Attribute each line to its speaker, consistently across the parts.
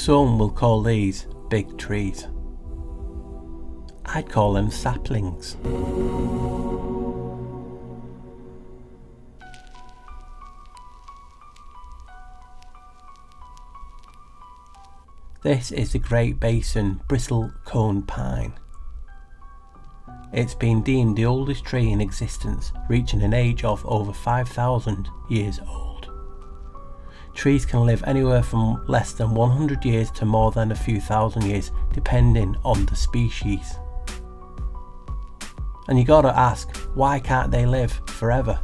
Speaker 1: Some will call these big trees. I'd call them saplings. This is the Great Basin bristlecone pine. It's been deemed the oldest tree in existence, reaching an age of over 5,000 years old. Trees can live anywhere from less than 100 years to more than a few thousand years, depending on the species. And you gotta ask, why can't they live forever?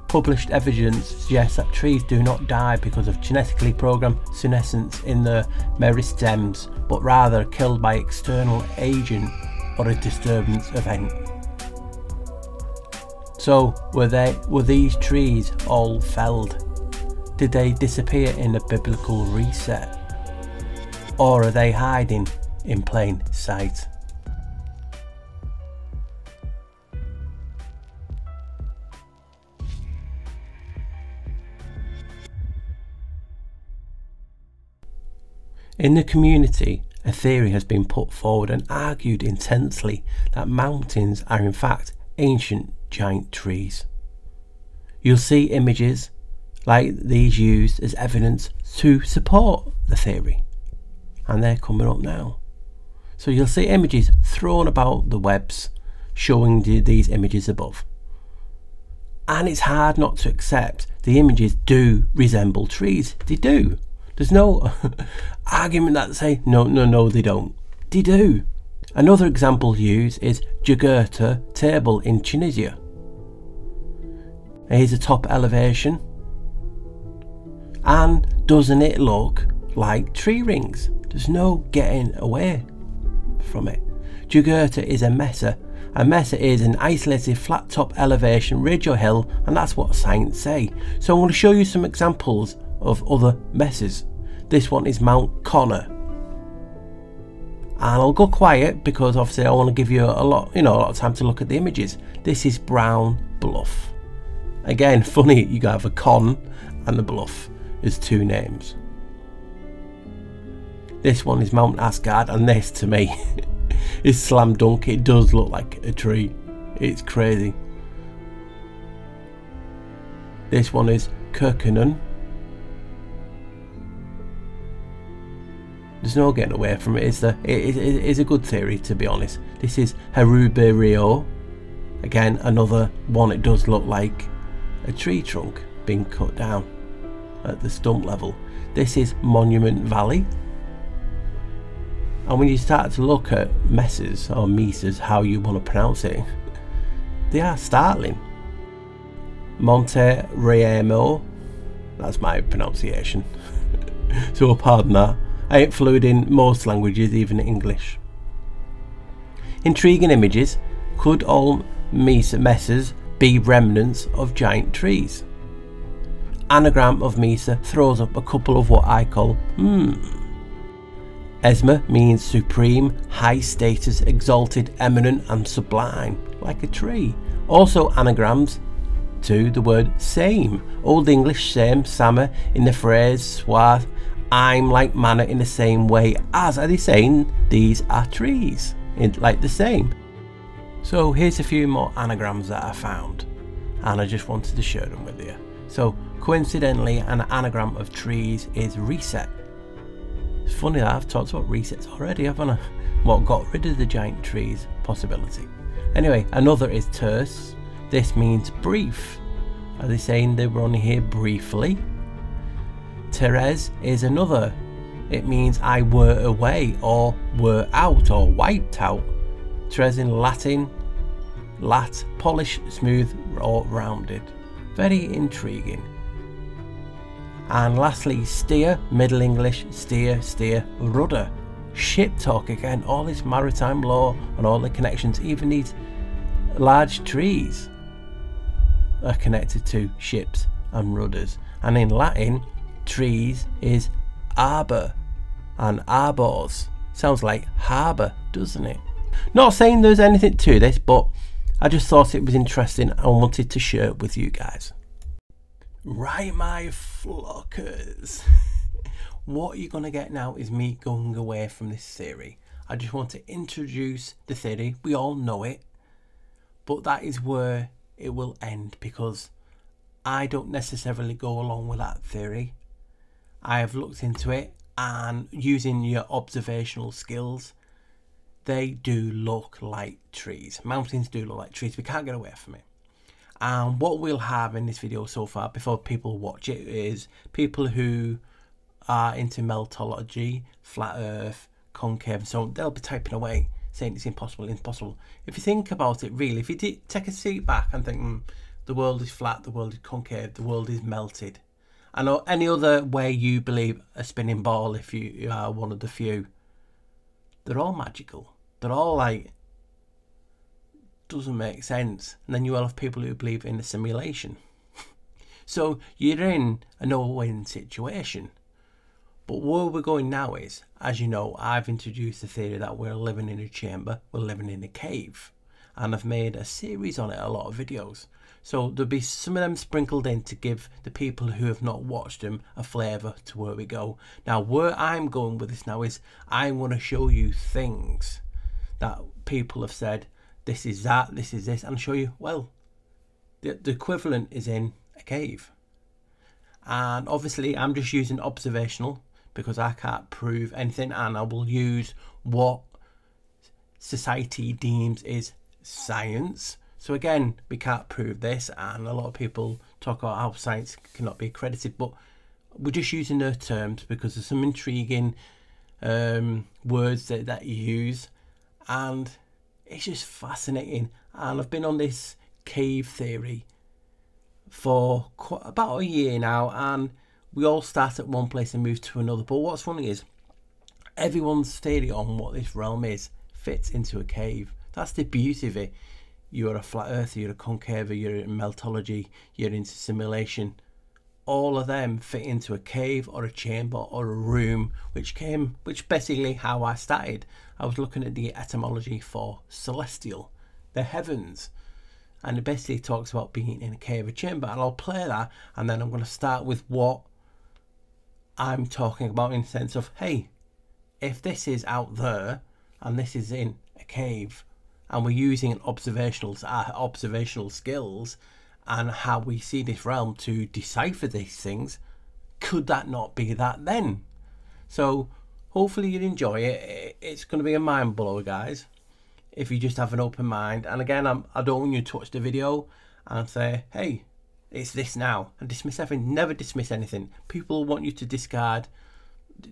Speaker 1: Published evidence suggests that trees do not die because of genetically programmed senescence in their meristems, but rather killed by external agent or a disturbance event. So were these trees all felled? Did they disappear in a biblical reset? Or are they hiding in plain sight? In the community, a theory has been put forward and argued intensely that mountains are in fact ancient giant trees. You'll see images like these used as evidence to support the theory, and they're coming up now. So you'll see images thrown about the webs showing these images above. And it's hard not to accept the images do resemble trees. They do. There's no argument that say no they don't. They do. Another example used is Jakarta table in Tunisia. Here's a top elevation, and doesn't it look like tree rings? There's no getting away from it. Jakarta is a mesa. A mesa is an isolated flat top elevation ridge or hill, and that's what science say. So I'm going to show you some examples of other mesas. This one is Mount Connor, and I'll go quiet because obviously I want to give you a lot of time to look at the images. This is Brown Bluff. Again, funny, you have a con and the bluff as two names. This one is Mount Asgard, and this to me is slam dunk. It does look like a tree. It's crazy. This one is Kirkunen. There's no getting away from it, is there? It is a good theory, to be honest. This is Haruba Rio. Again, another one. It does look like a tree trunk being cut down at the stump level. This is Monument Valley. And when you start to look at mesas or mesas, how you want to pronounce it, they are startling. Monte Remo. That's my pronunciation. So pardon that. I ain't fluent in most languages, even English. Intriguing images. Could all mesas be remnants of giant trees? Anagram of mesa throws up a couple of what I call Esma means supreme, high status, exalted, eminent and sublime, like a tree. Also anagrams to the word same. Old English same, sama in the phrase soit I'm like manner in the same way as. Are they saying these are trees? Like the same. So here's a few more anagrams that I found, and I just wanted to share them with you. So coincidentally, an anagram of trees is reset. It's funny that I've talked about resets already, haven't I? What got rid of the giant trees possibility. Anyway, another is terse. This means brief. Are they saying they were only here briefly? Teres is another. It means I were away or were out or wiped out. Teres in Latin, lat, polished, smooth or rounded. Very intriguing. And lastly, steer, Middle English, steer, rudder. Ship talk again, all this maritime law and all the connections, even these large trees are connected to ships and rudders. And in Latin, trees is arbor, and arbors sounds like harbour, doesn't it? Not saying there's anything to this, but I just thought it was interesting and wanted to share it with you guys. Right, my flockers. what you're going to get now is me going away from this theory. I just want to introduce the theory. We all know it, but that is where it will end, because I don't necessarily go along with that theory. I have looked into it, and using your observational skills, they do look like trees. Mountains do look like trees. We can't get away from it. And what we'll have in this video so far, before people watch it, is people who are into meltology, flat earth, concave, and so on. They'll be typing away saying it's impossible, impossible. If you think about it, really, if you take a seat back and think, the world is flat, the world is concave, the world is melted, and any other way you believe a spinning ball, if you are one of the few, they're all magical. They're all like, doesn't make sense. And then you will have people who believe in a simulation. So you're in a no-win situation. But where we're going now is, as you know, I've introduced the theory that we're living in a chamber, we're living in a cave, and I've made a series on it, a lot of videos. So there'll be some of them sprinkled in to give the people who have not watched them a flavour to where we go. Now, where I'm going with this now is, I'm going to show you things that people have said, this is that, this is this, and show you, well, the equivalent is in a cave. And obviously I'm just using observational, because I can't prove anything, and I will use what society deems is science. So again, we can't prove this, and a lot of people talk about how science cannot be accredited, but we're just using their terms because there's some intriguing words that you use, and it's just fascinating. And I've been on this cave theory for about a year now, and we all start at one place and move to another. But what's funny is, everyone's theory on what this realm is fits into a cave. That's the beauty of it. You're a flat earther, you're a concave, you're in meltology, you're into simulation. All of them fit into a cave or a chamber or a room, which basically how I started. I was looking at the etymology for celestial, the heavens, and it basically talks about being in a cave or chamber. And I'll play that, and then I'm going to start with what I'm talking about, in the sense of, hey, if this is out there and this is in a cave, and we're using observational skills and how we see this realm to decipher these things, could that not be that then? So hopefully you enjoy it. It's going to be a mind blower, guys, if you just have an open mind. And again, I don't want you to watch the video and say, hey, it's this now, and dismiss everything. Never dismiss anything. People want you to discard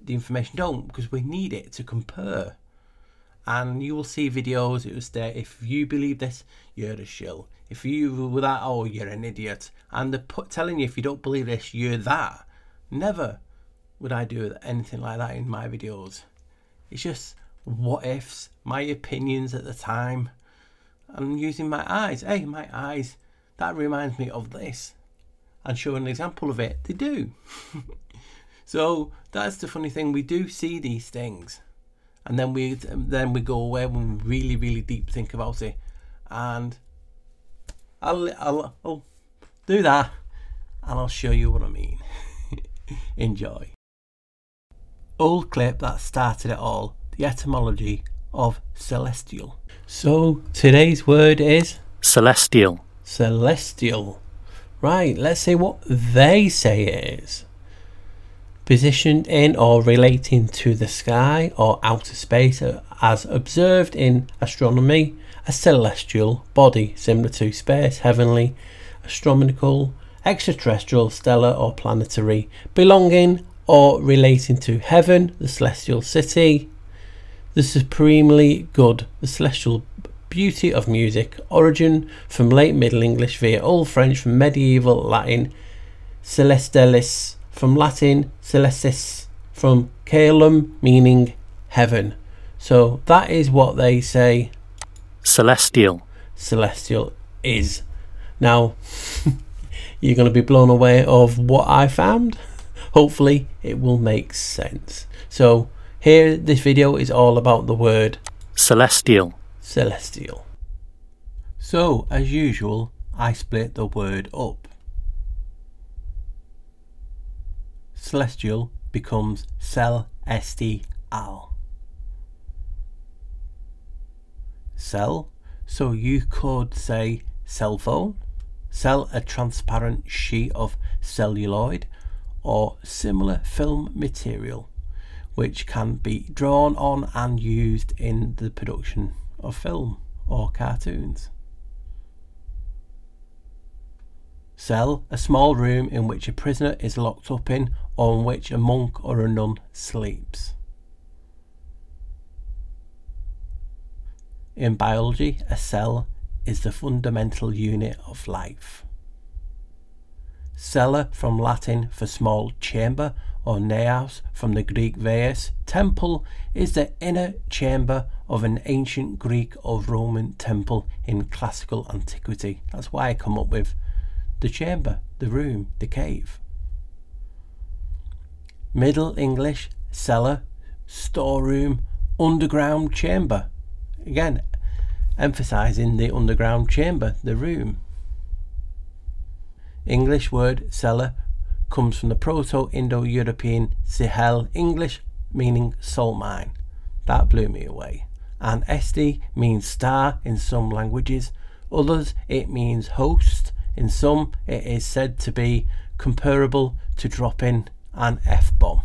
Speaker 1: the information. Don't, because we need it to compare. And you will see videos, it will state, if you believe this, you're a shill. If you were that, oh, you're an idiot. And they're telling you, if you don't believe this, you're that. Never would I do anything like that in my videos. It's just what ifs, my opinions at the time. I'm using my eyes. Hey, my eyes, that reminds me of this, and show an example of it. They do. So that's the funny thing. We do see these things, and then we go away when we really deep think about it. And I'll do that, and I'll show you what I mean. Enjoy. Old clip that started it all, the etymology of celestial. So today's word is
Speaker 2: celestial.
Speaker 1: Celestial. Right, let's see what they say it is. Positioned in or relating to the sky or outer space, as observed in astronomy, a celestial body similar to space, heavenly, astronomical, extraterrestrial, stellar or planetary, belonging or relating to heaven, the celestial city, the supremely good, the celestial beauty of music, origin from late Middle English via Old French, from medieval Latin, celestialis, from Latin celestis, from caelum, meaning heaven. So that is what they say
Speaker 2: celestial
Speaker 1: is. Now you're going to be blown away of what I found. Hopefully it will make sense. So here, this video is all about the word
Speaker 2: celestial.
Speaker 1: So as usual, I split the word up. Celestial becomes celestial. Cell, so you could say cell phone, cell, a transparent sheet of celluloid or similar film material which can be drawn on and used in the production of film or cartoons. Cell, a small room in which a prisoner is locked up in, or in which a monk or a nun sleeps. In biology, a cell is the fundamental unit of life. Cella, from Latin for small chamber, or naos from the Greek naos, temple, is the inner chamber of an ancient Greek or Roman temple in classical antiquity. That's why I come up with the chamber, the room, the cave. Middle English, cellar, storeroom, underground chamber. Again, emphasising the underground chamber, the room. English word cellar comes from the Proto-Indo-European sihel English, meaning salt mine. That blew me away. And SD means star in some languages, others it means host, in some it is said to be comparable to dropping an F-bomb.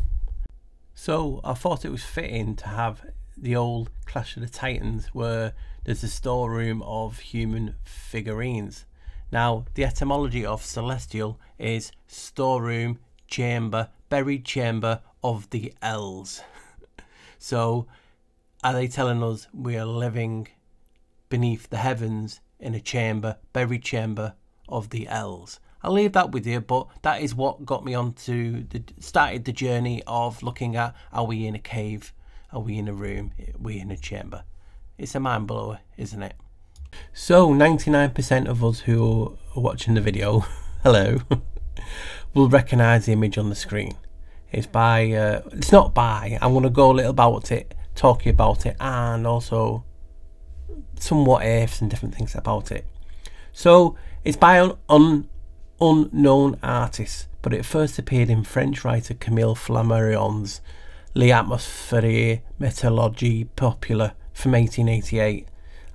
Speaker 1: So I thought it was fitting to have the old Clash of the Titans where there's a storeroom of human figurines. Now the etymology of celestial is storeroom, chamber, buried chamber of the elves. So are they telling us we are living beneath the heavens in a chamber, buried chamber of the elves? I'll leave that with you, but that is what got me onto started the journey of looking at, are we in a cave, are we in a room, are we in a chamber? It's a mind blower, isn't it? So 99% of us who are watching the video, hello, will recognise the image on the screen. It's by, it's not by, I'm going to go a little about it, talking about it, and also some what ifs and different things about it. So it's by an unknown artist, but it first appeared in French writer Camille Flammarion's L'Atmosphère Météorologie Populaire from 1888,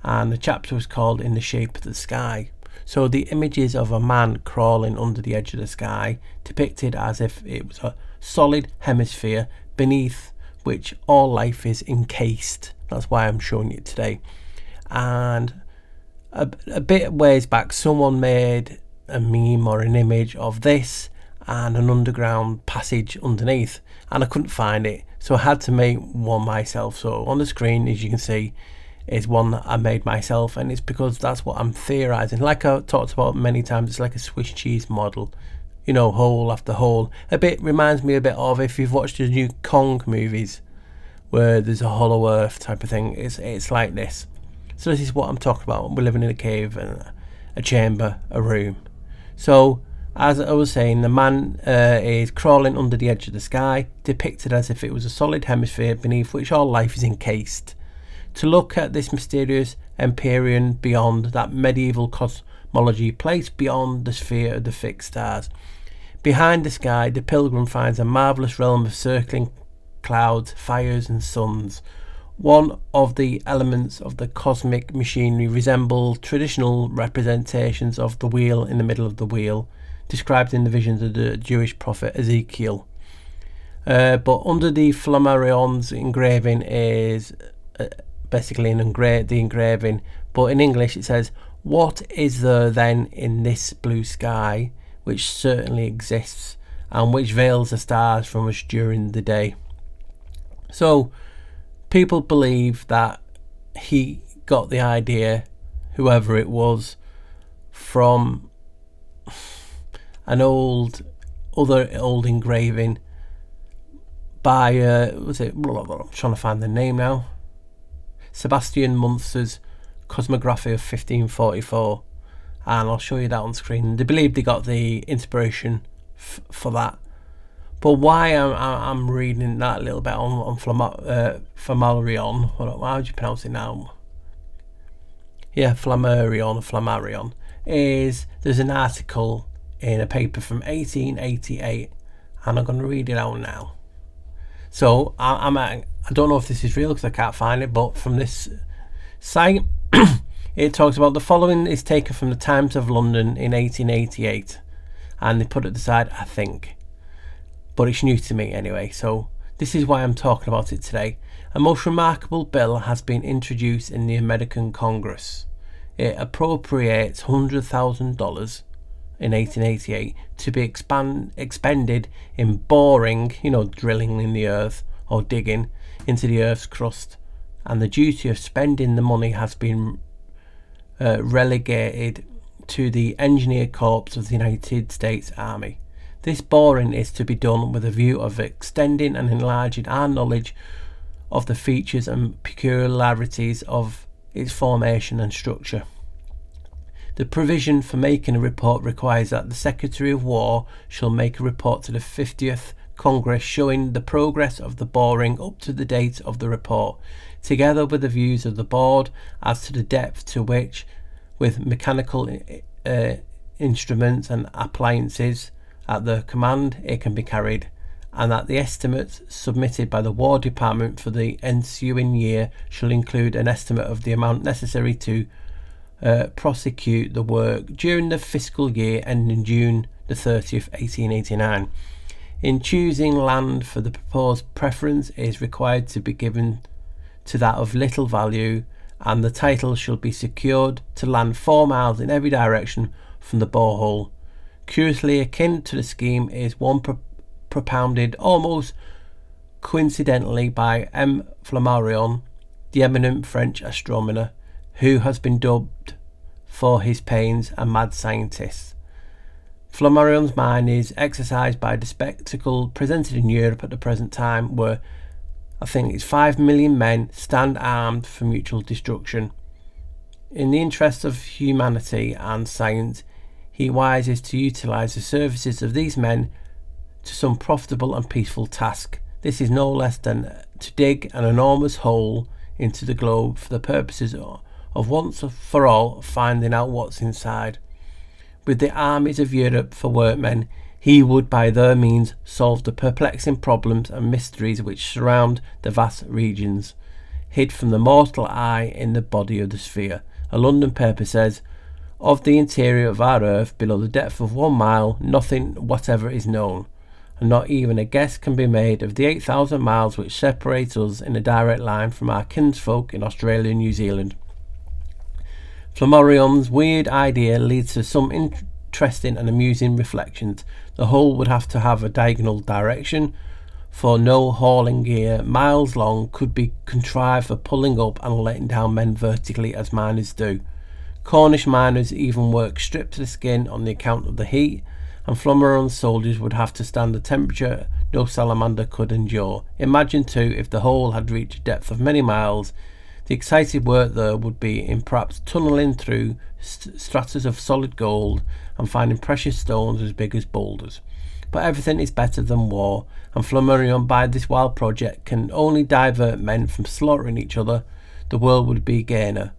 Speaker 1: and the chapter was called In the Shape of the Sky. So the images of a man crawling under the edge of the sky, depicted as if it was a solid hemisphere beneath which all life is encased. That's why I'm showing it today. And a bit ways back, someone made a meme or an image of this and an underground passage underneath, and I couldn't find it, so I had to make one myself. So on the screen, as you can see, is one that I made myself, and it's because that's what I'm theorizing. Like I talked about many times, it's like a Swiss cheese model, you know, hole after hole. A bit reminds me a bit of if you've watched the new Kong movies where there's a hollow earth type of thing. It's like this. So this is what I'm talking about. We're living in a cave and a chamber, a room. So as I was saying, the man is crawling under the edge of the sky, depicted as if it was a solid hemisphere beneath which all life is encased. To look at this mysterious empyrean beyond that medieval cosmology placed beyond the sphere of the fixed stars. Behind the sky, the pilgrim finds a marvellous realm of circling clouds, fires and suns. One of the elements of the cosmic machinery resemble traditional representations of the wheel in the middle of the wheel, described in the visions of the Jewish prophet Ezekiel. But under the Flammarion's engraving is basically the engraving, but in English it says, "What is there then in this blue sky which certainly exists and which veils the stars from us during the day?" So people believe that he got the idea, whoever it was, from an other old engraving by was it, I'm trying to find the name now, Sebastian Munster's Cosmography of 1544, and I'll show you that on screen. They believe they got the inspiration for that. But why I'm reading that a little bit on Flammarion, how do you pronounce it now? Yeah, Flammarion, is there's an article in a paper from 1888, and I'm going to read it out now. So I don't know if this is real because I can't find it, but from this site it talks about the following is taken from the Times of London in 1888, and they put it aside, I think, but it's new to me anyway, so this is why I'm talking about it today. A most remarkable bill has been introduced in the American Congress. It appropriates $100,000 in 1888 to be expended in boring, drilling in the earth or digging into the earth's crust, and the duty of spending the money has been relegated to the Engineer Corps of the United States Army. This boring is to be done with a view of extending and enlarging our knowledge of the features and peculiarities of its formation and structure. The provision for making a report requires that the Secretary of War shall make a report to the 50th Congress showing the progress of the boring up to the date of the report, together with the views of the board as to the depth to which, with mechanical instruments and appliances at the command, it can be carried, and that the estimates submitted by the War Department for the ensuing year shall include an estimate of the amount necessary to prosecute the work during the fiscal year ending June the 30th, 1889. In choosing land for the proposed, preference is required to be given to that of little value, and the title shall be secured to land 4 miles in every direction from the borehole. Curiously akin to the scheme is one propounded almost coincidentally by M. Flammarion, the eminent French astronomer, who has been dubbed for his pains a mad scientist. Flammarion's mind is exercised by the spectacle presented in Europe at the present time, where I think it's 5 million men stand armed for mutual destruction. In the interest of humanity and science, he wises to utilise the services of these men to some profitable and peaceful task. This is no less than to dig an enormous hole into the globe for the purposes of once for all finding out what's inside. With the armies of Europe for workmen, he would by their means solve the perplexing problems and mysteries which surround the vast regions, hid from the mortal eye in the body of the sphere. A London paper says, of the interior of our earth below the depth of 1 mile, nothing whatever is known, and not even a guess can be made of the 8,000 miles which separate us in a direct line from our kinsfolk in Australia and New Zealand. Flammarion's weird idea leads to some interesting and amusing reflections. The hole would have to have a diagonal direction, for no hauling gear miles long could be contrived for pulling up and letting down men vertically as miners do. Cornish miners even work stripped to the skin on the account of the heat, and Flammarion's soldiers would have to stand the temperature no salamander could endure. Imagine too, if the hole had reached a depth of many miles, the excited work there would be in perhaps tunnelling through stratas of solid gold and finding precious stones as big as boulders. But everything is better than war, and Flammarion by this wild project can only divert men from slaughtering each other. The world would be gainer,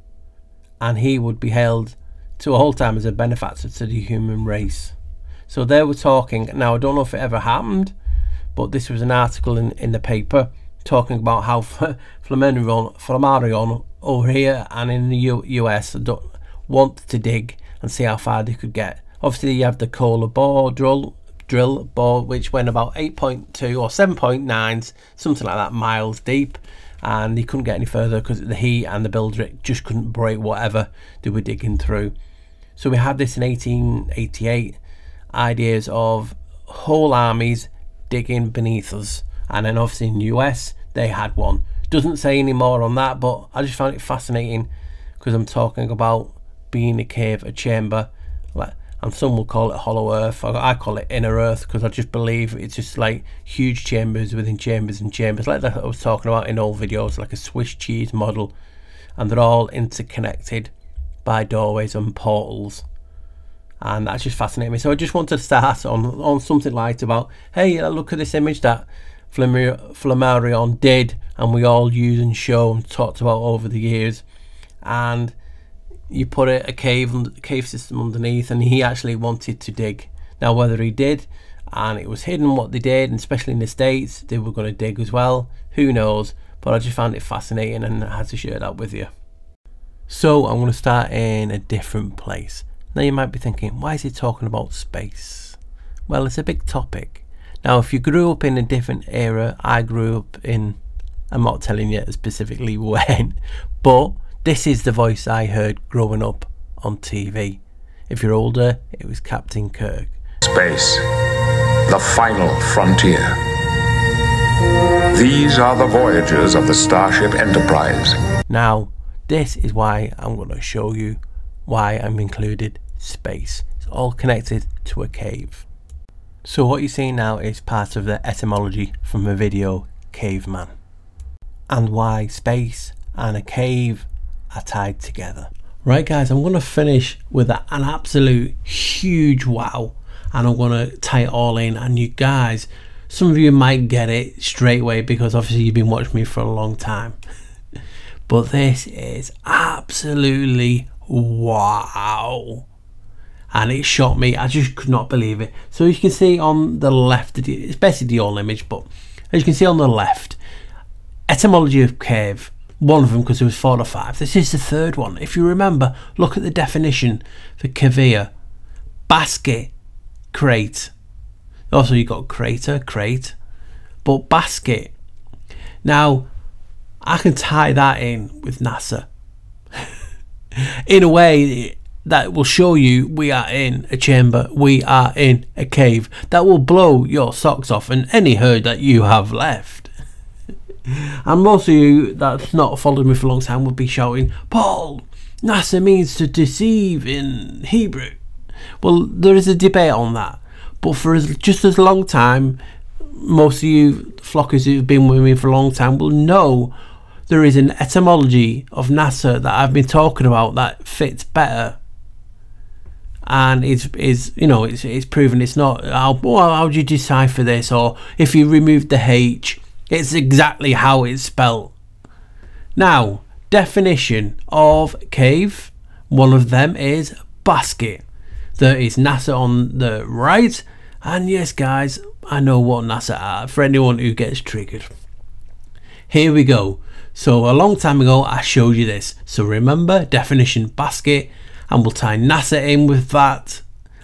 Speaker 1: and he would be hailed to all time as a benefactor to the human race. So they were talking, now I don't know if it ever happened, but this was an article in the paper talking about how Flammarion over here and in the US want to dig and see how far they could get. Obviously you have the coal bore drill bore, which went about 8.2 or 7.9, something like that, miles deep, and they couldn't get any further because the heat and the builder just couldn't break whatever they were digging through. So we had this in 1888, ideas of whole armies digging beneath us, and then obviously in the US they had one. Doesn't say any more on that, but I just found it fascinating because I'm talking about being a cave, a chamber, and some will call it hollow earth. I call it inner earth because I just believe it's just like huge chambers within chambers and chambers, like that I was talking about in old videos, like a Swiss cheese model, and they're all interconnected by doorways and portals, and that's just fascinating me. So I just wanted to start on something light about, hey, look at this image that Flammarion did and we all use and show and talked about over the years, and you put a cave system underneath, and he actually wanted to dig. Now whether he did, and it was hidden what they did, and especially in the States they were going to dig as well. Who knows, but I just found it fascinating and I had to share that with you. So I'm going to start in a different place. Now you might be thinking, why is he talking about space? Well, it's a big topic. Now if you grew up in a different era, I grew up in, I'm not telling you specifically when, but this is the voice I heard growing up on TV. If you're older, it was Captain Kirk.
Speaker 3: Space, the final frontier. These are the voyages of the Starship Enterprise.
Speaker 1: Now, this is why I'm going to show you why I'm included space. It's all connected to a cave. So what you're seeing now is part of the etymology from a video, Caveman, and why space and a cave are tied together. Right guys, I'm going to finish with an absolute huge wow, and I'm going to tie it all in, and you guys, some of you might get it straight away because obviously you've been watching me for a long time. But this is absolutely wow, and it shocked me. I just could not believe it. So you can see on the left, it's basically the old image, but as you can see on the left, etymology of cave, one of them, because there was 4 or 5. This is the third one. If you remember, look at the definition for cavea: basket, crate. Also you got crater, crate, but basket. Now I can tie that in with NASA in a way that will show you we are in a chamber, we are in a cave, that will blow your socks off and any herd that you have left. And most of you that's not followed me for a long time would be shouting, Paul, NASA means to deceive in Hebrew. Well, there is a debate on that, but for just as long time, most of you flockers who've been with me for a long time will know there is an etymology of NASA that I've been talking about that fits better, and it's proven. It's not how do you decipher this, or if you remove the H, it's exactly how it's spelled. Now, definition of cave, one of them is basket. There is NASA on the right, and yes guys, I know what NASA are for anyone who gets triggered. Here we go. So a long time ago I showed you this, so remember, definition basket, and we'll tie NASA in with that,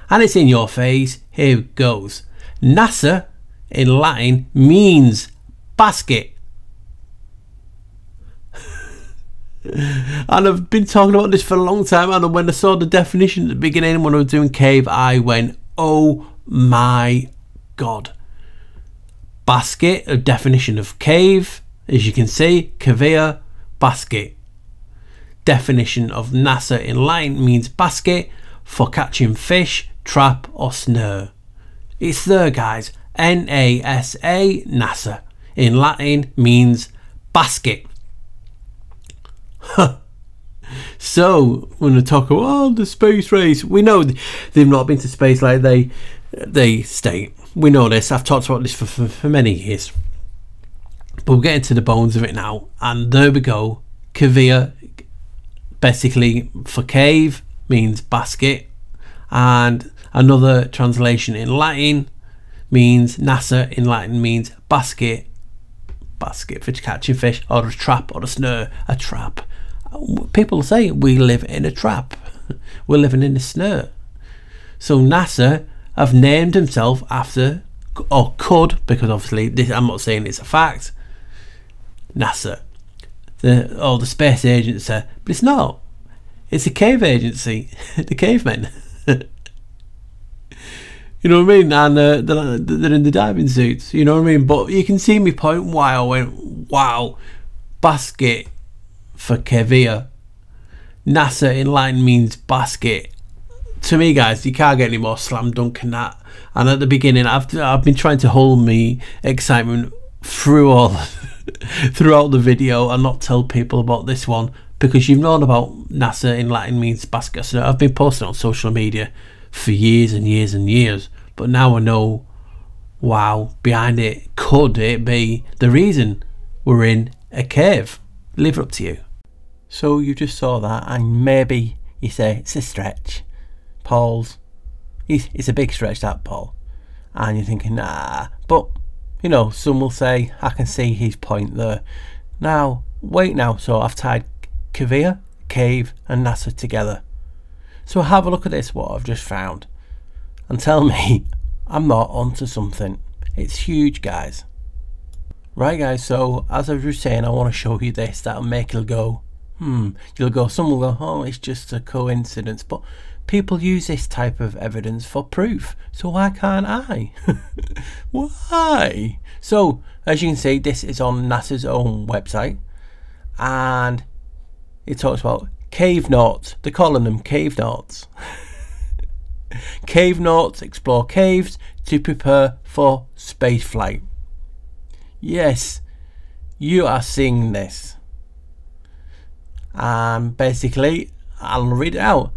Speaker 1: and it's in your face. Here it goes. NASA in Latin means basket. And I've been talking about this for a long time, and when I saw the definition at the beginning when I was doing cave, I went, oh my god. Basket, a definition of cave, as you can see, cavea, basket. Definition of NASA in Latin means basket for catching fish, trap or snare. It's there guys, NASA, NASA in Latin means basket. So when we talk about the space race, we know they've not been to space like they state. We know this, I've talked about this for many years. But we'll get into the bones of it now, and there we go. Cavea, basically for cave, means basket, and another translation in Latin means NASA in Latin means basket, basket for catching fish, or a trap or a snare. A trap. People say we live in a trap. We're living in a snare. So NASA have named himself after, or could, because obviously this, I'm not saying it's a fact, NASA, the space agency, but it's not. It's a cave agency, the cavemen. You know what I mean? And they're in the diving suits. You know what I mean? But you can see me point why I went, wow, basket for cavea. NASA in Latin means basket. To me, guys, you can't get any more slam dunk than that. And at the beginning, I've been trying to hold me excitement throughout the video and not tell people about this one, because you've known about NASA in Latin means basket. So I've been posting on social media for years and years and years, but now I know, wow, behind it, could it be the reason we're in a cave? Leave it up to you. So you just saw that, and maybe you say it's a stretch. Paul's, it's a big stretch, that, Paul. And you're thinking, nah, but you know, some will say, I can see his point there. Now, wait now, so I've tied cave, and NASA together. So have a look at this, what I've just found, and tell me I'm not onto something. It's huge, guys. Right, guys, so as I was saying, I want to show you this that'll make you go, you'll go, some will go, oh, it's just a coincidence, but people use this type of evidence for proof, so why can't I? Why? So as you can see, this is on NASA's own website, and it talks about CAVENAUGHTS. They're calling them CAVENAUGHTS. CAVENAUGHTS explore caves to prepare for space flight. Yes, you are seeing this. Basically, I'll read it out.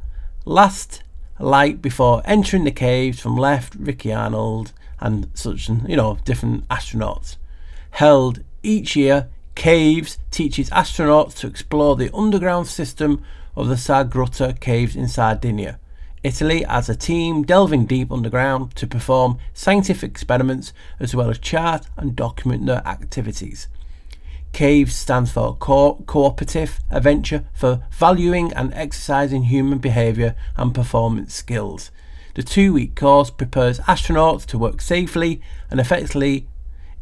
Speaker 1: Last light before entering the caves from left, Ricky Arnold and such, you know, different astronauts. Held each year, Caves teaches astronauts to explore the underground system of the Sargrutta Caves in Sardinia, Italy, as a team delving deep underground to perform scientific experiments as well as chart and document their activities. CAVES stands for Cooperative Adventure for Valuing and Exercising Human Behaviour and Performance Skills. The 2-week course prepares astronauts to work safely and effectively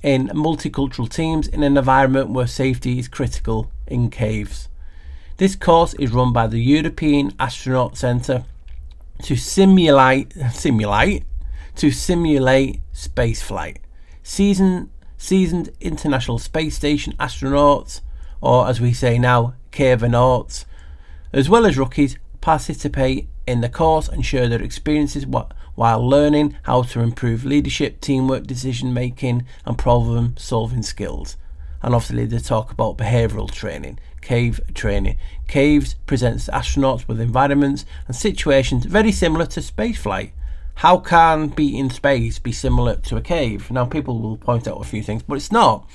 Speaker 1: in multicultural teams in an environment where safety is critical in caves. This course is run by the European Astronaut Centre to simulate spaceflight. Seasoned International Space Station astronauts, or as we say now, CAVENAUGHTS, as well as rookies, participate in the course and share their experiences while learning how to improve leadership, teamwork, decision making and problem solving skills. And obviously they talk about behavioural training, cave training. Caves presents astronauts with environments and situations very similar to spaceflight. How can being in space be similar to a cave? Now people will point out a few things, but it's not.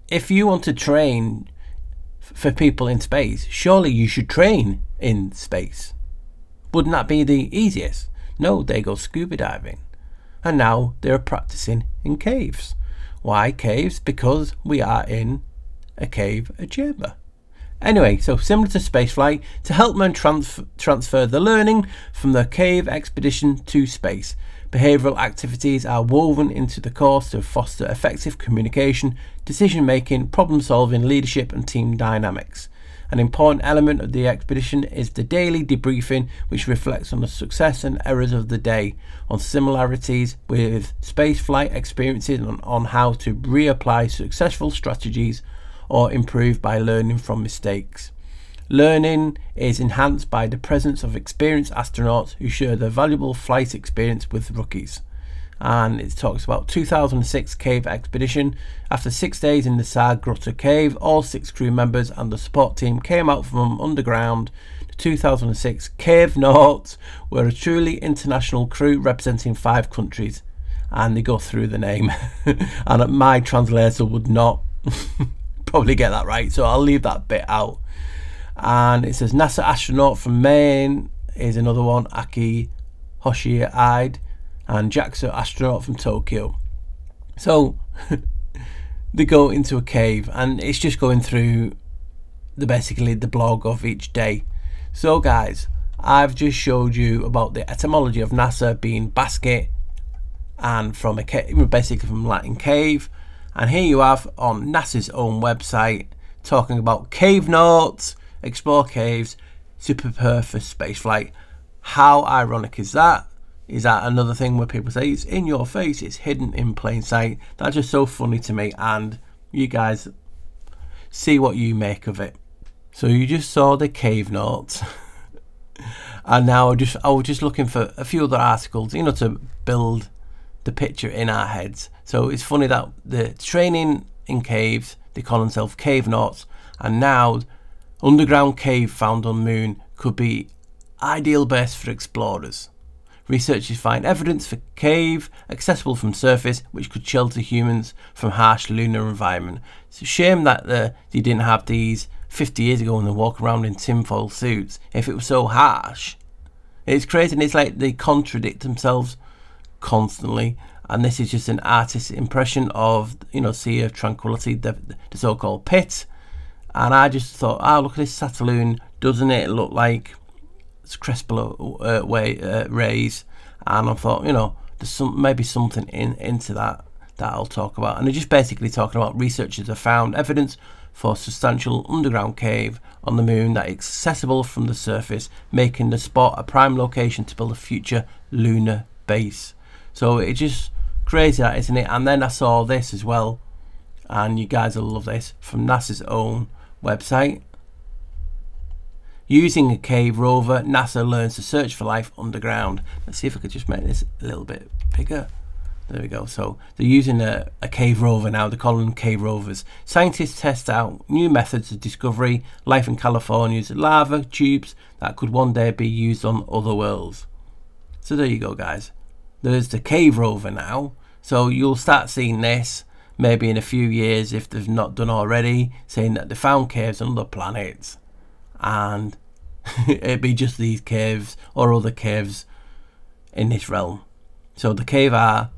Speaker 1: If you want to train for people in space, surely you should train in space. Wouldn't that be the easiest? No, they go scuba diving. And now they're practicing in caves. Why caves? Because we are in a cave, a chamber. Anyway, so similar to spaceflight, to help men transfer the learning from the cave expedition to space. Behavioural activities are woven into the course to foster effective communication, decision making, problem solving, leadership and team dynamics. An important element of the expedition is the daily debriefing, which reflects on the success and errors of the day, on similarities with spaceflight experiences, and on how to reapply successful strategies or improve by learning from mistakes. Learning is enhanced by the presence of experienced astronauts who share their valuable flight experience with rookies. And it talks about 2006 cave expedition. After 6 days in the Sargrutta cave, all 6 crew members and the support team came out from underground. The 2006 CAVENAUGHTS were a truly international crew representing 5 countries, and they go through the name and my translator would not probably get that right, so I'll leave that bit out. And it says NASA astronaut from Maine is another one, Aki Hoshide, and JAXA astronaut from Tokyo. So they go into a cave, and it's just going through basically the blog of each day. So guys, I've just showed you about the etymology of NASA being basket, and from a cave, basically from Latin cave. And here you have on NASA's own website talking about CAVENAUGHTS explore caves to prepare for spaceflight. How ironic is that? Is that another thing where people say it's in your face, it's hidden in plain sight? That's just so funny to me, and you guys see what you make of it. So you just saw the CAVENAUGHTS and now I was just looking for a few other articles, you know, to build the picture in our heads. So it's funny that the training in caves, they call themselves CAVENAUGHTS, and now underground cave found on moon could be ideal base for explorers. Researchers find evidence for cave accessible from surface which could shelter humans from harsh lunar environment. It's a shame that they didn't have these 50 years ago when they walk around in tinfoil suits. If it was so harsh, it's crazy, and it's like they contradict themselves constantly. and this is just an artist's impression of, you know, Sea of Tranquility, the so-called pit. And I just thought, oh, look at this Satelloon, doesn't it look like it's crespalo rays? And I thought, you know, there's maybe something into that I'll talk about. And they're just basically talking about researchers have found evidence for substantial underground cave on the moon that is accessible from the surface, making the spot a prime location to build a future lunar base. So it's just crazy, that, isn't it? And then I saw this as well, and you guys will love this, from NASA's own website. Using a cave rover, NASA learns to search for life underground. Let's see if I could just make this a little bit bigger. There we go. So they're using a cave rover now. They're calling them cave rovers. Scientists test out new methods of discovery life in California's lava tubes that could one day be used on other worlds. So there you go, guys. There's the cave rover now. So you'll start seeing this maybe in a few years, if they've not done already, saying that they found caves on other planets, and it'd be just these caves or other caves in this realm. So the Cave R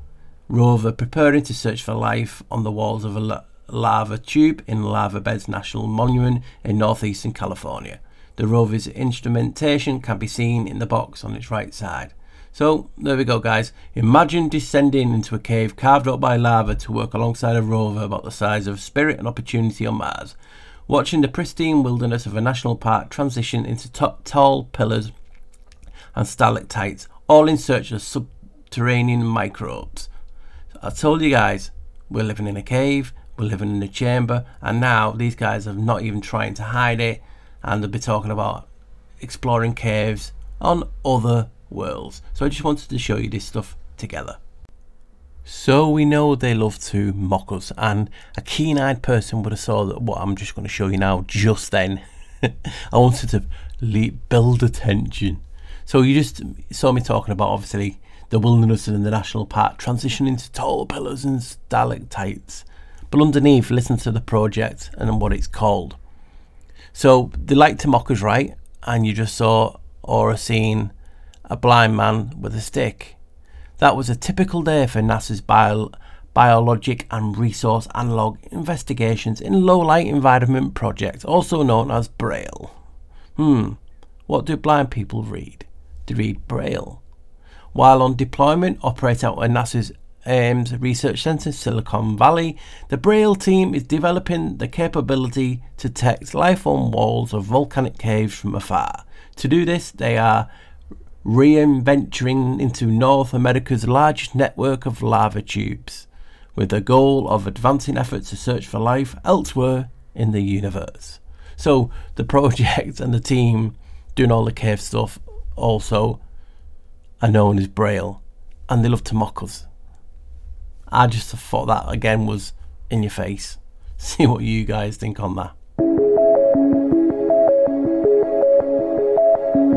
Speaker 1: rover preparing to search for life on the walls of a lava tube in Lava Beds National Monument in northeastern California. The rover's instrumentation can be seen in the box on its right side. So there we go, guys. Imagine descending into a cave carved up by lava to work alongside a rover about the size of Spirit and Opportunity on Mars, watching the pristine wilderness of a national park transition into tall pillars and stalactites, all in search of subterranean microbes. I told you guys, we're living in a cave, we're living in a chamber, and now these guys are not even trying to hide it, and they'll be talking about exploring caves on other worlds. So I just wanted to show you this stuff together. So we know they love to mock us, and a keen-eyed person would have saw that what I'm just going to show you now just then. I wanted to build attention. So you just saw me talking about, obviously, the wilderness and the national park transitioning to tall pillars and stalactites. But underneath, listen to the project and what it's called. So they like to mock us, right? And you just saw Aura seeing a blind man with a stick. That was a typical day for NASA's biologic and resource analog investigations in low light environment projects, also known as Braille. What do blind people read? They read Braille. While on deployment, operate out of NASA's Ames Research Center, Silicon Valley, the Braille team is developing the capability to detect life on walls of volcanic caves from afar. To do this, they are re-venturing into North America's largest network of lava tubes, with the goal of advancing efforts to search for life elsewhere in the universe. So the project and the team doing all the cave stuff also are known as Braille, and they love to mock us. I just thought that again was in your face. See what you guys think on that.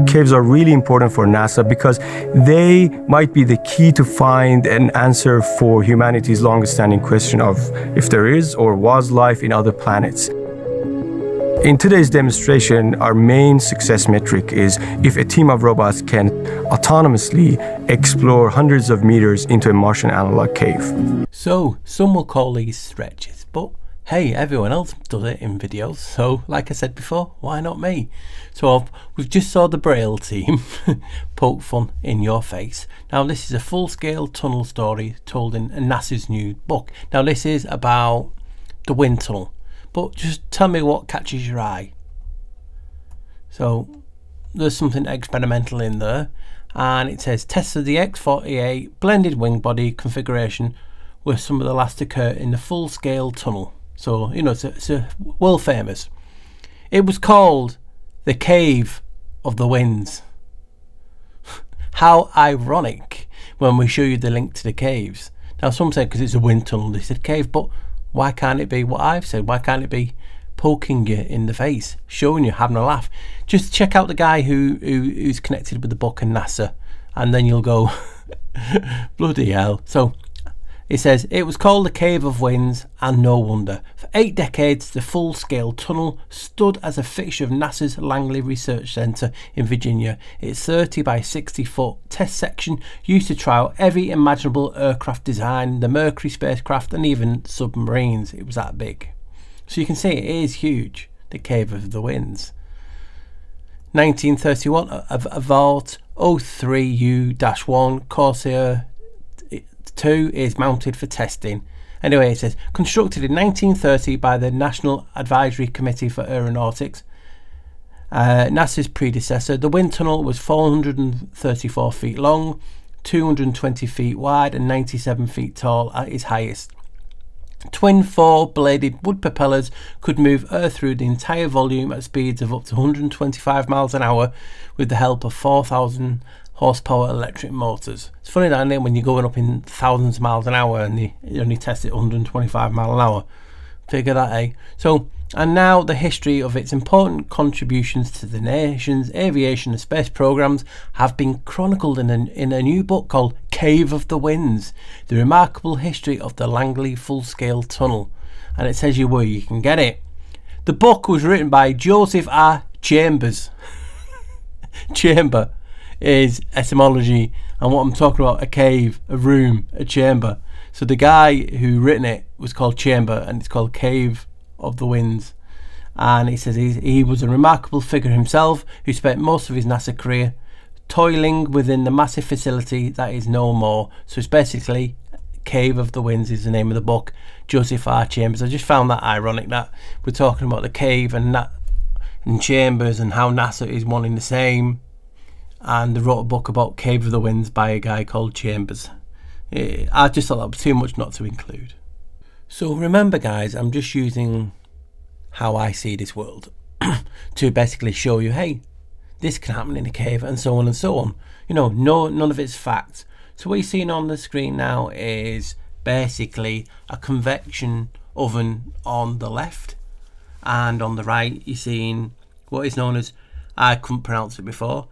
Speaker 4: Caves are really important for NASA because they might be the key to find an answer for humanity's longest-standing question of if there is or was life in other planets. In today's demonstration, our main success metric is if a team of robots can autonomously explore hundreds of meters into a Martian analog cave.
Speaker 1: So some will call these stretches, but hey, everyone else does it in videos, so like I said before, why not me? So we've just saw the Braille team poke fun in your face. Now this is a full-scale tunnel story told in NASA's new book. Now this is about the wind tunnel, but just tell me what catches your eye. So there's something experimental in there, and it says tests of the X-48 blended wing body configuration were some of the last to occur in the full-scale tunnel. So, you know, it's a world famous. It was called the Cave of the Winds. How ironic when we show you the link to the caves. Now some say because it's a wind tunnel they said cave, but why can't it be what I've said? Why can't it be poking you in the face, showing you, having a laugh? Just check out the guy who's connected with the book and NASA, and then you'll go bloody hell. So It says, it was called the Cave of Winds, and no wonder. For 8 decades, the full-scale tunnel stood as a fixture of NASA's Langley Research Center in Virginia. Its 30 by 60 foot test section used to try out every imaginable aircraft design, the Mercury spacecraft, and even submarines. It was that big. So you can see it is huge, the Cave of the Winds. 1931, a Vault 03U-1 Corsair 2 is mounted for testing. Anyway, it says, constructed in 1930 by the National Advisory Committee for Aeronautics, NASA's predecessor, the wind tunnel was 434 feet long, 220 feet wide and 97 feet tall at its highest. Twin 4-bladed wood propellers could move Earth through the entire volume at speeds of up to 125 miles an hour with the help of 4,000 horsepower electric motors. It's funny that, isn't it, when you're going up in thousands of miles an hour and you only test it 125 miles an hour. Figure that, eh? So, and now the history of its important contributions to the nation's aviation and space programs have been chronicled in a new book called Cave of the Winds, the remarkable history of the Langley full-scale tunnel. And it tells you where you can get it. The book was written by Joseph R. Chambers. Chamber is etymology, and what I'm talking about, a cave, a room, a chamber. So the guy who written it was called Chamber, and it's called Cave of the Winds. And he says he was a remarkable figure himself who spent most of his NASA career toiling within the massive facility that is no more. So it's basically Cave of the Winds is the name of the book. Joseph R. Chambers. I just found that ironic that we're talking about the cave and Chambers and how NASA is wanting the same. And they wrote a book about Cave of the Winds by a guy called Chambers. I just thought that was too much not to include. So remember, guys, I'm just using how I see this world to basically show you, hey, this can happen in a cave and so on and so on. You know, none of it's fact. So what you're seeing on the screen now is basically a convection oven on the left, and on the right you're seeing what is known as, I couldn't pronounce it before,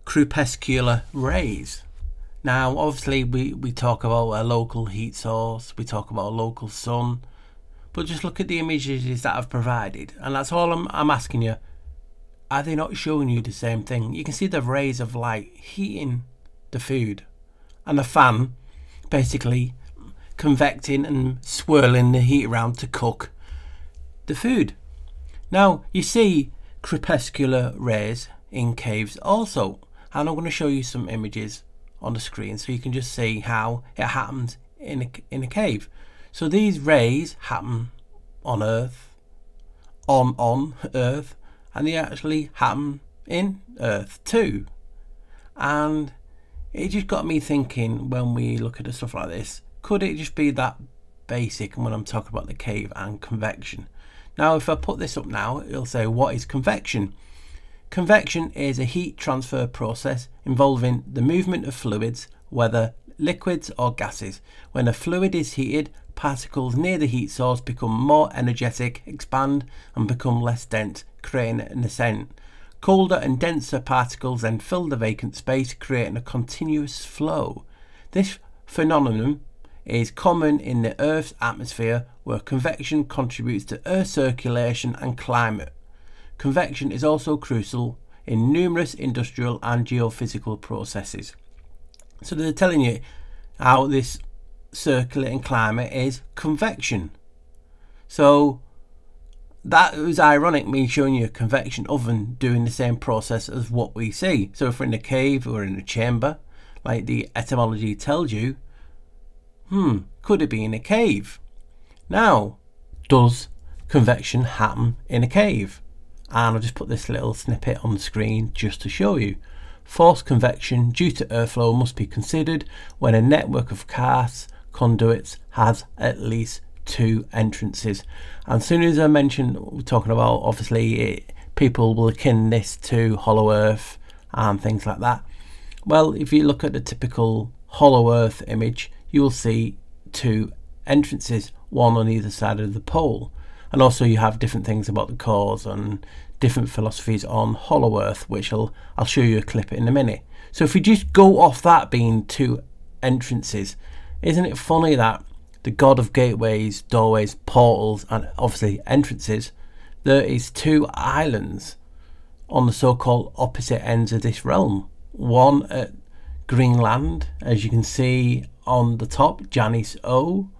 Speaker 1: crepuscular rays. Now obviously we talk about a local heat source, we talk about a local sun, but just look at the images that I've provided, and that's all I'm asking you. Are they not showing you the same thing? You can see the rays of light heating the food, and the fan basically convecting and swirling the heat around to cook the food. Now you see crepuscular rays in caves also, and I'm going to show you some images on the screen so you can just see how it happens in a cave. So these rays happen on Earth, on Earth, and they actually happen in Earth too. And it just got me thinking, when we look at stuff like this, could it just be that basic when I'm talking about the cave and convection? Now if I put this up now, it'll say, what is convection? Convection is a heat transfer process involving the movement of fluids, whether liquids or gases. When a fluid is heated, particles near the heat source become more energetic, expand and become less dense, creating an ascent. Colder and denser particles then fill the vacant space, creating a continuous flow. This phenomenon is common in the Earth's atmosphere, where convection contributes to Earth circulation and climate. Convection is also crucial in numerous industrial and geophysical processes. So they're telling you how this circulating climate is convection. So that was ironic, me showing you a convection oven doing the same process as what we see. So if we're in a cave or in a chamber, like the etymology tells you, could it be in a cave? Now, does convection happen in a cave? And I'll just put this little snippet on the screen just to show you. Forced convection due to airflow must be considered when a network of cast conduits has at least 2 entrances. And as soon as I mention, we're talking about, obviously people will akin this to hollow earth and things like that. Well, if you look at the typical hollow earth image, you will see 2 entrances, one on either side of the pole. And also you have different things about the cores and different philosophies on hollow earth, which I'll show you a clip in a minute. So if we just go off that being 2 entrances, isn't it funny that the god of gateways, doorways, portals and obviously entrances, there is two islands on the so-called opposite ends of this realm. One at Greenland, as you can see on the top, Janis O,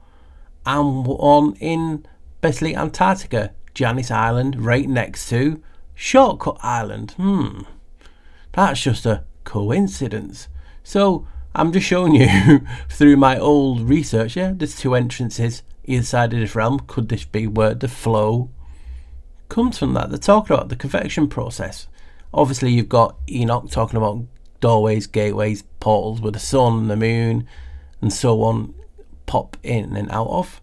Speaker 1: and one in basically Antarctica, Janis Island, right next to Shortcut Island. That's just a coincidence. So I'm just showing you through my old research, yeah, there's two entrances either side of this realm. Could this be where the flow comes from? That they're talking about the convection process. Obviously you've got Enoch talking about doorways, gateways, portals where the sun, the moon and so on pop in and out of.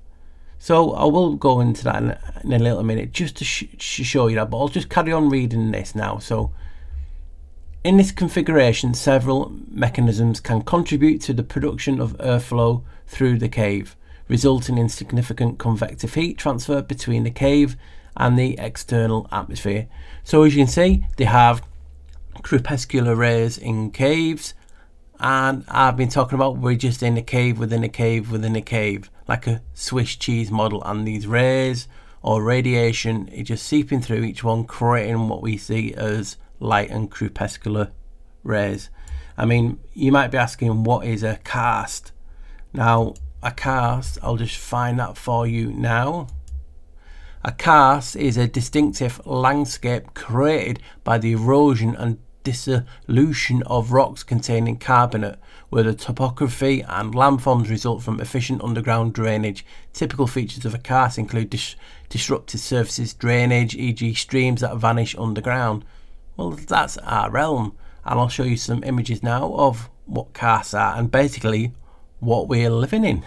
Speaker 1: So I will go into that in a little minute just to show you that, but I'll just carry on reading this now. So in this configuration, several mechanisms can contribute to the production of airflow through the cave, resulting in significant convective heat transfer between the cave and the external atmosphere. So as you can see, they have crepuscular rays in caves, and I've been talking about we're just in a cave within a cave within a cave, like a Swiss cheese model, and these rays or radiation is just seeping through each one, creating what we see as light and crepuscular rays. I mean, you might be asking, what is a karst? Now a karst, I'll just find that for you now. A karst is a distinctive landscape created by the erosion and dissolution of rocks containing carbonate, where the topography and landforms result from efficient underground drainage. Typical features of a karst include disrupted surfaces, drainage, e.g. streams that vanish underground. Well, that's our realm, and I'll show you some images now of what karsts are and basically what we're living in.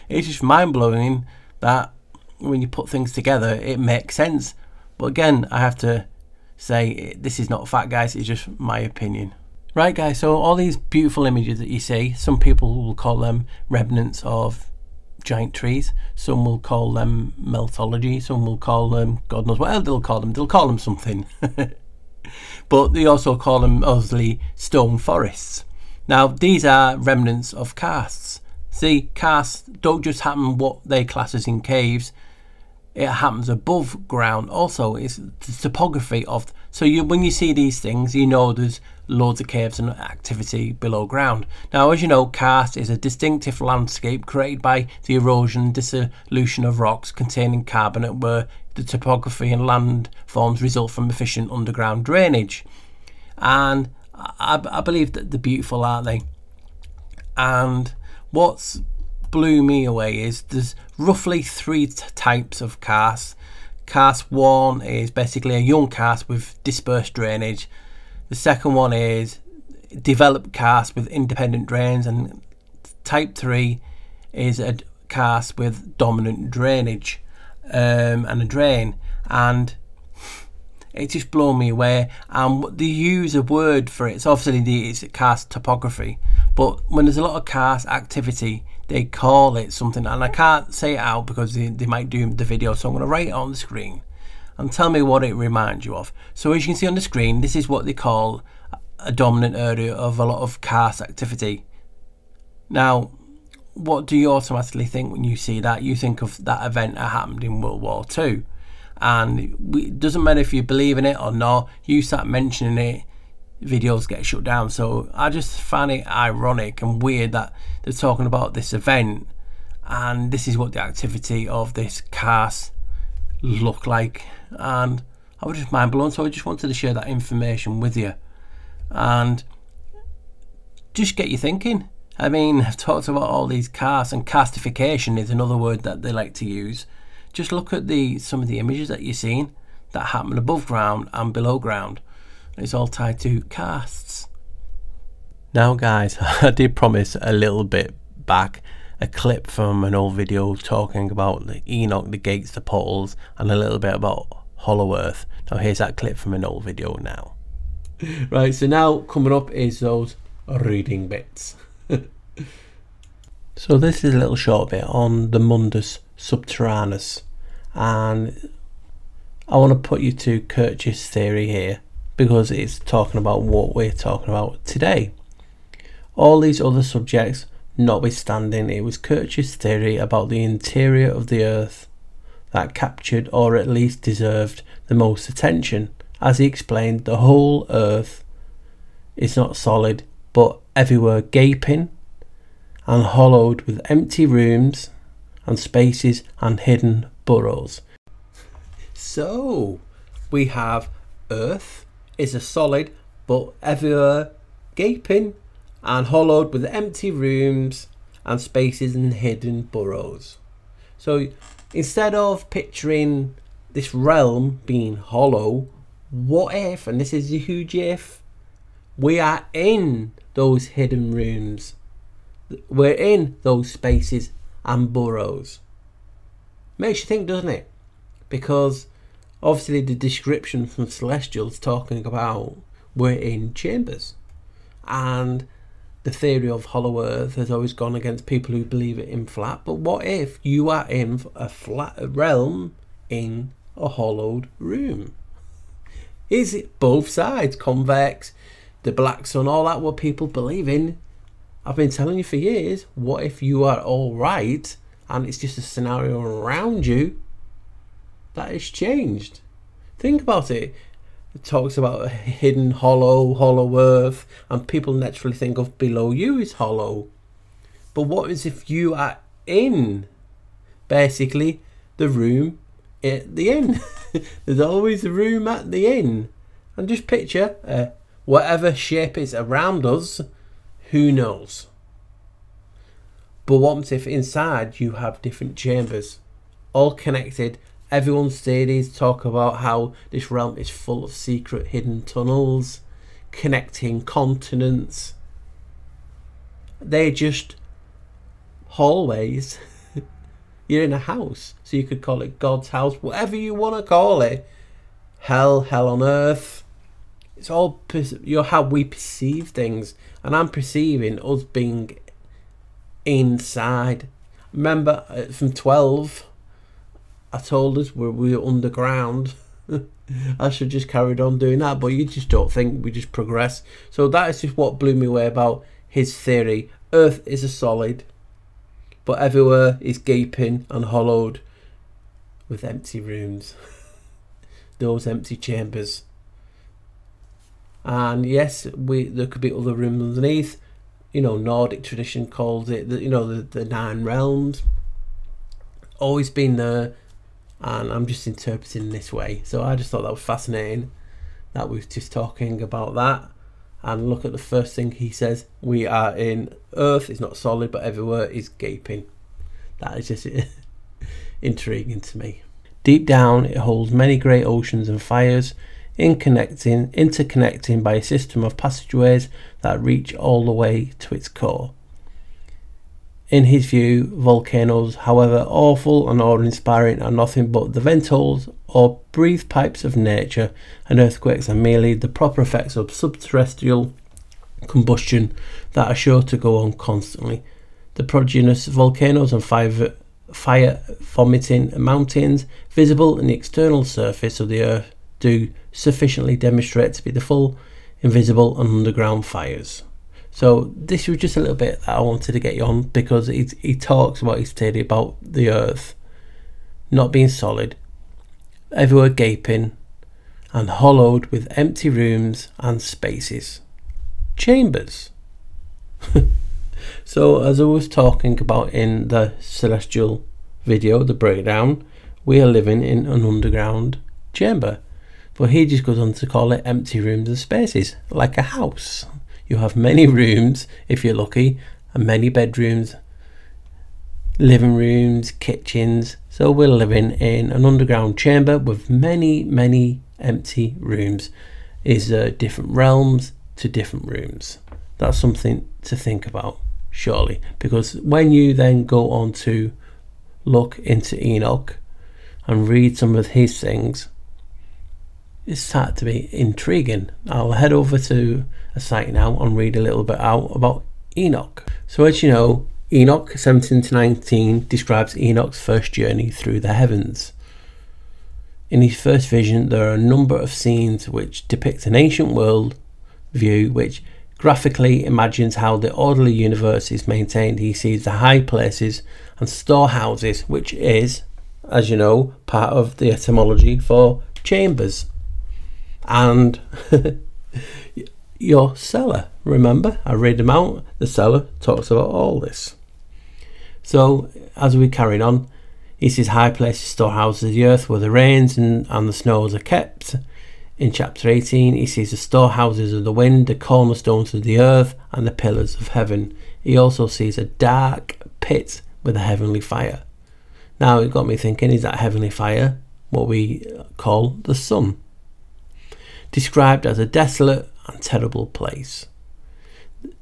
Speaker 1: It's just mind-blowing that when you put things together it makes sense, but again I have to say this is not fact, guys, it's just my opinion. Right guys, so all these beautiful images that you see, some people will call them remnants of giant trees, some will call them meltology, some will call them God knows what else they'll call them something. But they also call them obviously stone forests. Now these are remnants of karsts. See, karsts don't just happen what they class as in caves, it happens above ground also. It's the topography of, so when you see these things, you know there's loads of caves and activity below ground. Now as you know, karst is a distinctive landscape created by the erosion and dissolution of rocks containing carbonate, where the topography and landforms result from efficient underground drainage. And I believe that they're beautiful, aren't they? And what's blew me away is there's roughly three types of karst. Karst 1 is basically a young karst with dispersed drainage. The second one is developed karst with independent drains, and type 3 is a karst with dominant drainage and a drain. And it just blew me away, and they use a word for it. It's obviously it's karst topography, but when there's a lot of karst activity they call it something, and I can't say it out because they might do the video, so I'm going to write it on the screen and tell me what it reminds you of. So as you can see on the screen, this is what they call a dominant area of a lot of karst activity. Now what do you automatically think when you see that? You think of that event that happened in World War II, and it doesn't matter if you believe in it or not, you start mentioning it, videos get shut down. So I just find it ironic and weird that they're talking about this event and this is what the activity of this karst look like, and I was just mind blown. So I just wanted to share that information with you and just get you thinking. I mean, I've talked about all these karsts, and karstification is another word that they like to use. Just look at some of the images that you're seeing that happen above ground and below ground. It's all tied to karsts. Now guys, I did promise a little bit back a clip from an old video talking about the Enoch, the gates, the portals, and a little bit about Hollow Earth. Now here's that clip from an old video now. Right, so now coming up is those reading bits. So this is a little short bit on the Mundus Subterraneus, and I want to put you to Kirch's theory here, because it's talking about what we're talking about today. All these other subjects notwithstanding, it was Kirch's theory about the interior of the earth that captured, or at least deserved, the most attention. As he explained, the whole earth is not solid, but everywhere gaping and hollowed with empty rooms and spaces and hidden burrows. So we have earth is a solid, but everywhere gaping and hollowed with empty rooms and spaces and hidden burrows. So instead of picturing this realm being hollow, what if, and this is a huge if, we are in those hidden rooms, we're in those spaces and burrows? Makes you think, doesn't it? Because obviously the description from Celestials talking about we're in chambers, and the theory of hollow earth has always gone against people who believe it in flat. But what if you are in a flat realm in a hollowed room? Is it both sides, convex, the black sun, all that what people believe in? I've been telling you for years, what if you are all right and it's just a scenario around you that has changed? Think about it. It talks about a hidden hollow earth, and people naturally think of below you is hollow. But what is if you are in basically the room at the inn? There's always a room at the inn, and just picture whatever shape is around us, who knows? But what if inside you have different chambers, all connected? Everyone's theories talk about how this realm is full of secret hidden tunnels, connecting continents. They're just hallways. You're in a house, so you could call it God's house, whatever you want to call it. Hell on earth. It's all how we perceive things, and I'm perceiving us being inside. Remember from 12, I told us we were underground. I should just carried on doing that, but you just don't think, we just progress. So that is just what blew me away about his theory. Earth is a solid, but everywhere is gaping and hollowed with empty rooms. Those empty chambers. And yes, there could be other rooms underneath. You know, Nordic tradition calls it the 9 realms. Always been there. And I'm just interpreting this way. So I just thought that was fascinating, that we was just talking about that. And look at the first thing he says. We are in earth is not solid, but everywhere is gaping. That is just intriguing to me. Deep down it holds many great oceans and fires, interconnecting by a system of passageways that reach all the way to its core. In his view, volcanoes, however awful and awe-inspiring, are nothing but the ventholes or breathe pipes of nature, and earthquakes are merely the proper effects of subterrestrial combustion that are sure to go on constantly. The prodigious volcanoes and fire-vomiting mountains visible in the external surface of the earth do sufficiently demonstrate to be the full, invisible and underground fires. So this was just a little bit that I wanted to get you on, because he talks about his theory about the earth not being solid, everywhere gaping and hollowed with empty rooms and spaces, chambers. So as I was talking about in the Celestial video, the breakdown, we are living in an underground chamber, but he just goes on to call it empty rooms and spaces, like a house. You have many rooms, if you're lucky, and many bedrooms, living rooms, kitchens. So we're living in an underground chamber with many empty rooms. Is different realms to different rooms. That's something to think about, surely. Because when you then go on to look into Enoch and read some of his things, it's started to be intriguing. I'll head over to a site now and read a little bit out about Enoch. So as you know, Enoch 17 to 19 describes Enoch's first journey through the heavens. In his first vision, there are a number of scenes which depict an ancient world view which graphically imagines how the orderly universe is maintained. He sees the high places and storehouses, which is, as you know, part of the etymology for chambers. And your cellar, remember, I read them out. The cellar talks about all this. So as we carry on, he sees high places, storehouses of the earth, where the rains and the snows are kept. In chapter 18, he sees the storehouses of the wind, the cornerstones of the earth, and the pillars of heaven. He also sees a dark pit with a heavenly fire. Now it got me thinking, is that heavenly fire what we call the sun? Described as a desolate and terrible place.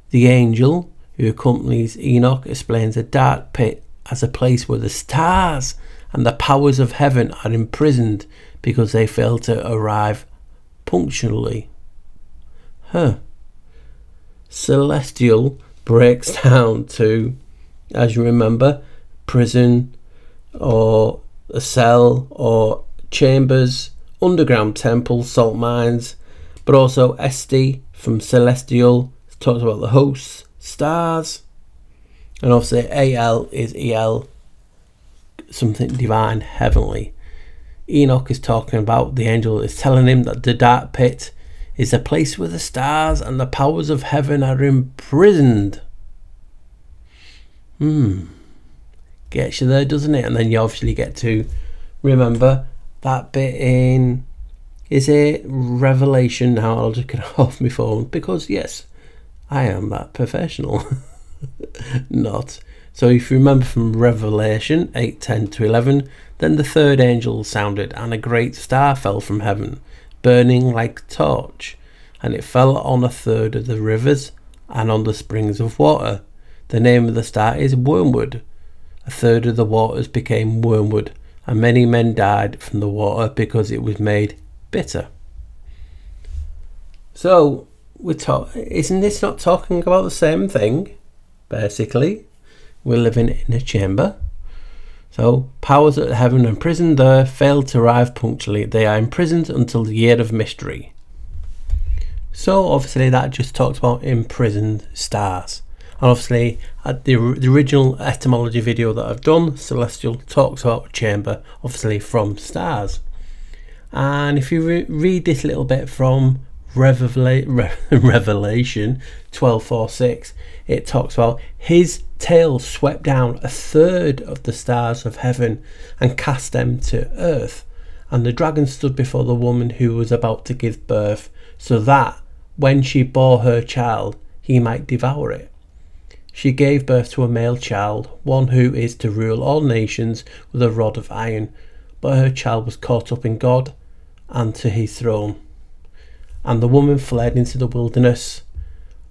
Speaker 1: The angel who accompanies Enoch explains a dark pit as a place where the stars and the powers of heaven are imprisoned because they fail to arrive punctually. Celestial breaks down to, as you remember, prison or a cell or chambers, underground temples, salt mines, but also Esti from celestial talks about the hosts, stars, and obviously AL is EL, something divine, heavenly. Enoch is talking about the angel is telling him that the dark pit is a place where the stars and the powers of heaven are imprisoned. Gets you there, doesn't it? And then you obviously get to remember that bit in, is it Revelation? Now I'll just get off my phone because yes, I am that professional. Not. So if you remember from Revelation 8:10 to 11, then the third angel sounded, and a great star fell from heaven, burning like a torch, and it fell on a third of the rivers and on the springs of water. The name of the star is Wormwood. A third of the waters became wormwood, and many men died from the water because it was made bitter. So isn't this not talking about the same thing? Basically, we're living in a chamber. So powers of heaven imprisoned there failed to arrive punctually. They are imprisoned until the year of mystery. So obviously that just talks about imprisoned stars. And obviously at the original etymology video that I've done, celestial talks about chamber, obviously from stars. And if you read this little bit from Revelation 12:4-6, it talks about his tail swept down a third of the stars of heaven and cast them to earth, and the dragon stood before the woman who was about to give birth, so that when she bore her child he might devour it. She gave birth to a male child, one who is to rule all nations with a rod of iron, but her child was caught up in God and to his throne. And the woman fled into the wilderness,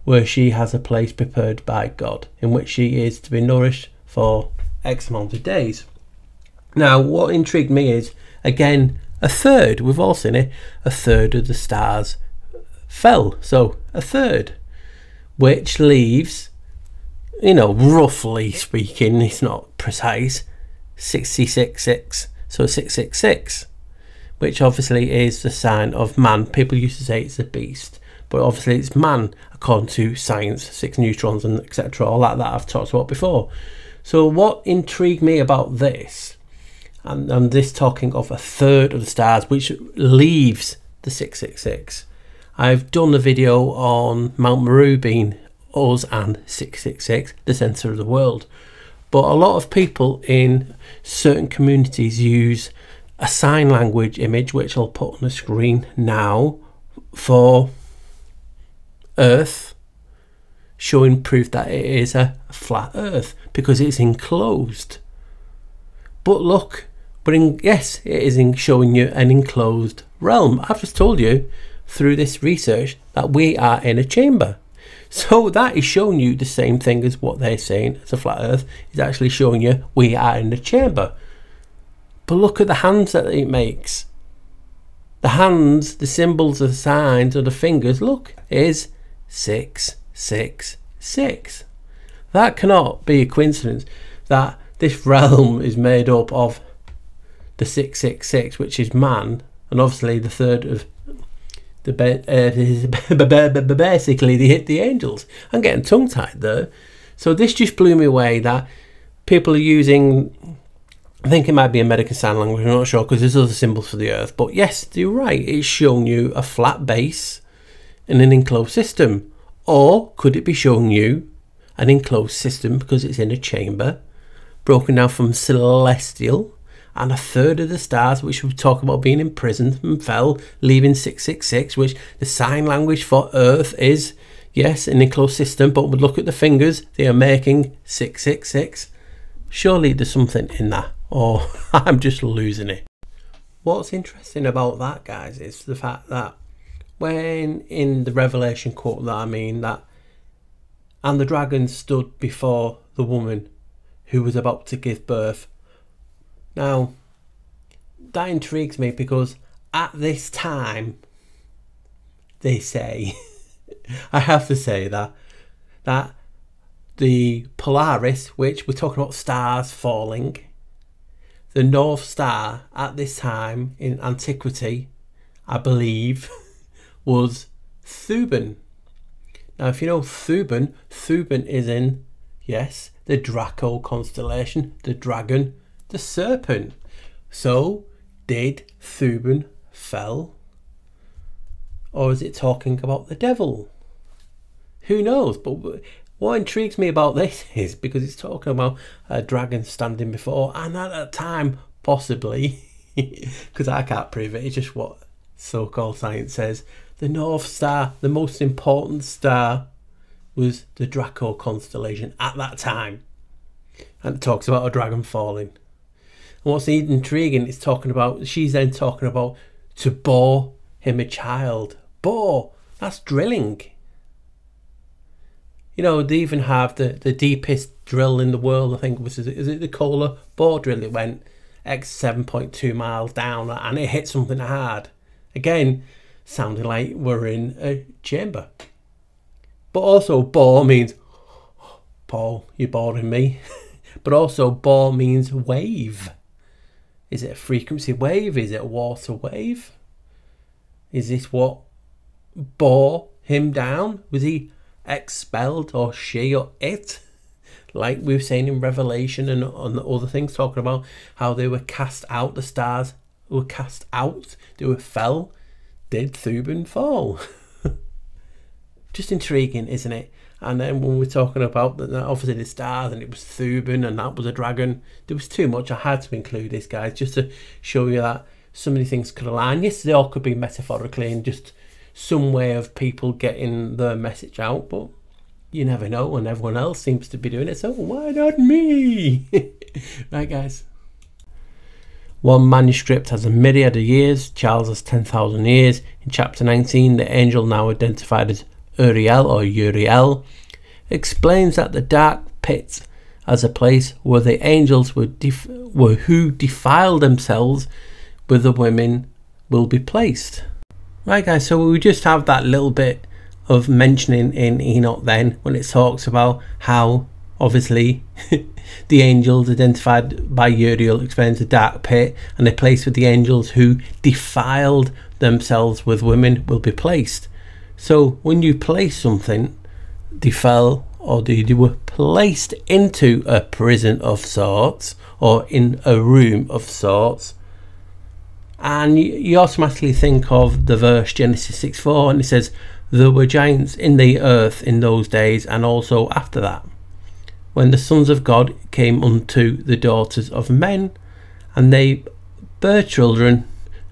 Speaker 1: where she has a place prepared by God, in which she is to be nourished for X amount of days. Now, what intrigued me is, again, a third, we've all seen it, a third of the stars fell. So, a third, which leaves, you know, roughly speaking, it's not precise, 666. So, 666. Which obviously is the sign of man. People used to say it's a beast, but obviously it's man according to science, 6 neutrons and etc. All that I've talked about before. So what intrigued me about this, and this talking of a third of the stars, which leaves the 666. I've done a video on Mount Meru being us and 666, the centre of the world. But a lot of people in certain communities use a sign language image, which I'll put on the screen now, for Earth, showing proof that it is a flat Earth because it's enclosed. But look, yes, it is showing you an enclosed realm. I've just told you through this research that we are in a chamber. So that is showing you the same thing as what they're saying as a flat Earth is actually showing you we are in a chamber. But look at the hands that it makes. The hands, the symbols, the signs, or the fingers, look, is 666. That cannot be a coincidence that this realm is made up of the 666, which is man, and obviously the third of basically the angels. I'm getting tongue-tied there. So this just blew me away that people are using, I think it might be a medical sign language, I'm not sure, because there's other symbols for the earth. But yes, you're right, it's showing you a flat base in an enclosed system. Or could it be showing you an enclosed system because it's in a chamber, broken down from celestial, and a third of the stars, which we talk about being imprisoned and fell, leaving 666, which the sign language for Earth is, yes, an enclosed system, but we look at the fingers, they are making 666. Surely there's something in that, or I'm just losing it. What's interesting about that, guys, is the fact that when in the Revelation quote that I mean, that, and the dragon stood before the woman who was about to give birth. Now, that intrigues me because at this time, they say, I have to say that the Polaris, which we're talking about stars falling, the North Star at this time in antiquity, I believe, was Thuban. Now, if you know Thuban, Thuban is in, yes, the Draco constellation, the dragon, the serpent. So, did Thuban fell? Or is it talking about the devil? Who knows? But what intrigues me about this is because it's talking about a dragon standing before, and at that time, possibly, because I can't prove it, it's just what so-called science says, the North Star, the most important star, was the Draco constellation at that time. And it talks about a dragon falling. And what's intriguing is talking about, she's then talking about to bore him a child. Bore, that's drilling. You know, they even have the deepest drill in the world, I think, is it the Kohler bore drill? It went X 7.2 miles down and it hit something hard. Again, sounding like we're in a chamber. But also bore means, Paul, you're boring me. But also bore means wave. Is it a frequency wave? Is it a water wave? Is this what bore him down? Was he expelled, or she, or it? Like we were saying in Revelation and on other things, talking about how they were cast out, the stars were cast out, they were fell. Did Thuban fall? Just intriguing, isn't it? And then when we're talking about obviously the stars, and it was Thuban and that was a dragon, there was too much. I had to include this, guys, just to show you that so many things could align. Yes, they all could be metaphorically and just some way of people getting their message out, but you never know, and everyone else seems to be doing it, so why not me? Right, guys. One manuscript has a myriad of years, Charles has 10,000 years. In chapter 19, the angel now identified as Uriel or Uriel explains that the dark pit as a place where the angels were who defile themselves with the women will be placed. Right, guys, so we just have that little bit of mentioning in Enoch then when it talks about how obviously the angels identified by Uriel explains the dark pit, and the place with the angels who defiled themselves with women will be placed. So when you place something, defile, or they were placed into a prison of sorts or in a room of sorts, and you automatically think of the verse Genesis 6:4, and it says there were giants in the earth in those days and also after that, when the sons of God came unto the daughters of men, and they bare children,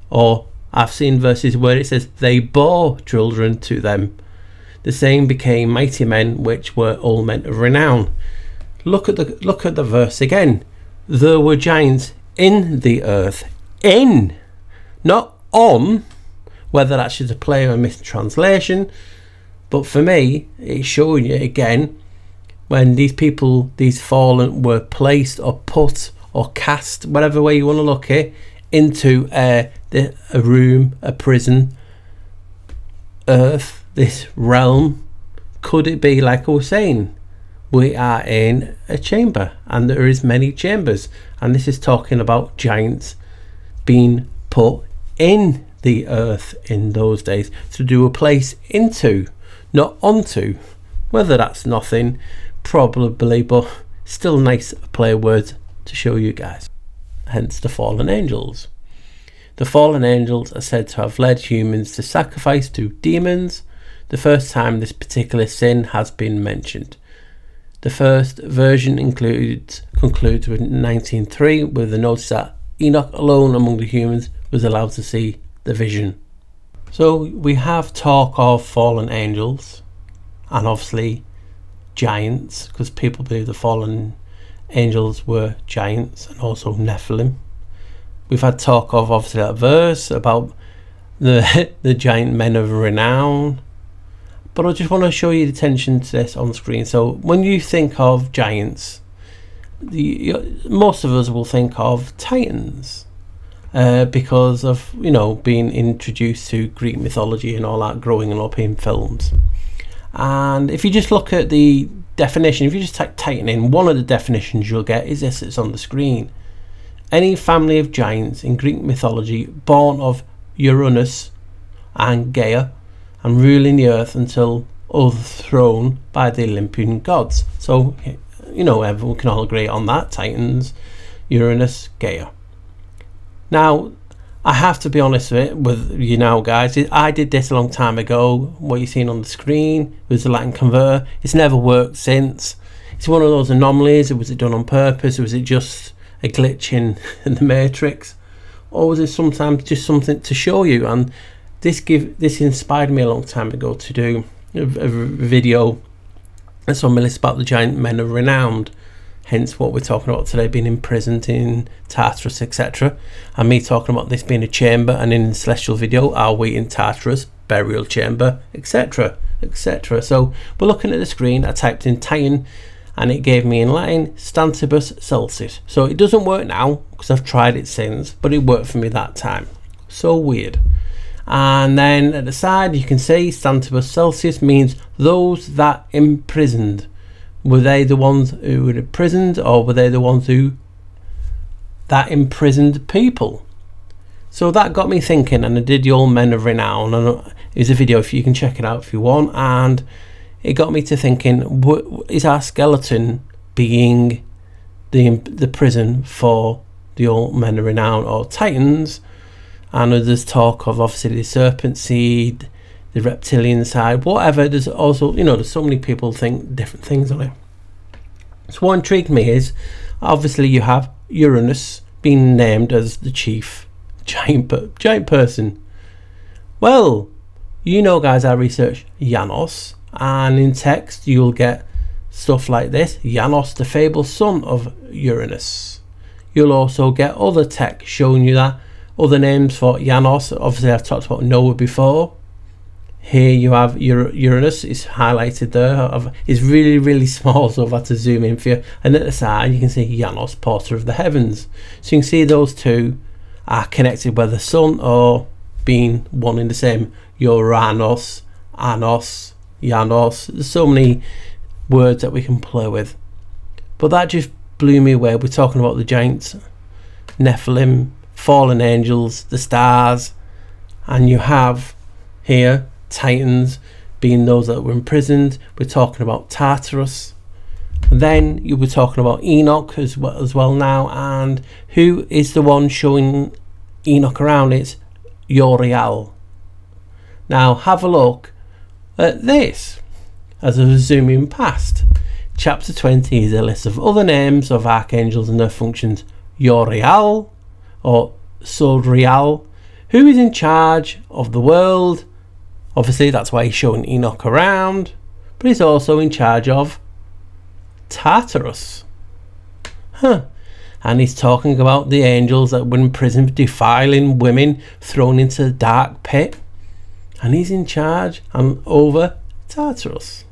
Speaker 1: or I've seen verses where it says they bore children to them. The same became mighty men, which were all men of renown. Look at the verse again. There were giants in the earth, in, not on. Whether that's just a play or a mistranslation, but for me, it's showing you again when these people, these fallen, were placed or put or cast, whatever way you want to look at it, into a room, a prison, earth, this realm. Could it be, like I was saying, we are in a chamber and there is many chambers, and this is talking about giants being put in the earth in those days, to do a place into, not onto. Whether that's nothing, probably, but still nice play of words to show you guys. Hence the fallen angels. The fallen angels are said to have led humans to sacrifice to demons, the first time this particular sin has been mentioned. The first version concludes with 1903, with the notice that Enoch alone among the humans was allowed to see the vision. So we have talk of fallen angels, and obviously giants, because people believe the fallen angels were giants, and also Nephilim. We've had talk of obviously that verse about the giant men of renown, but I just want to show you the attention to this on screen. So when you think of giants, most of us will think of titans, because of, you know, being introduced to Greek mythology and all that growing up in films. And if you just look at the definition, if you just type titan in, one of the definitions you'll get is this, it's on the screen. Any family of giants in Greek mythology born of Uranus and Gaia and ruling the earth until overthrown by the Olympian gods. So, you know, everyone can all agree on that. Titans, Uranus, Gaia. Now, I have to be honest with you now, guys. I did this a long time ago. What you're seeing on the screen was the Latin converter. It's never worked since. It's one of those anomalies. Was it done on purpose, or was it just a glitch in the matrix, or was it sometimes just something to show you? And this inspired me a long time ago to do a video that's on my list about the giant men of renown. Hence what we're talking about today, being imprisoned in Tartarus, etc. And me talking about this being a chamber, and in the celestial video, are we in Tartarus, burial chamber, etc, etc. So we're looking at the screen. I typed in Titan, and it gave me in Latin Stantibus Celsius. So it doesn't work now, because I've tried it since, but it worked for me that time. So weird. And then at the side you can see Stantibus Celsius means those that imprisoned. Were they the ones who were imprisoned, or were they the ones that imprisoned people? So that got me thinking, and I did the All Men of Renown, and it's a video if you can check it out if you want, and it got me to thinking, is our skeleton being the prison for the All Men of Renown, or Titans? And there's talk of obviously the serpent seed, the reptilian side, whatever. There's also, you know, there's so many people think different things on it. So what intrigued me is, obviously you have Uranus being named as the chief giant person. Well, you know, guys, I researched Janos, and in text you'll get stuff like this: Janos, the fabled son of Uranus. You'll also get other text showing you that other names for Janos. Obviously I've talked about Noah before. Here you have Uranus, is highlighted there. It's really, really small, so I've had to zoom in for you. And at the side you can see Janos, porter of the heavens. So you can see those two are connected by the sun, or being one in the same. Uranus, Anos, Janos. There's so many words that we can play with. But that just blew me away. We're talking about the giants, Nephilim, fallen angels, the stars, and you have here Titans being those that were imprisoned. We're talking about Tartarus. Then you were talking about Enoch as well now, and who is the one showing Enoch around? It's Uriel. Now have a look at this as I was zooming past. Chapter 20 is a list of other names of archangels and their functions. Uriel, or Sodriel, who is in charge of the world. Obviously that's why he's showing Enoch around, but he's also in charge of Tartarus. And he's talking about the angels that were in prison defiling women, thrown into the dark pit, and he's in charge and over Tartarus.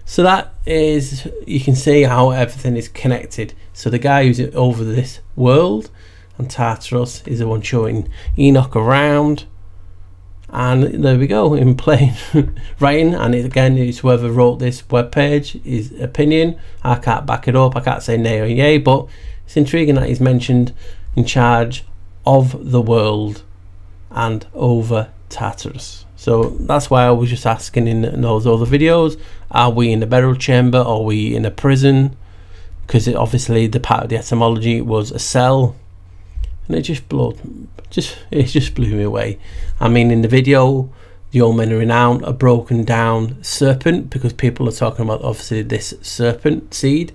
Speaker 1: So that is, you can see how everything is connected. So the guy who's over this world, and Tartarus is the one showing Enoch around. And there we go, in plain writing. And again, it's whoever wrote this webpage, his opinion. I can't back it up, I can't say nay or yay, but it's intriguing that he's mentioned in charge of the world. and over Tartarus. So that's why I was just asking in those other videos, are we in a burial chamber, or are we in a prison? Because obviously the part of the etymology was a cell, and it just blew me away. I mean, in the video, the old men are renowned, a broken down serpent, because people are talking about obviously this serpent seed,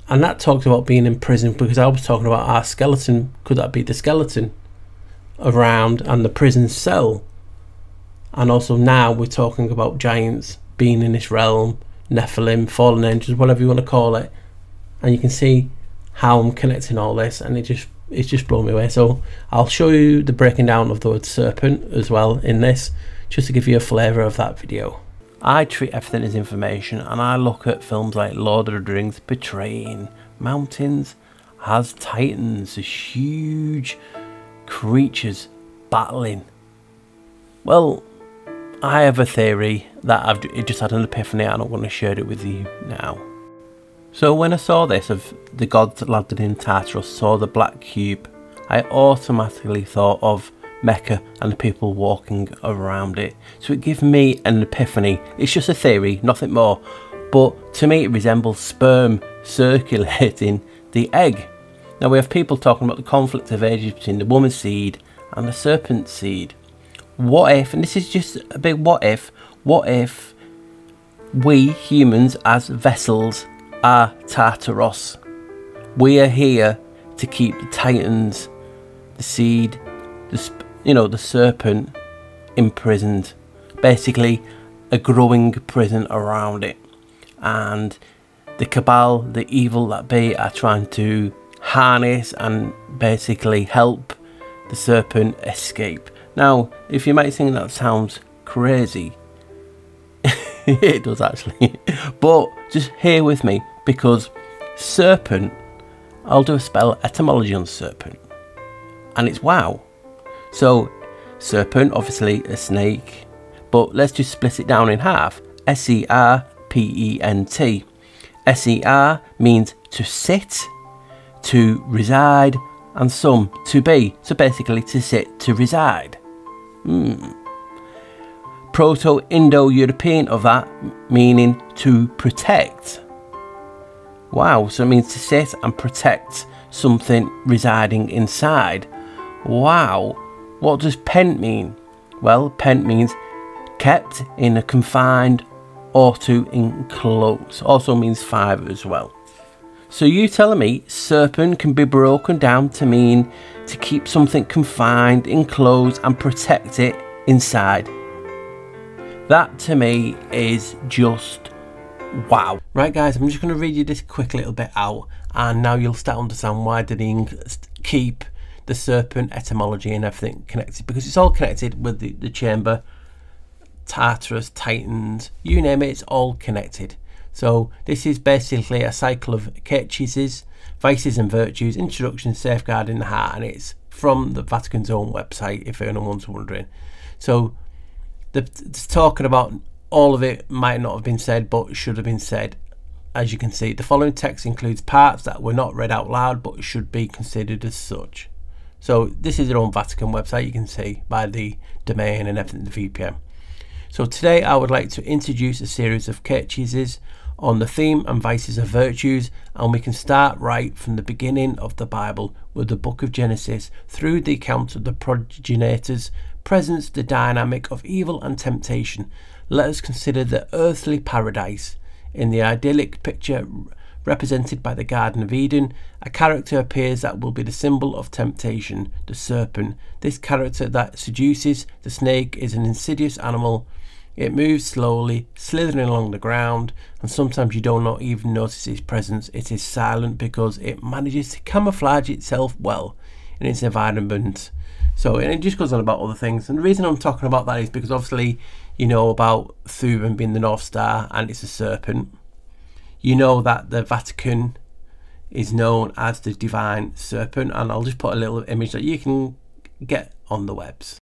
Speaker 1: and that talks about being in prison, because I was talking about our skeleton. Could that be the skeleton around and the prison cell? And also now we're talking about giants being in this realm, Nephilim, fallen angels, whatever you want to call it, and you can see how I'm connecting all this, and it's just blown me away. So I'll show you the breaking down of the word serpent as well in this, just to give you a flavour of that video. I treat everything as information, and I look at films like Lord of the Rings portraying mountains as titans, as huge creatures battling. Well, I have a theory that I've just had an epiphany, and I'm going to share it with you now. So when I saw this of the gods that landed in Tartarus, saw the black cube, I automatically thought of Mecca and the people walking around it. So it gave me an epiphany. It's just a theory, nothing more, but to me it resembles sperm circulating the egg. Now we have people talking about the conflict of ages between the woman's seed and the serpent seed. What if, and this is just a big what if we humans as vessels are Tartaros? We are here to keep the titans, the seed, the serpent imprisoned. Basically a growing prison around it. And the cabal, the evil that be, are trying to harness and basically help the serpent escape. Now, if you might think that sounds crazy, it does actually, but just hear with me, because serpent, I'll do a spell etymology on serpent, and it's wow. So serpent, obviously a snake, but let's just split it down in half. S-E-R-P-E-N-T. S-E-R means to sit, to reside, and some to be. So basically to sit, to reside. Proto-Indo-European of that, meaning to protect. Wow, so it means to sit and protect something residing inside. Wow, what does pent mean? Well, pent means kept in a confined or to enclose. Also means 5 as well. So you telling me serpent can be broken down to mean to keep something confined, enclosed, and protect it inside? That to me is just wow. Right guys, I'm just going to read you this quick little bit out, and now you'll start to understand why did he keep the serpent etymology and everything connected, because it's all connected with the chamber, Tartarus, Titans, you name it, it's all connected. So this is basically a cycle of catechisms, vices and virtues, introduction, safeguarding the heart, and it's from the Vatican's own website, if anyone's wondering. So it's talking about all of it might not have been said, but should have been said. As you can see, the following text includes parts that were not read out loud, but should be considered as such. So this is their own Vatican website, you can see by the domain and everything, the VPN. So today I would like to introduce a series of catechisms on the theme and vices of virtues, and we can start right from the beginning of the Bible with the book of Genesis through the account of the progenitors, presents the dynamic of evil and temptation. Let us consider the earthly paradise. In the idyllic picture represented by the Garden of Eden, a character appears that will be the symbol of temptation, the serpent. This character that seduces the snake is an insidious animal. It moves slowly, slithering along the ground, and sometimes you do not even notice its presence. It is silent because it manages to camouflage itself well in its environment. So, and it just goes on about other things, and the reason I'm talking about that is because obviously you know about Thuban being the North Star and it's a serpent. You know that the Vatican is known as the divine serpent, and I'll just put a little image that you can get on the webs.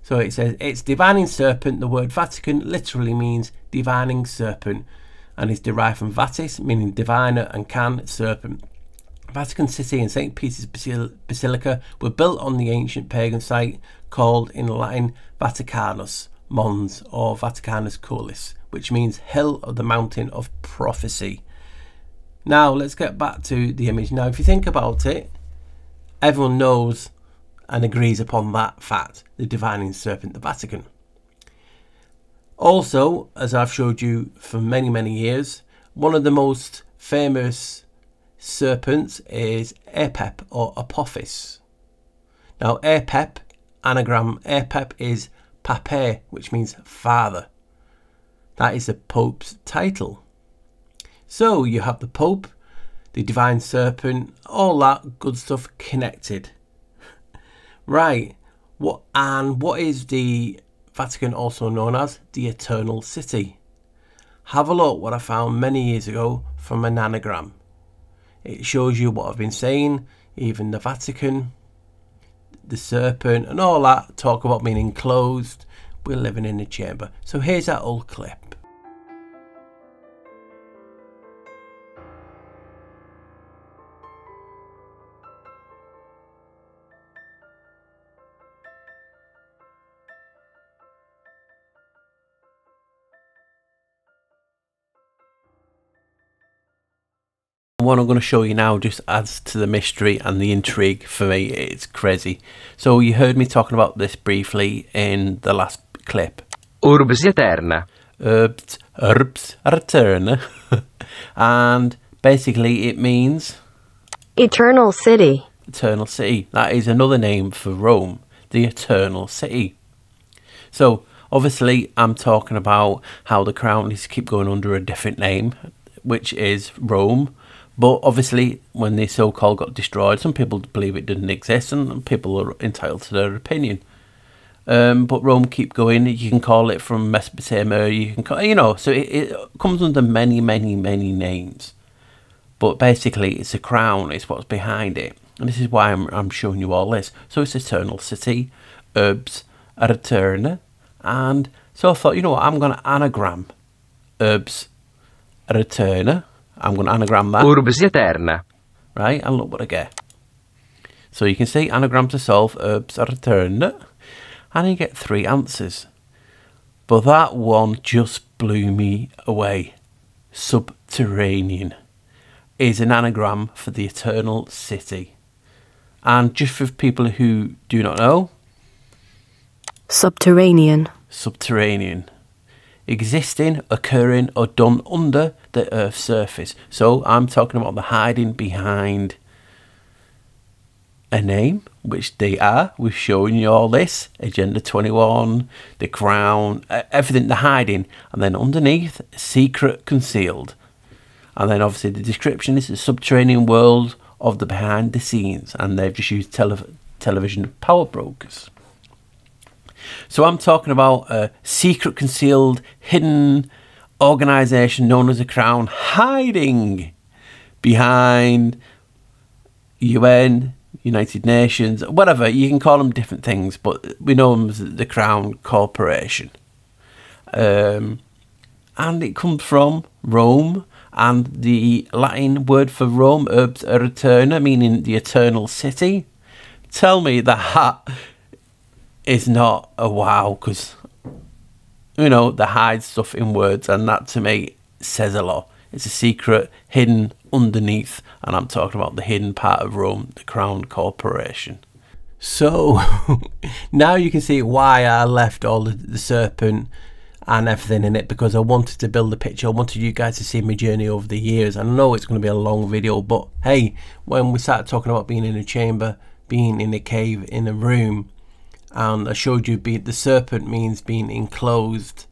Speaker 1: So it says it's divining serpent. The word Vatican literally means divining serpent, and is derived from vatis, meaning diviner, and can, serpent. Vatican City and St. Peter's Basilica were built on the ancient pagan site called in Latin Vaticanus Mons or Vaticanus Coelis, which means hill of the mountain of prophecy. Now let's get back to the image. Now if you think about it, everyone knows and agrees upon that fact, the divining serpent, the Vatican. Also, as I've showed you for many years, one of the most famous serpents is Apep or Apophis. Now Apep, anagram Apep, is Pape, which means father. That is the Pope's title. So you have the Pope, the divine serpent, all that good stuff connected. Right, what is the Vatican also known as? The Eternal City. Have a look what I found many years ago from an anagram. It shows you what I've been saying, even the Vatican, the serpent and all that talk about being enclosed. We're living in a chamber. So here's that old clip. What I'm going to show you now just adds to the mystery and the intrigue for me. It's crazy. So you heard me talking about this briefly in the last clip.
Speaker 5: Urbs Eterna.
Speaker 1: Urbs Eterna. And basically it means
Speaker 6: Eternal City.
Speaker 1: Eternal City. That is another name for Rome, the Eternal City. So obviously I'm talking about how the crown is to keep going under a different name, which is Rome. But obviously, when the so-called got destroyed, some people believe it didn't exist, and people are entitled to their opinion. But Rome keep going. You can call it from Mesopotamia. You can call, you know, so it comes under many names. But basically, it's a crown. It's what's behind it, and this is why I'm showing you all this. So it's Eternal City, Urbs Eterna, and so I thought, you know what, I'm going to anagram Urbs Eterna. I'm going to anagram that.
Speaker 5: Urbs Eterna.
Speaker 1: Right, and look what I get. So you can see anagram to solve, Urbs Eterna, and you get 3 answers. But that one just blew me away. Subterranean is an anagram for the Eternal City. And just for people who do not know,
Speaker 6: Subterranean.
Speaker 1: Subterranean. Existing, occurring, or done under the Earth's surface. So I'm talking about the hiding behind a name, which they are. We've shown you all this. Agenda 21, the crown, everything, the hiding. And then underneath, secret, concealed. And then obviously the description is the subterranean world of the behind the scenes. And they've just used television power brokers. So I'm talking about a secret, concealed, hidden organisation known as a crown hiding behind UN, United Nations, whatever. You can call them different things, but we know them as the Crown Corporation. And it comes from Rome, and the Latin word for Rome, Urbs Eterna, meaning the Eternal City. Tell me that is not a wow, because, you know, they hide stuff in words, and that to me says a lot. It's a secret hidden underneath, and I'm talking about the hidden part of Rome, the Crown Corporation. So now you can see why I left all the serpent and everything in it, because I wanted to build a picture. I wanted you guys to see my journey over the years. I know it's going to be a long video, but hey, when we started talking about being in a chamber, being in a cave, in a room, and I showed you the serpent means being enclosed,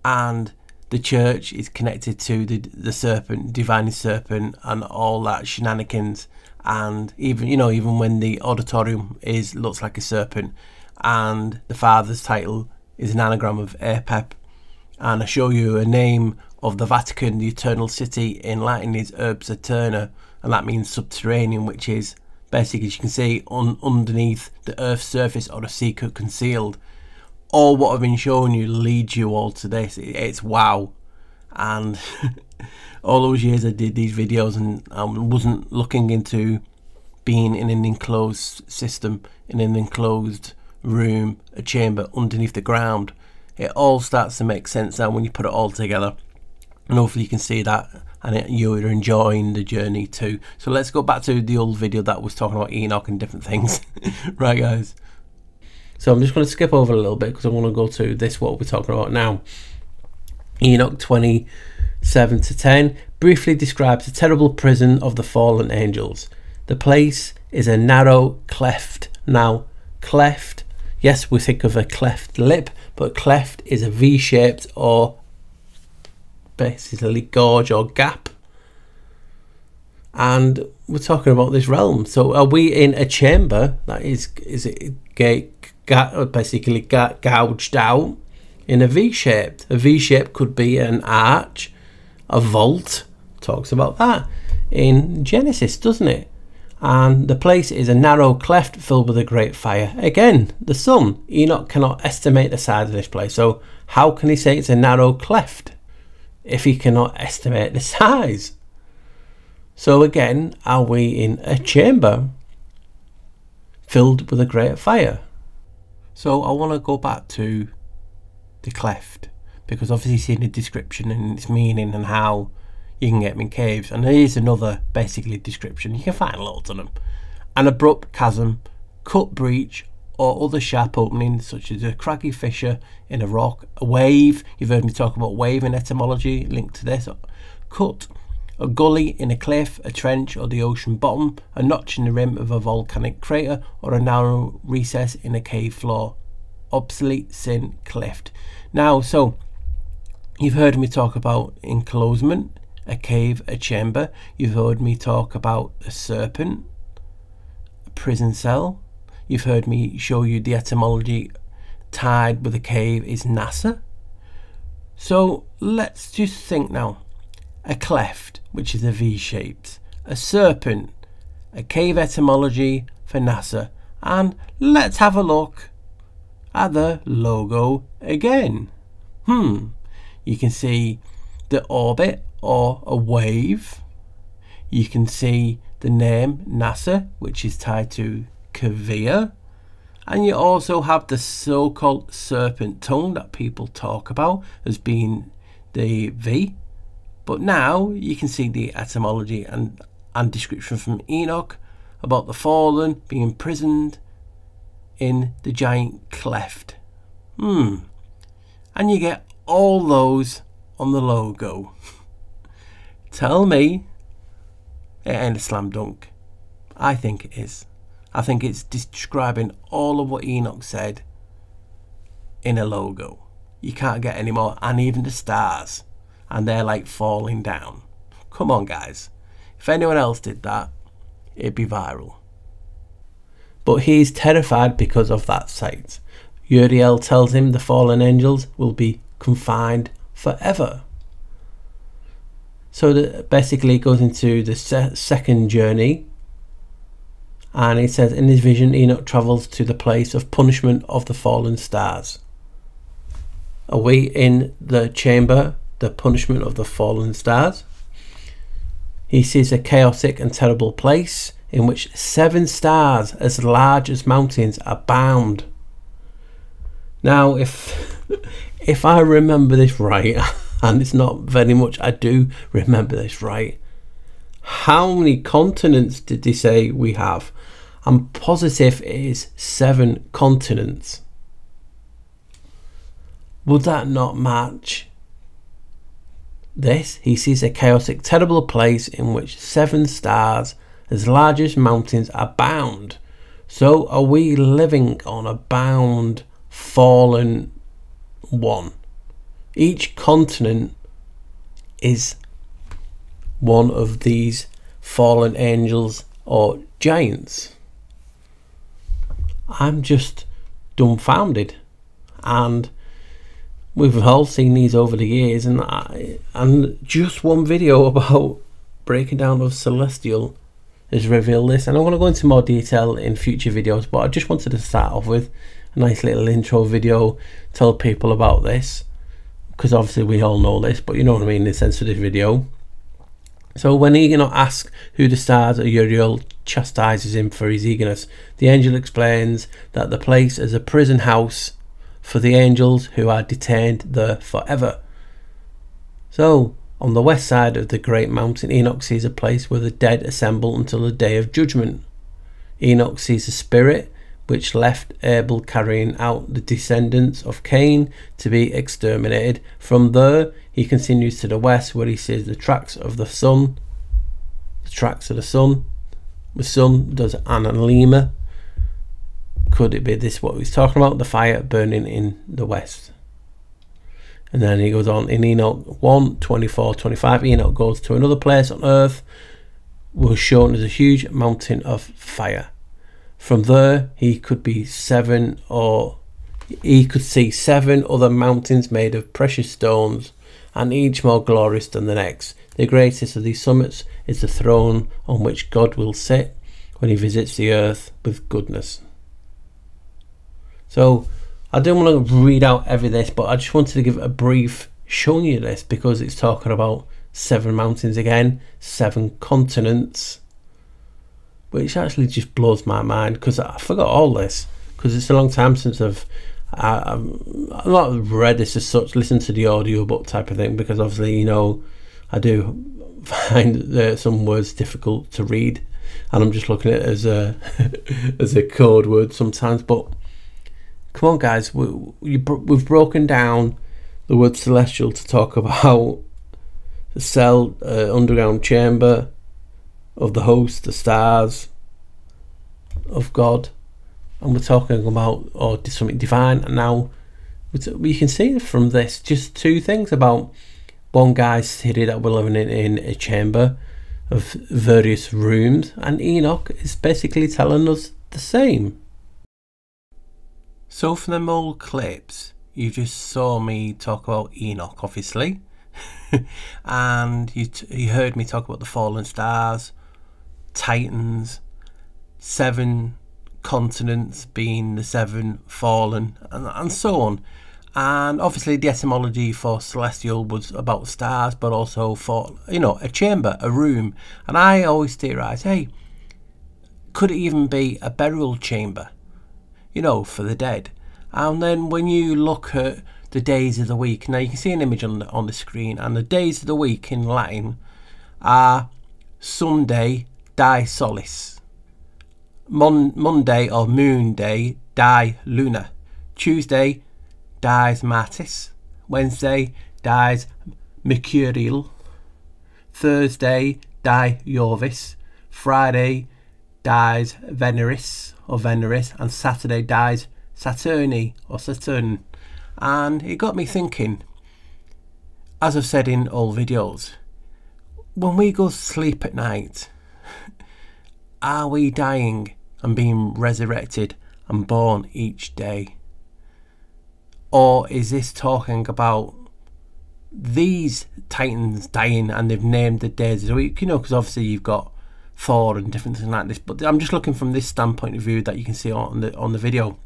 Speaker 1: and the church is connected to the serpent, divine serpent, and all that shenanigans. And even, you know, even when the auditorium looks like a serpent, and the father's title is an anagram of Apep, and I show you a name of the Vatican, the Eternal City, in Latin is Urbs Eterna, and that means subterranean, which is basically, as you can see, underneath the Earth's surface, or a secret, concealed. All what I've been showing you leads you all to this. It's wow. and all those years I did these videos and I wasn't looking into being in an enclosed system, in an enclosed room, a chamber underneath the ground. It all starts to make sense now when you put it all together, and hopefully you can see that and you're enjoying the journey too. So let's go back to the old video that was talking about Enoch and different things. Right guys, so I'm just going to skip over a little bit because I want to go to this, what we're talking about now. Enoch 27:10 briefly describes the terrible prison of the fallen angels. The place is a narrow cleft. Now cleft, yes, we think of a cleft lip, but cleft is a V-shaped or basically gorge or gap, and we're talking about this realm. So are we in a chamber that is it basically gouged out in a V-shaped? A V-shape could be an arch, a vault, talks about that in Genesis, doesn't it? And the place is a narrow cleft filled with a great fire. Again, the sun. Enoch cannot estimate the size of this place, so how can he say it's a narrow cleft if he cannot estimate the size? So again, are we in a chamber filled with a great fire? So I want to go back to the cleft, because obviously you've seen the description and its meaning and how you can get them in caves, and there is another basically description. You can find loads of them. An abrupt chasm, cut breach, or other sharp opening, such as a craggy fissure in a rock, a wave. You've heard me talk about wave in etymology, linked to this. Cut, a gully in a cliff, a trench, or the ocean bottom, a notch in the rim of a volcanic crater, or a narrow recess in a cave floor. Obsolete, sin, cleft. Now, so you've heard me talk about enclosement, a cave, a chamber. You've heard me talk about a serpent, a prison cell. You've heard me show you the etymology tied with a cave is NASA. So let's just think now. A cleft, which is a V-shaped, a serpent, a cave etymology for NASA, and let's have a look at the logo again. You can see the orbit or a wave. You can see the name NASA, which is tied to Kavia, and you also have the so-called serpent tongue that people talk about as being the V. But now you can see the etymology and description from Enoch about the fallen being imprisoned in the giant cleft. And you get all those on the logo. Tell me it ain't a slam dunk. I think it is. I think it's describing all of what Enoch said in a logo. You can't get any more, and even the stars, and they're like falling down. Come on guys, if anyone else did that, it'd be viral. But he's terrified because of that sight. Uriel tells him the fallen angels will be confined forever. So basically it goes into the second journey, and it says in his vision Enoch travels to the place of punishment of the fallen stars. Are we in the chamber, the punishment of the fallen stars? He sees a chaotic and terrible place in which 7 stars as large as mountains are bound. Now if I remember this right, and it's not very much, I do remember this right, how many continents did they say we have? I'm positive it is 7 continents. Would that not match this? He sees a chaotic, terrible place in which 7 stars as large as mountains are bound. So are we living on a bound, fallen one? Each continent is one of these fallen angels or giants. I'm just dumbfounded, and we've all seen these over the years, and just one video about breaking down of celestial has revealed this, and I'm going to go into more detail in future videos, but I just wanted to start off with a nice little intro video, tell people about this, because obviously we all know this, but you know what I mean in the sense of this video. So when Enoch asks who the stars Uriel chastises him for his eagerness, the angel explains that the place is a prison house for the angels who are detained there forever. So on the west side of the great mountain, Enoch sees a place where the dead assemble until the day of judgment. Enoch sees a spirit which left Abel carrying out the descendants of Cain to be exterminated. From there he continues to the west, where he sees the tracks of the sun. The tracks of the sun. The sun does analema. Could it be this what he's talking about? The fire burning in the west. And then he goes on in Enoch 1, 24, 25. Enoch goes to another place on earth, was shown as a huge mountain of fire. From there he could see 7 other mountains made of precious stones, and each more glorious than the next. The greatest of these summits is the throne on which God will sit when he visits the earth with goodness. So I don't want to read out every this, but I just wanted to give a brief showing you this, because it's talking about 7 mountains again, 7 continents, which actually just blows my mind, because I forgot all this, because it's a long time since I've not read this as such, listened to the audiobook type of thing, because obviously, you know, I do find some words difficult to read, and I'm just looking at it as a as a code word sometimes. But come on guys, we've broken down the word celestial to talk about the cell, underground chamber of the host, the stars of God, and we're talking about something divine. And now we can see from this just 2 things about one guy's theory that we're living in a chamber of various rooms, and Enoch is basically telling us the same. So for them old clips, you just saw me talk about Enoch, obviously, and you heard me talk about the fallen stars, Titans, 7 continents being the 7 fallen, and so on. And obviously the etymology for celestial was about stars, but also for, you know, a chamber, a room. And I always theorize, hey, could it even be a burial chamber, you know, for the dead? And then when you look at the days of the week, now you can see an image on the screen, and the days of the week in Latin are Sunday, die solis, Monday or moon day, die luna, Tuesday, dies martis, Wednesday, dies mercurial, Thursday, die Jovis, Friday, dies veneris or veneris, and Saturday dies Saturni or Saturn. And it got me thinking, as I've said in all videos, when we go to sleep at night, are we dying and being resurrected and born each day? Or is this talking about these Titans dying and they've named the days of the week? You know, because obviously you've got 4 and different things like this, but I'm just looking from this standpoint of view that you can see on the video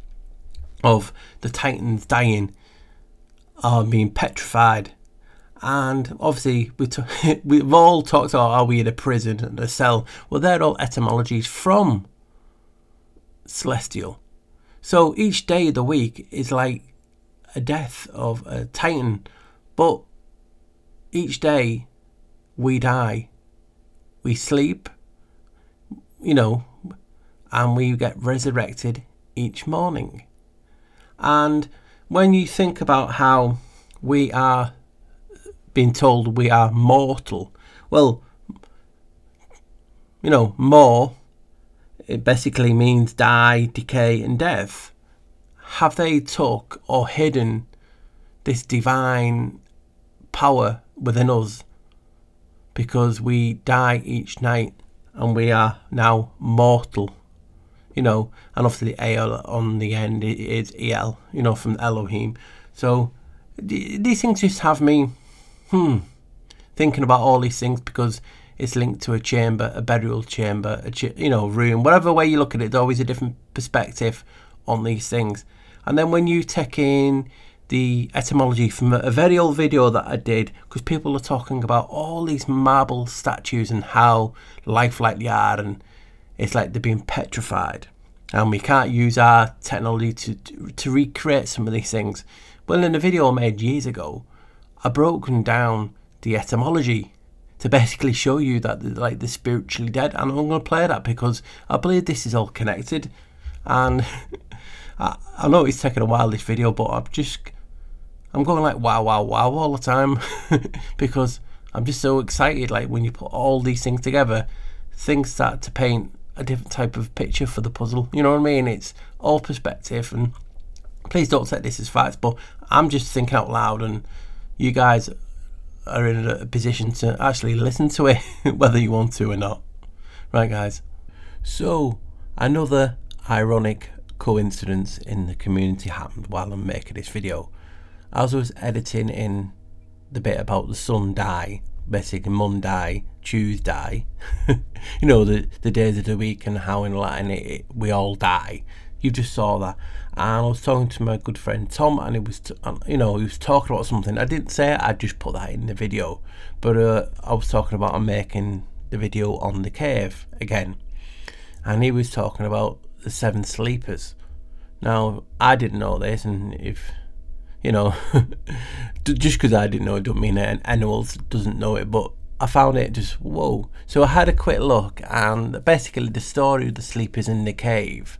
Speaker 1: of the Titans dying or being petrified. And obviously we've all talked about, are we in a prison and a cell? Well, they're all etymologies from celestial. So each day of the week is like a death of a Titan, but each day we die, we sleep, you know, and we get resurrected each morning. And when you think about how we are being told we are mortal, well, you know, more, it basically means die, decay and death. Have they took or hidden this divine power within us because we die each night and we are now mortal, you know? And obviously AL on the end is EL, you know, from Elohim. So these things just have me thinking about all these things, because it's linked to a chamber, a burial chamber, you know, room, whatever way you look at it, there's always a different perspective on these things. And then when you take in the etymology from a very old video that I did, because people are talking about all these marble statues and how lifelike they are, and it's like they're being petrified, and we can't use our technology to recreate some of these things. Well, in a video I made years ago, I broken down the etymology to basically show you that they're spiritually dead, and I'm going to play that because I believe this is all connected. And I know it's taken a while, this video, but I'm going like wow all the time because I'm just so excited. Like, when you put all these things together, things start to paint a different type of picture for the puzzle, you know what I mean? It's all perspective, and please don't take this as facts, but I'm just thinking out loud, and you guys are in a position to actually listen to it whether you want to or not. Right, guys, so another ironic coincidence in the community happened while I'm making this video. As I was editing in the bit about the sun die, basically Monday, Tuesday, you know, the days of the week, and how in Latin we all die. You just saw that, and I was talking to my good friend Tom, and he was talking about something. I didn't say it, I just put that in the video, but I was talking about I'm making the video on the cave again, and he was talking about the 7 sleepers. Now, I didn't know this, and if you know, just because I didn't know it don't mean that anyone else doesn't know it, but I found it just whoa. So I had a quick look, and basically the story of the sleepers in the cave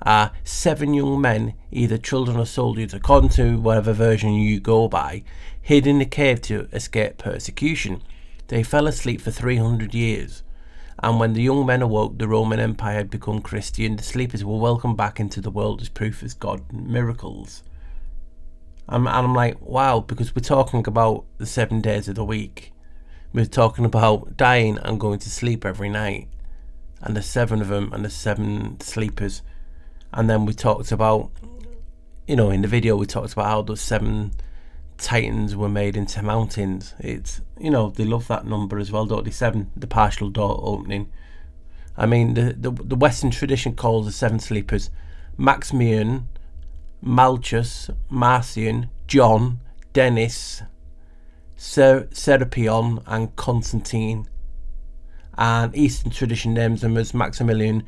Speaker 1: are 7 young men, either children or soldiers, according to whatever version you go by, hid in the cave to escape persecution. They fell asleep for 300 years, and when the young men awoke, the Roman Empire had become Christian. The sleepers were welcomed back into the world as proof of God's miracles. And I'm like, wow, because we're talking about the 7 days of the week. We're talking about dying and going to sleep every night, and there's 7 of them, and there's 7 sleepers. And then we talked about, you know, in the video we talked about how those 7 titans were made into mountains. It's, you know, they love that number as well, don't they? 7, the partial door opening. I mean, the Western tradition calls the 7 sleepers Maximian, Malchus, Marcion, John, Dennis, Serapion, and Constantine. And Eastern tradition names them as Maximilian,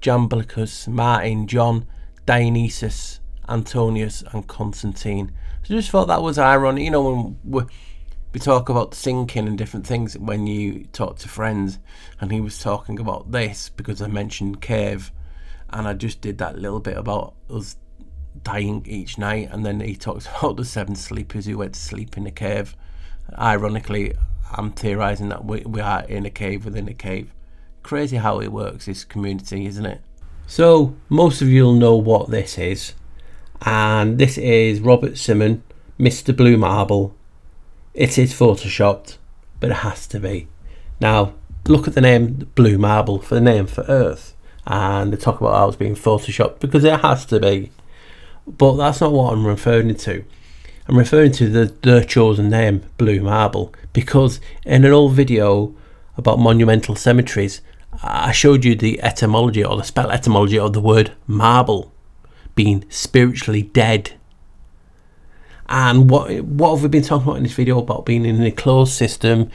Speaker 1: Jamblichus, Martin, John, Dionysius, Antonius, and Constantine. So I just thought that was ironic, you know, when we talk about sinking and different things when you talk to friends, and he was talking about this because I mentioned cave, and I just did that little bit about us dying each night, and then he talks about the 7 sleepers who went to sleep in a cave. Ironically, I'm theorizing that we are in a cave within a cave. Crazy how it works, this community, isn't it? So most of you'll know what this is, and this is Robert Simon, Mr. Blue Marble. It is photoshopped, but it has to be. Now look at the name Blue Marble for the name for Earth, and they talk about how it's being photoshopped because it has to be. But that's not what I'm referring to. I'm referring to the chosen name, Blue Marble, because in an old video about monumental cemeteries, I showed you the etymology, or the spell etymology, of the word marble being spiritually dead. And what have we been talking about in this video about being in an enclosed system,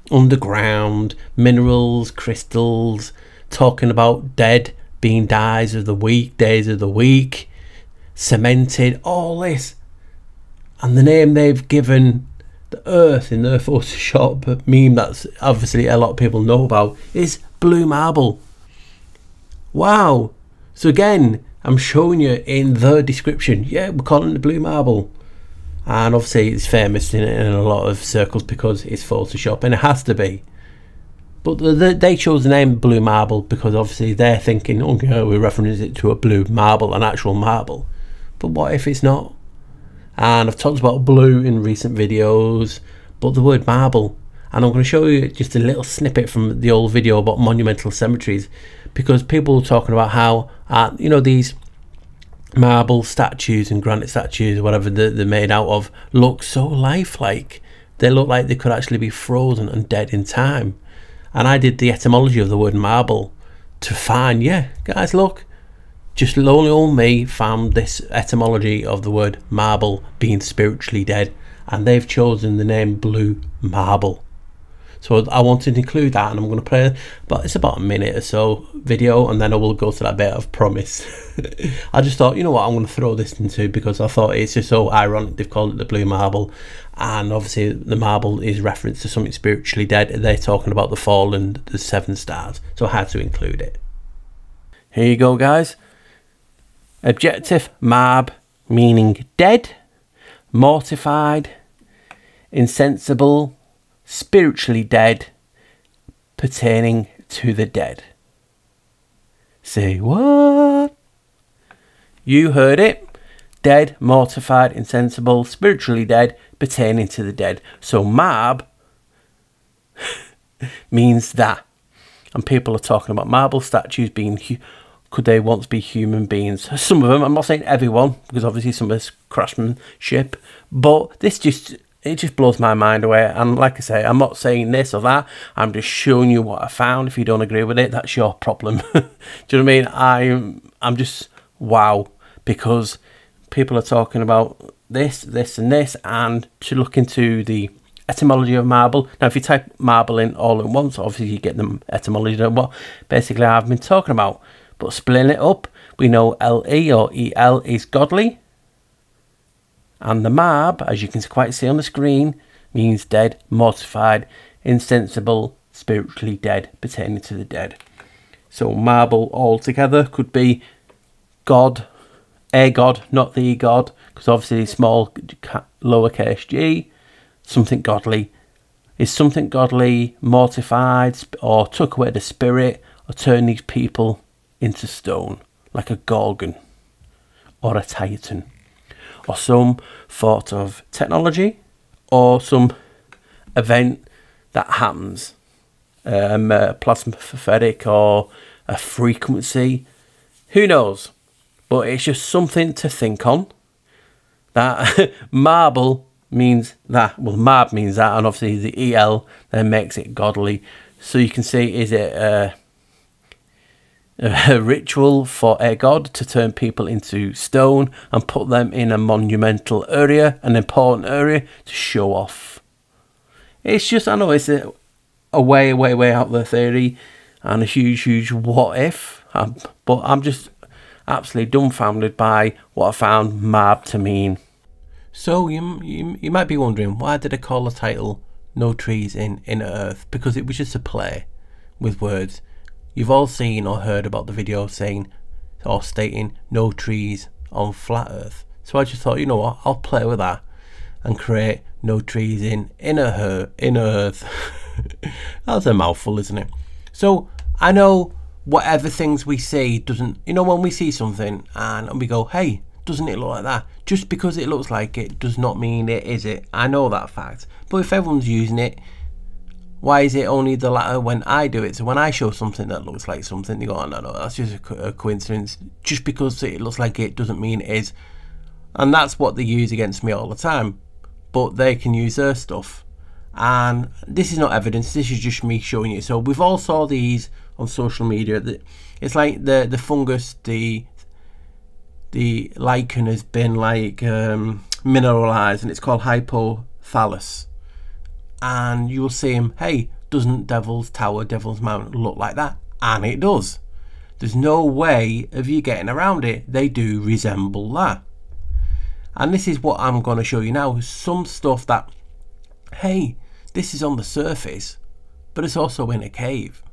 Speaker 1: underground, minerals, crystals, talking about dead being days of the week, cemented, all this. And the name they've given the Earth in their Photoshop meme, that's obviously a lot of people know about, is Blue Marble. Wow. So again, I'm showing you in the description, yeah, we're calling it the Blue Marble. And obviously it's famous in a lot of circles because it's Photoshop, and it has to be. But they chose the name Blue Marble because obviously they're thinking, oh yeah, we're referencing it to a blue marble, an actual marble. But what if it's not? And I've talked about blue in recent videos, but the word marble, and I'm going to show you just a little snippet from the old video about monumental cemeteries, because people are talking about how you know, these marble statues and granite statues or whatever they're made out of look so lifelike. They look like they could actually be frozen and dead in time. And I did the etymology of the word marble to find, yeah guys, look, just lonely old me found this etymology of the word marble being spiritually dead, and they've chosen the name blue marble. So I wanted to include that, and I'm going to play, but it's about a minute or so video, and then I will go to that bit of promise. I just thought, you know what, I'm going to throw this into, because I thought it's just so ironic they've called it the blue marble, and obviously the marble is reference to something spiritually dead. They're talking about the fall and the 7 stars, so I had to include it. Here you go, guys. Adjective marb, meaning dead, mortified, insensible, spiritually dead, pertaining to the dead. Say what? You heard it. Dead, mortified, insensible, spiritually dead, pertaining to the dead. So marb means that. And people are talking about marble statues being, could they once be human beings? Some of them, I'm not saying everyone, because obviously some of it's craftsmanship, but this just, it just blows my mind away. And like I say, I'm not saying this or that, I'm just showing you what I found. If you don't agree with it, that's your problem. Do you know what I mean? I'm just wow, because people are talking about this, this and this, and to look into the etymology of marble. Now if you type marble in all at once, obviously you get the etymology of what basically I've been talking about. But splitting it up, we know LE or EL is godly, and the marb, as you can quite see on the screen, means dead, mortified, insensible, spiritually dead, pertaining to the dead. So marble altogether could be God, a god, not the god, because obviously small lowercase g, something godly. Is something godly mortified, or took away the spirit, or turn these people into stone, like a gorgon or a titan, or some sort of technology, or some event that happens, plasmapheric or a frequency, who knows, but it's just something to think on. That marble means that, well, marb means that, and obviously the EL then makes it godly. So you can see, is it a ritual for a god to turn people into stone and put them in a monumental area, an important area, to show off? It's just, I know it's a way out there theory, and a huge what if, but I'm just absolutely dumbfounded by what I found marb to mean. So you might be wondering, why did I call the title No Trees in Inner Earth? Because it was just a play with words. You've all seen or heard about the video saying or stating no trees on flat earth. So I just thought, you know what, I'll play with that and create no trees in inner earth. That's a mouthful, isn't it? So I know whatever things we see doesn't, you know, when we see something and we go, hey, doesn't it look like that? Just because it looks like it does not mean it is it. I know that fact. But if everyone's using it, why is it only the latter when I do it? So when I show something that looks like something, they go, oh, no, that's just a coincidence. Just because it looks like it doesn't mean it is. And that's what they use against me all the time. But they can use their stuff. And this is not evidence, this is just me showing you. So we've all saw these on social media. It's like the fungus, the lichen has been like mineralized, and it's called hypothallus. And you will see him, hey, doesn't Devil's Tower, Devil's Mountain look like that? And it does. There's no way of you getting around it. They do resemble that. And this is what I'm going to show you now. Some stuff that, hey, this is on the surface, but it's also in a cave.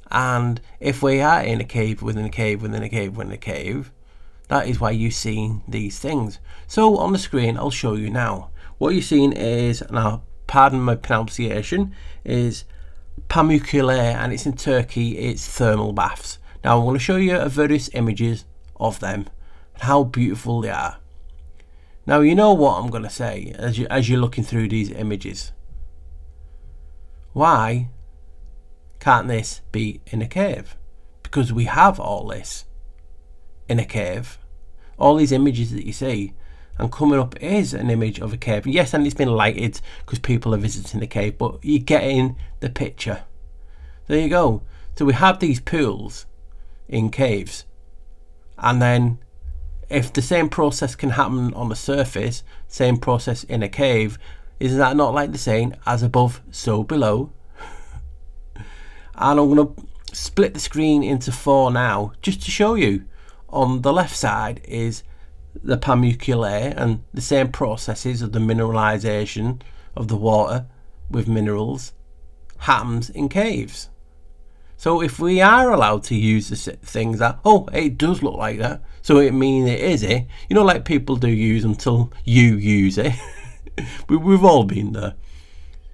Speaker 1: And if we are in a cave within a cave within a cave within a cave, that is why you're seeing these things. So on the screen, I'll show you now. What you're seeing is, now pardon my pronunciation, is Pamukkale, and it's in Turkey. It's thermal baths. Now I'm going to show you various images of them and how beautiful they are. Now you know what I'm going to say as you're looking through these images. Why can't this be in a cave? Because we have all this in a cave. All these images that you see, and coming up is an image of a cave. Yes, and it's been lighted because people are visiting the cave, but you're getting the picture. There you go. So we have these pools in caves, And then if the same process can happen on the surface, same process in a cave, is that not like the saying, as above, so below? And I'm going to split the screen into 4 now, just to show you. On the left side is the palmaculae, and the same processes of the mineralization of the water with minerals happens in caves. So if we are allowed to use the things that, oh, it does look like that, so it means it is it. You know, like people do use until you use it. We've all been there.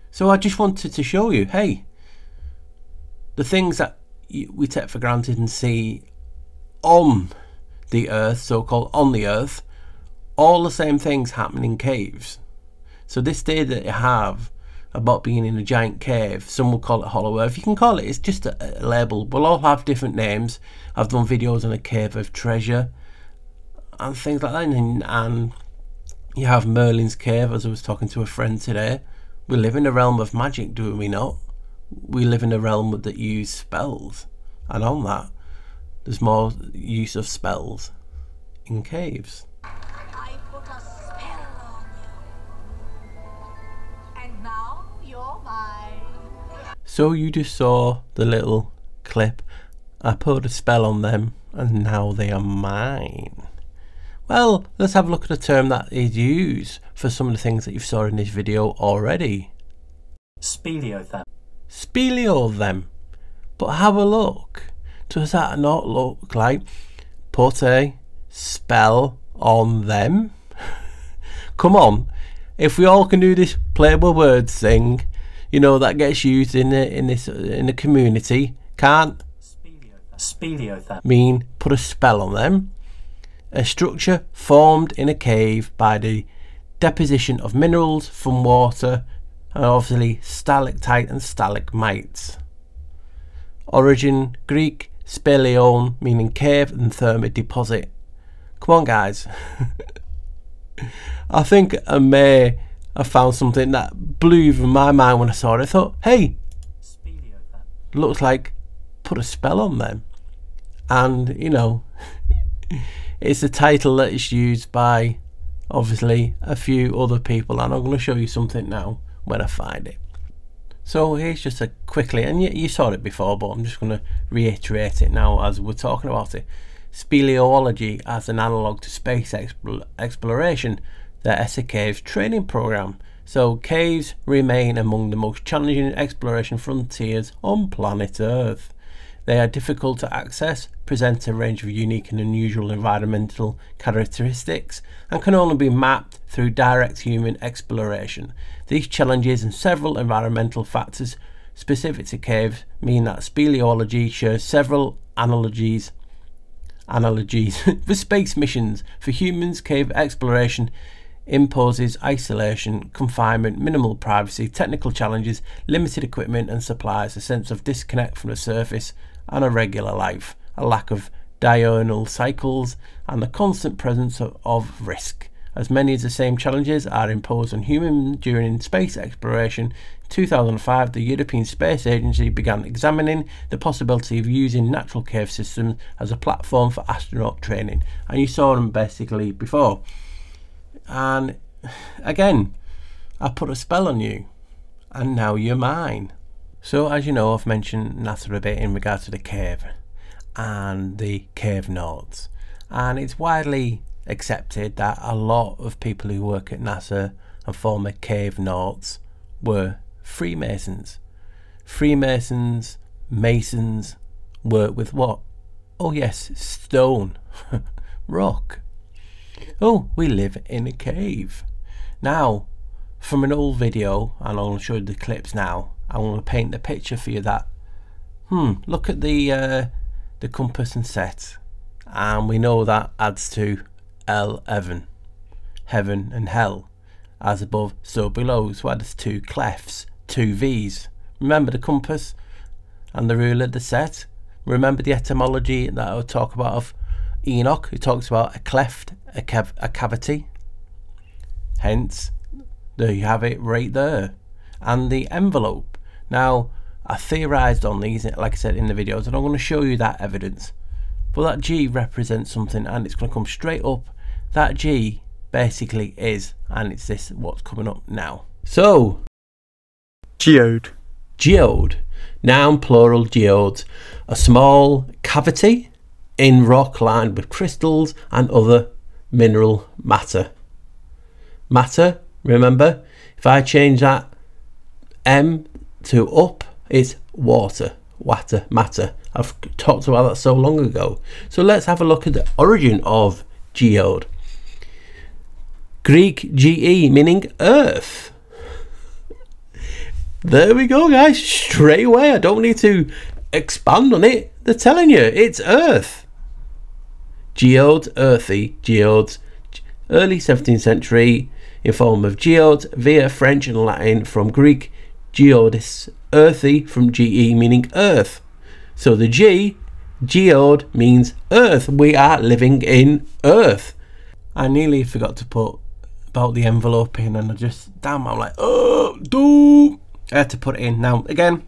Speaker 1: So I just wanted to show you, hey, the things that we take for granted and see on the earth, so-called on the earth, all the same things happen in caves. So this day that you have about being in a giant cave, some will call it hollow earth, you can call it, it's just a label. We'll all have different names. I've done videos on a cave of treasure and things like that, and you have Merlin's cave, as I was talking to a friend today. We live in a realm of magic, do we not? We live in a realm that use spells, and on that there's more use of spells in caves.
Speaker 7: I put a spell on you, and now you're mine.
Speaker 1: So you just saw the little clip. I put a spell on them and now they are mine. Well, let's have a look at a term that is used for some of the things that you saw in this video already.
Speaker 2: Speleothem.
Speaker 1: Speleothem. But have a look. Does that not look like put a spell on them? Come on, if we all can do this play with words thing, you know, that gets used in the community, can't
Speaker 2: Speleothem
Speaker 1: mean put a spell on them. A structure formed in a cave by the deposition of minerals from water, and obviously stalactite and stalagmites. Origin Greek speleon, meaning cave, and thermid deposit. Come on guys. I think I may have found something that blew even my mind when I saw it. I thought, hey, looks like put a spell on them. And you know, it's a title that is used by obviously a few other people, and I'm going to show you something now when I find it. So here's just a quickly, and you saw it before, but I'm just going to reiterate it now as we're talking about it. Speleology as an analogue to space exploration, the ESA Caves training program. So caves remain among the most challenging exploration frontiers on planet Earth. They are difficult to access, present a range of unique and unusual environmental characteristics, and can only be mapped through direct human exploration. These challenges and several environmental factors specific to caves mean that speleology shares several analogies with space missions. For humans, cave exploration imposes isolation, confinement, minimal privacy, technical challenges, limited equipment and supplies, a sense of disconnect from the surface and a regular life, a lack of diurnal cycles, and the constant presence of risk. As many as the same challenges are imposed on humans during space exploration, in 2005 the European Space Agency began examining the possibility of using natural cave systems as a platform for astronaut training. And you saw them basically before. And again, I put a spell on you and now you're mine. So as you know, I've mentioned NASA a bit in regard to the cave and the CAVENAUGHTS, and it's widely accepted that a lot of people who work at NASA and former CAVENAUGHTS were Freemasons. Freemasons, Masons work with what? Oh yes, stone, rock. Oh, we live in a cave. Now, from an old video, and I'll show you the clips now, I'm going to paint the picture for you that, look at the compass and set, and we know that adds to L11, heaven and hell, as above so below. So there's two clefts, two V's. Remember the compass and the ruler, the set. Remember the etymology that I would talk about of Enoch, who talks about a cleft, a cavity. Hence, there you have it right there. And the envelope. Now, I theorized on these, like I said in the videos, and I'm going to show you that evidence. but that G represents something, and it's going to come straight up. That G basically is, and it's this what's coming up now. So
Speaker 4: Geode.
Speaker 1: geode, noun plural, geodes, a small cavity in rock lined with crystals and other mineral matter. Matter, remember, if I change that M to up, it's water, matter. I've talked about that so long ago. So let's have a look at the origin of geode. Greek GE meaning earth. There we go, guys, straight away. I don't need to expand on it. They're telling you it's earth. Geode, earthy, geodes, early 17th century in form of geodes via French and Latin from Greek geodis, earthy from GE meaning earth. So the G, geode, means earth. We are living in earth. I nearly forgot to put about the envelope in, and I just, damn, I'm like, oh, do. I had to put it in. Now, again,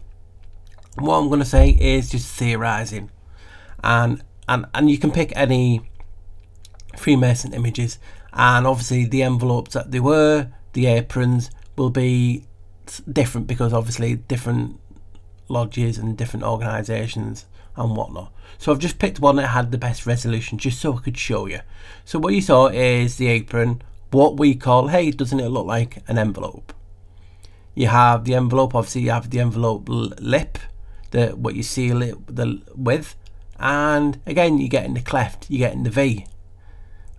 Speaker 1: what I'm going to say is just theorizing. And you can pick any Freemason images, and obviously the envelopes that they were, the aprons, will be different because obviously different lodges and different organisations and whatnot. So I've just picked one that had the best resolution just so I could show you. So what you saw is the apron, what we call, hey, doesn't it look like an envelope? You have the envelope, obviously you have the envelope lip, what you seal it with, and again you get in the cleft, you get in the V.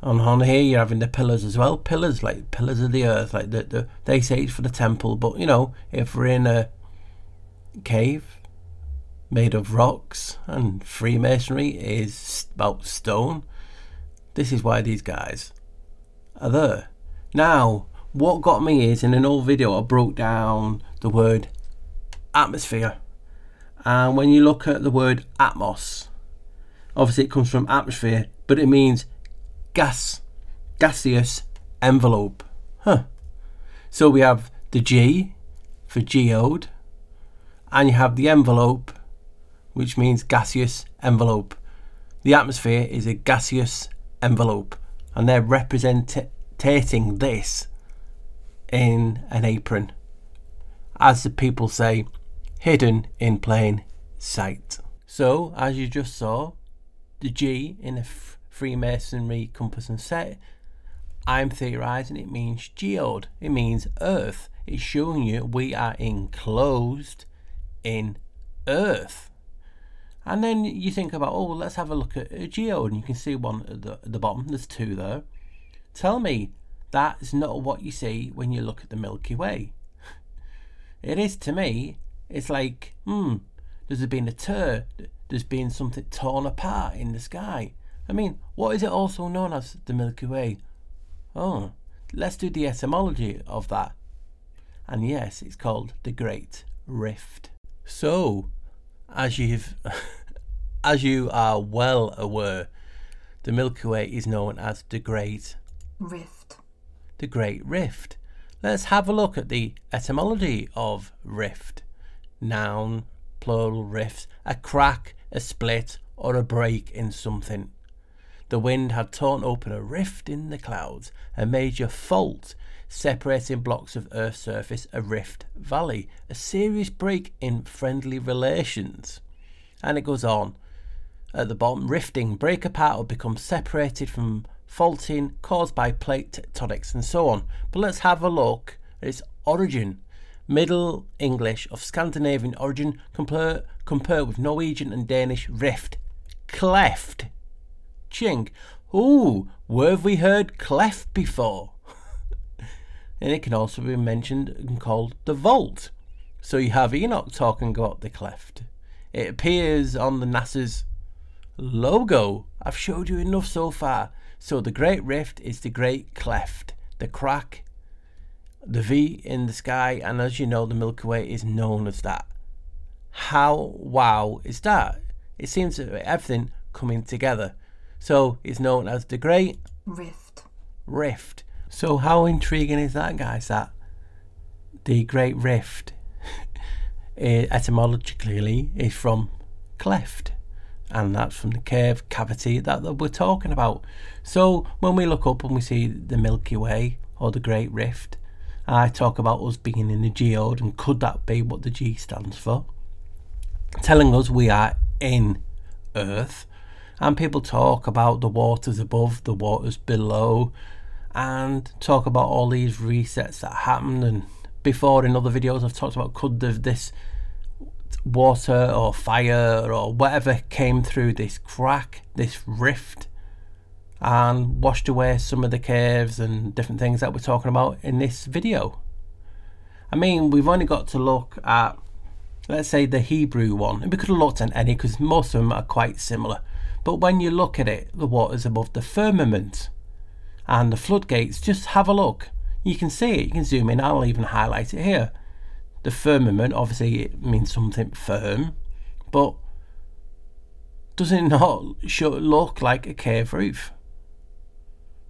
Speaker 1: On here you're having the pillars as well, pillars, like pillars of the earth, like they say it's for the temple, but you know, if we're in a cave made of rocks and Freemasonry is about stone, this is why these guys are there. Now what got me is, in an old video I broke down the word atmosphere, and when you look at the word atmos, obviously it comes from atmosphere, but it means gaseous envelope. So we have the G for geode, and you have the envelope, which means gaseous envelope. The atmosphere is a gaseous envelope, and they're representing this in an apron, as the people say, hidden in plain sight. So as you just saw, the G in a Freemasonry compass and set, I'm theorizing it means geode, it means earth. It's showing you we are enclosed in earth. And then you think about, oh, let's have a look at a geode, and you can see one at the bottom, there's two there. Tell me that is not what you see when you look at the Milky Way. It is to me. It's like, there's been a tear, there's been something torn apart in the sky. I mean, what is it also known as, the Milky Way? Oh, let's do the etymology of that. And yes, it's called the Great Rift. So, as you are well aware, the Milky Way is known as the Great
Speaker 7: Rift.
Speaker 1: The Great Rift. Let's have a look at the etymology of rift. Noun, plural, rifts, a crack, a split, or a break in something. The wind had torn open a rift in the clouds, a major fault separating blocks of Earth's surface, a rift valley, a serious break in friendly relations. And it goes on. At the bottom, rifting, break apart or become separated from faulting caused by plate tectonics and so on. But let's have a look at its origin. Middle English of Scandinavian origin, compare with Norwegian and Danish rift, cleft, chink. Ooh, where have we heard cleft before? And it can also be mentioned and called the vault. So you have Enoch talking about the cleft. It appears on the NASA's logo. I've showed you enough so far. So the Great Rift is the Great Cleft, the crack, the V in the sky, and as you know, the Milky Way is known as that. How wow is that? It seems that everything coming together. So it's known as the Great Rift. So how intriguing is that, guys, that the Great Rift etymologically is from cleft, and that's from the cave cavity that we're talking about. So when we look up and we see the Milky Way or the Great Rift, I talk about us being in the geode, and could that be what the G stands for? Telling us we are in Earth. And people talk about the waters above, the waters below, and talk about all these resets that happened. And before in other videos I've talked about, could this water or fire or whatever came through this crack, this rift, and washed away some of the caves and different things that we're talking about in this video. I mean, we've only got to look at, let's say, the Hebrew one, and we could have looked at any because most of them are quite similar. But when you look at it, the waters above the firmament and the floodgates, just have a look. You can see it, you can zoom in, I'll even highlight it here. The firmament, obviously it means something firm, but does it not look like a cave roof?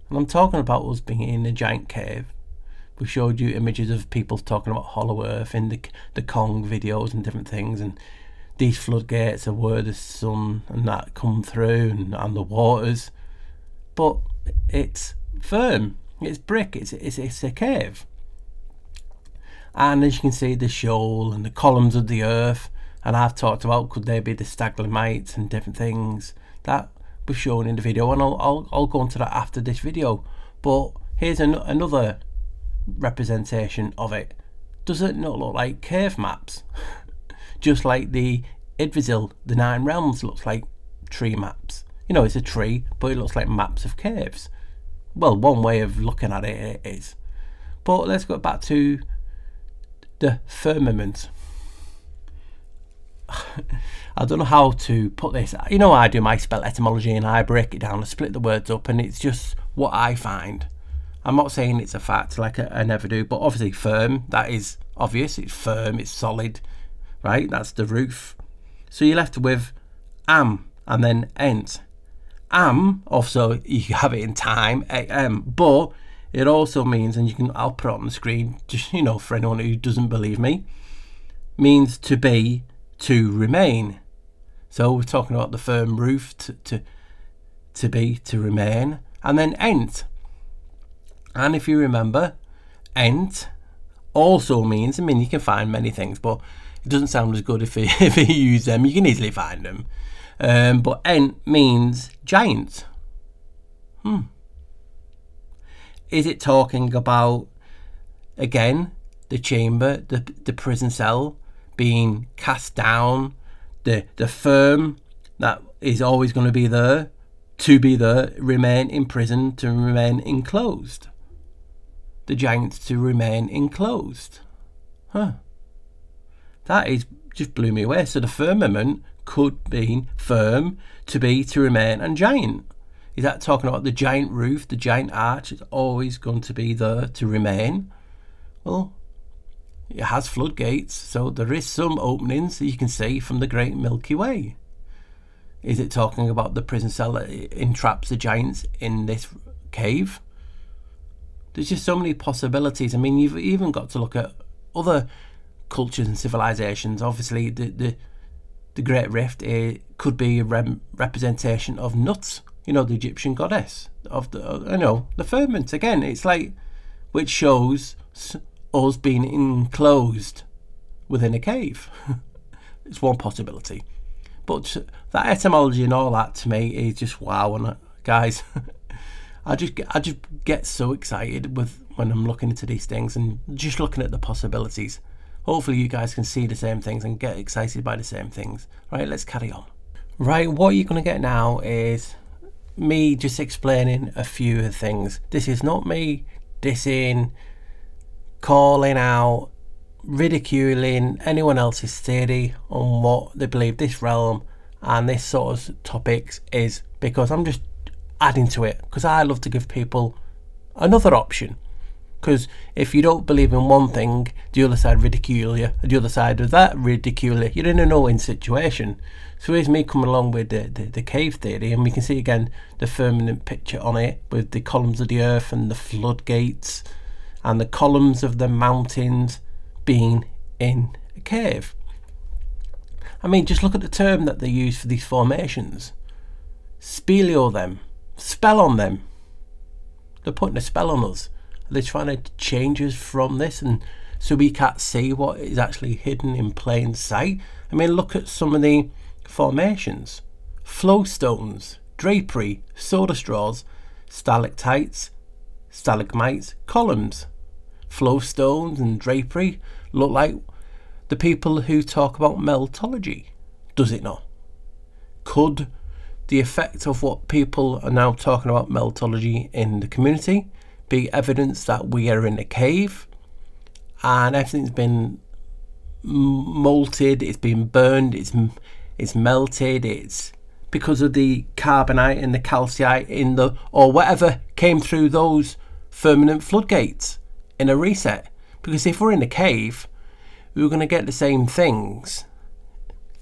Speaker 1: And I'm talking about us being in a giant cave. We showed you images of people talking about hollow earth in the Kong videos and different things, and these floodgates are where the sun and that come through, and the waters, but it's firm, it's brick, it's a cave. And as you can see, the shoal and the columns of the earth, and I've talked about could they be the stalagmites and different things that we've shown in the video, and I'll go into that after this video. But here's another representation of it. Does it not look like cave maps? Just like the Yggdrasil, the 9 realms, looks like tree maps. You know, it's a tree, but it looks like maps of caves. Well, one way of looking at it is. But let's go back to the firmament. I don't know how to put this. You know, I do my spell etymology and I break it down, I split the words up, and it's just what I find. I'm not saying it's a fact like I never do, but obviously firm, that is obvious. It's firm, it's solid, right? That's the roof. So you're left with am and then ent. Am, also you have it in time, but it also means, and I'll put it on the screen, just, you know, for anyone who doesn't believe me, means to be, to remain. So we're talking about the firm roof, to be, to remain, and then ent. And if you remember, ent also means, I mean, you can find many things, but it doesn't sound as good if you use them. You can easily find them. But ent means giant. Is it talking about, again, the chamber, the prison cell being cast down, the firm that is always going to be there, remain in prison, to remain enclosed? The giants to remain enclosed. That is just blew me away. So the firmament could mean firm, to be, to remain, and giant. Is that talking about the giant roof, the giant arch is always going to be there to remain? Well, it has floodgates, so there is some openings that you can see from the Great Milky Way. Is it talking about the prison cell that entraps the giants in this cave? There's just so many possibilities. I mean, you've even got to look at other cultures and civilizations. Obviously, the Great Rift could be a representation of Nut, you know, the Egyptian goddess of the firmament. Again, it's like, which shows us being enclosed within a cave. It's one possibility. But that etymology and all that to me is just wow. And guys, I just get so excited when I'm looking into these things and just looking at the possibilities. Hopefully you guys can see the same things and get excited by the same things. Right, let's carry on. Right, what you're going to get now is me just explaining a few of the things. This is not me dissing, calling out, ridiculing anyone else's theory on what they believe this realm and this sort of topics is, because I'm just adding to it, because I love to give people another option. Because if you don't believe in one thing, the other side ridicule you, the other side of that ridicule you, you're in a no-win situation. So here's me coming along with the cave theory, and we can see again the firmament picture on it with the columns of the earth and the floodgates and the columns of the mountains being in a cave. I mean, just look at the term that they use for these formations. Speleo them. Spell on them. They're putting a spell on us. Are they trying to change us from this, and so we can't see what is actually hidden in plain sight? I mean, look at some of the formations. Flowstones, drapery, soda straws, stalactites, stalagmites, columns. Flowstones and drapery look like the people who talk about meltology, does it not? Could the effect of what people are now talking about meltology in the community be evidence that we are in a cave and everything's been molted, it's been burned, it's melted, it's because of the carbonite and the calcite in the, or whatever came through those firmament floodgates in a reset? Because if we're in a cave, we're going to get the same things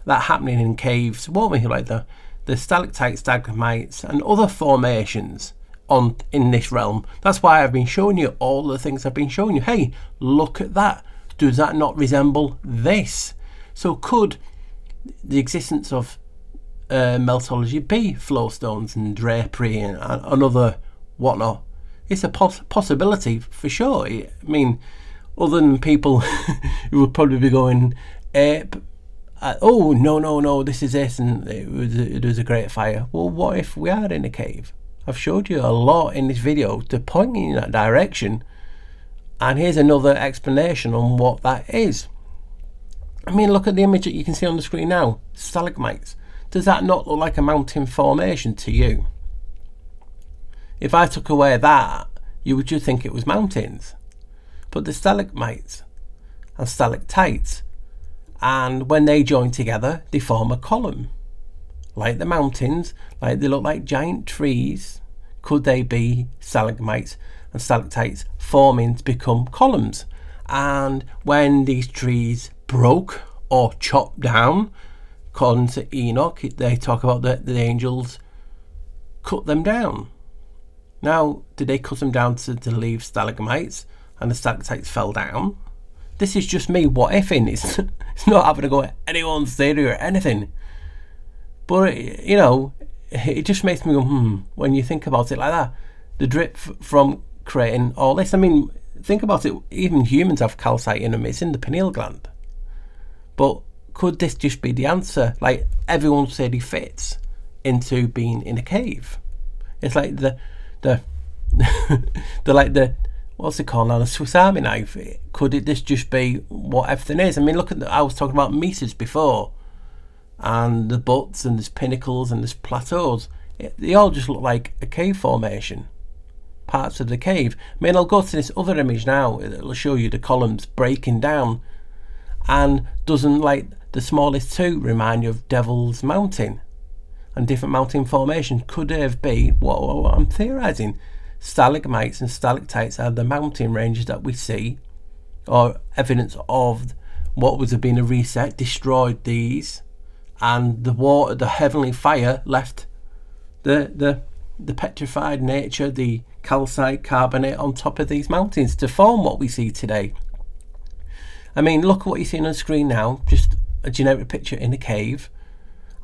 Speaker 1: that happening in caves, won't we? Like the stalactites, stalagmites and other formations in this realm. That's why I've been showing you all the things I've been showing you. Hey, look at that. Does that not resemble this? So could the existence of meltology be flowstones and drapery and other whatnot? It's a possibility for sure. I mean, other than people who would probably be going, oh no, this is this, and it was a great fire. Well, what if we are in a cave? I've showed you a lot in this video to point in that direction, and here's another explanation on what that is. I mean, look at the image that you can see on the screen now. Stalagmites. Does that not look like a mountain formation to you? If I took away that, you would just think it was mountains. But the stalagmites and stalactites, and when they join together, they form a column. Like the mountains, like they look like giant trees. Could they be stalagmites and stalactites forming to become columns? And when these trees broke or chopped down, according to Enoch, they talk about the angels cut them down. Now, did they cut them down to leave stalagmites and the stalactites fell down? This is just me what ifing. It's not having to go at anyone's theory or anything. But, you know, it just makes me go, when you think about it like that. The drip from creating all this. I mean, think about it. Even humans have calcite in them. It's in the pineal gland. But could this just be the answer? Like, everyone said he fits into being in a cave. It's like the what's it called now? The Swiss Army knife. Could this just be what everything is? I mean, look at I was talking about meters before, and the butts, and there's pinnacles, and there's plateaus. They all just look like a cave formation, parts of the cave. I mean, I'll go to this other image now. It'll show you the columns breaking down, and doesn't like the smallest two remind you of Devil's Mountain and different mountain formations? Could there be what I'm theorizing? Stalagmites and stalactites are the mountain ranges that we see, or evidence of what was being a reset destroyed these, and the water, the heavenly fire left the petrified nature, the calcite carbonate on top of these mountains to form what we see today. I mean, look at what you see on the screen now, just a generic picture in a cave,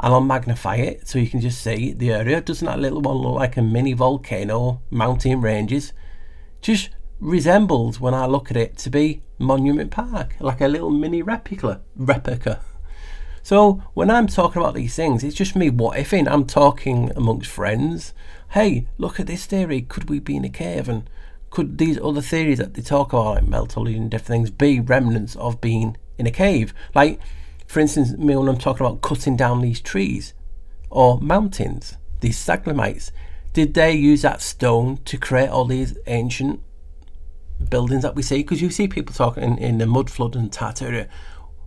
Speaker 1: and I'll magnify it so you can just see the area. Doesn't that little one look like a mini volcano, mountain ranges? Just resembles, when I look at it, to be Monument Park, like a little mini replica. So when I'm talking about these things, it's just me what ifing. I'm talking amongst friends. Hey, look at this theory. Could we be in a cave? And could these other theories that they talk about, like meltology and different things, be remnants of being in a cave? Like, for instance, me when I'm talking about cutting down these trees or mountains, these stalagmites, did they use that stone to create all these ancient buildings that we see? Because you see people talking in the mud flood and Tartaria.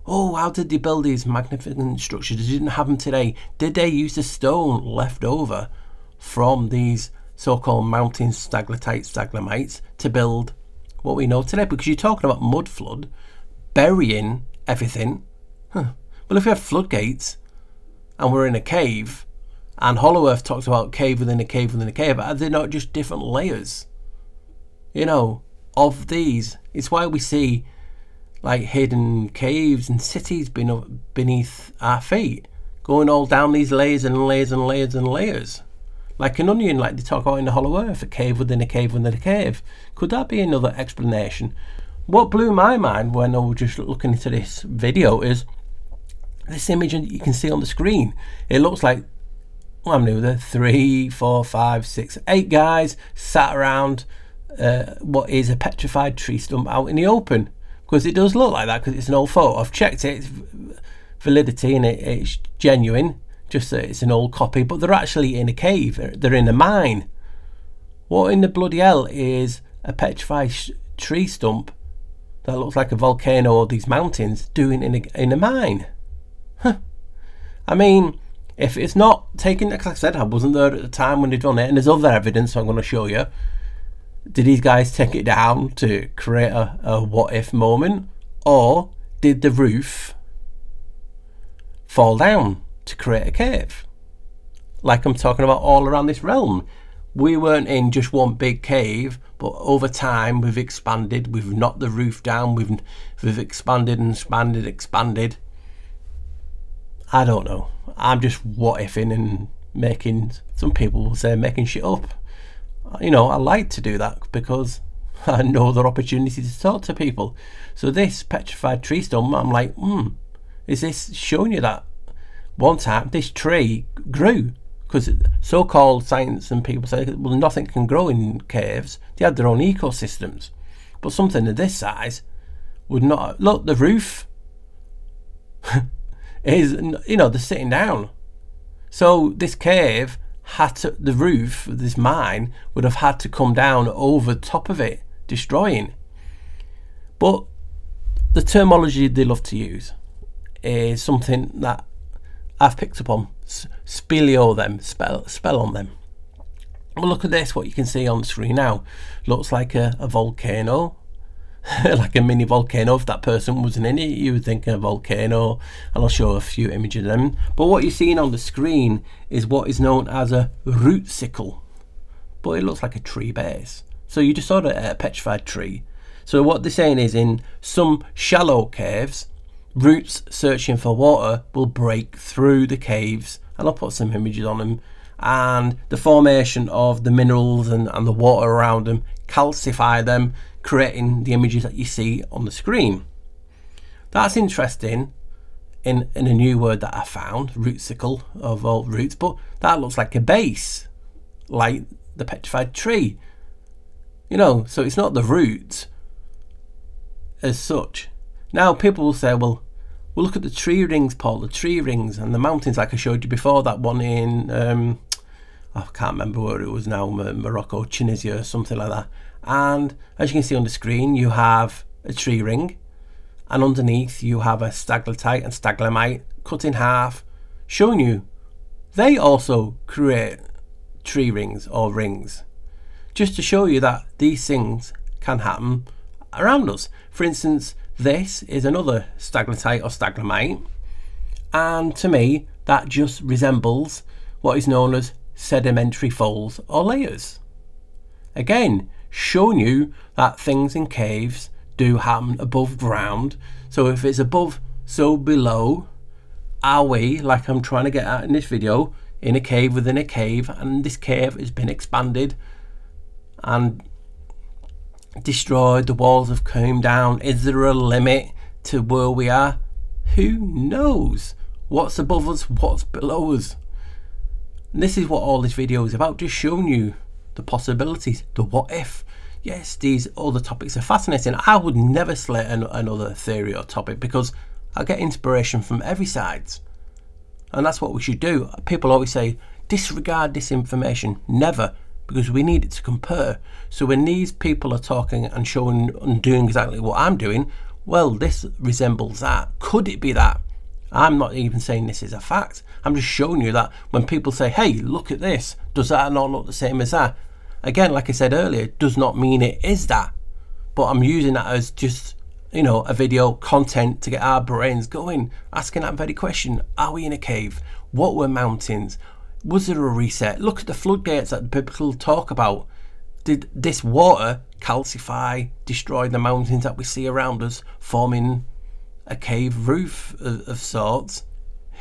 Speaker 1: Oh, how did they build these magnificent structures? They didn't have them today. Did they use the stone left over from these so-called mountain stalactites, stalagmites to build what we know today? Because you're talking about mud flood, burying everything. Well, if we have floodgates and we're in a cave, and Hollow Earth talks about cave within a cave within a cave, are they not just different layers, you know, of these? It's why we see like hidden caves and cities beneath our feet, going all down these layers and layers and layers and layers, like an onion, like they talk about in the Hollow Earth, a cave within a cave within a cave. Could that be another explanation? What blew my mind when I was just looking into this video is this image that you can see on the screen. It looks like, well, how many were there? 3, 4, 5, 6, 8 guys sat around what is a petrified tree stump out in the open, because it does look like that, because it's an old photo. I've checked its validity and it's genuine, just that it's an old copy, but they're actually in a cave. They're in a mine. What in the bloody hell is a petrified tree stump that looks like a volcano or these mountains doing in a mine? Huh. I mean, if it's not taken, like I said, I wasn't there at the time when they done it, and there's other evidence I'm going to show you. Did these guys take it down to create a what if moment, or did the roof fall down to create a cave? Like I'm talking about all around this realm. We weren't in just one big cave, but over time we've expanded. We've knocked the roof down. We've expanded and expanded. I don't know. I'm just what ifing and making, some people will say, making shit up. You know, I like to do that because I know there are opportunities to talk to people. So this petrified tree stump, I'm like, is this showing you that one time this tree grew? Because so-called science and people say, well, nothing can grow in caves. They had their own ecosystems. But something of this size would not. Look, the roof is, you know, they're sitting down. So this cave had to, the roof of this mine would have had to come down over the top of it, destroying. But the terminology they love to use is something that I've picked up on. Speleo them, spell on them. Well, look at this, what you can see on the screen now. Looks like a volcano, like a mini volcano. If that person wasn't in it, you would think a volcano, and I'll show a few images of them. But what you're seeing on the screen is what is known as a root sickle, but it looks like a tree base. So you just saw a petrified tree. So what they're saying is, in some shallow caves, roots searching for water will break through the caves, and I'll put some images on them, and the formation of the minerals and the water around them calcify them, creating the images that you see on the screen. That's interesting in a new word that I found, root sickle, of all roots, but that looks like a base, like the petrified tree, you know. So it's not the root as such. Now people will say, well look at the tree rings, Paul, the tree rings and the mountains, like I showed you before, that one in I can't remember where it was now, Morocco, Tunisia or something like that. And as you can see on the screen, you have a tree ring, and underneath you have a stalactite and stalagmite cut in half, showing you they also create tree rings or rings, just to show you that these things can happen around us. For instance, this is another stalactite or stalagmite, and to me that just resembles what is known as sedimentary folds or layers. Again, showing you that things in caves do happen above ground. So if it's above, so below. Are we, like I'm trying to get at in this video, in a cave within a cave, and this cave has been expanded and destroyed, the walls have come down? Is there a limit to where we are? Who knows what's above us, what's below us? And this is what all this video is about, just showing you the possibilities, the what if. Yes, these other topics are fascinating. I would never slate another theory or topic, because I get inspiration from every side, and that's what we should do. People always say disregard this information. Never, because we need it to compare. So when these people are talking and showing and doing exactly what I'm doing, well, this resembles that. Could it be that? I'm not even saying this is a fact. I'm just showing you that when people say, hey, look at this, does that not look the same as that? Again, like I said earlier, does not mean it is that. But I'm using that as just, you know, a video content to get our brains going, asking that very question. Are we in a cave? What were mountains? Was there a reset? Look at the floodgates that people talk about. Did this water calcify, destroy the mountains that we see around us, forming a cave roof of sorts?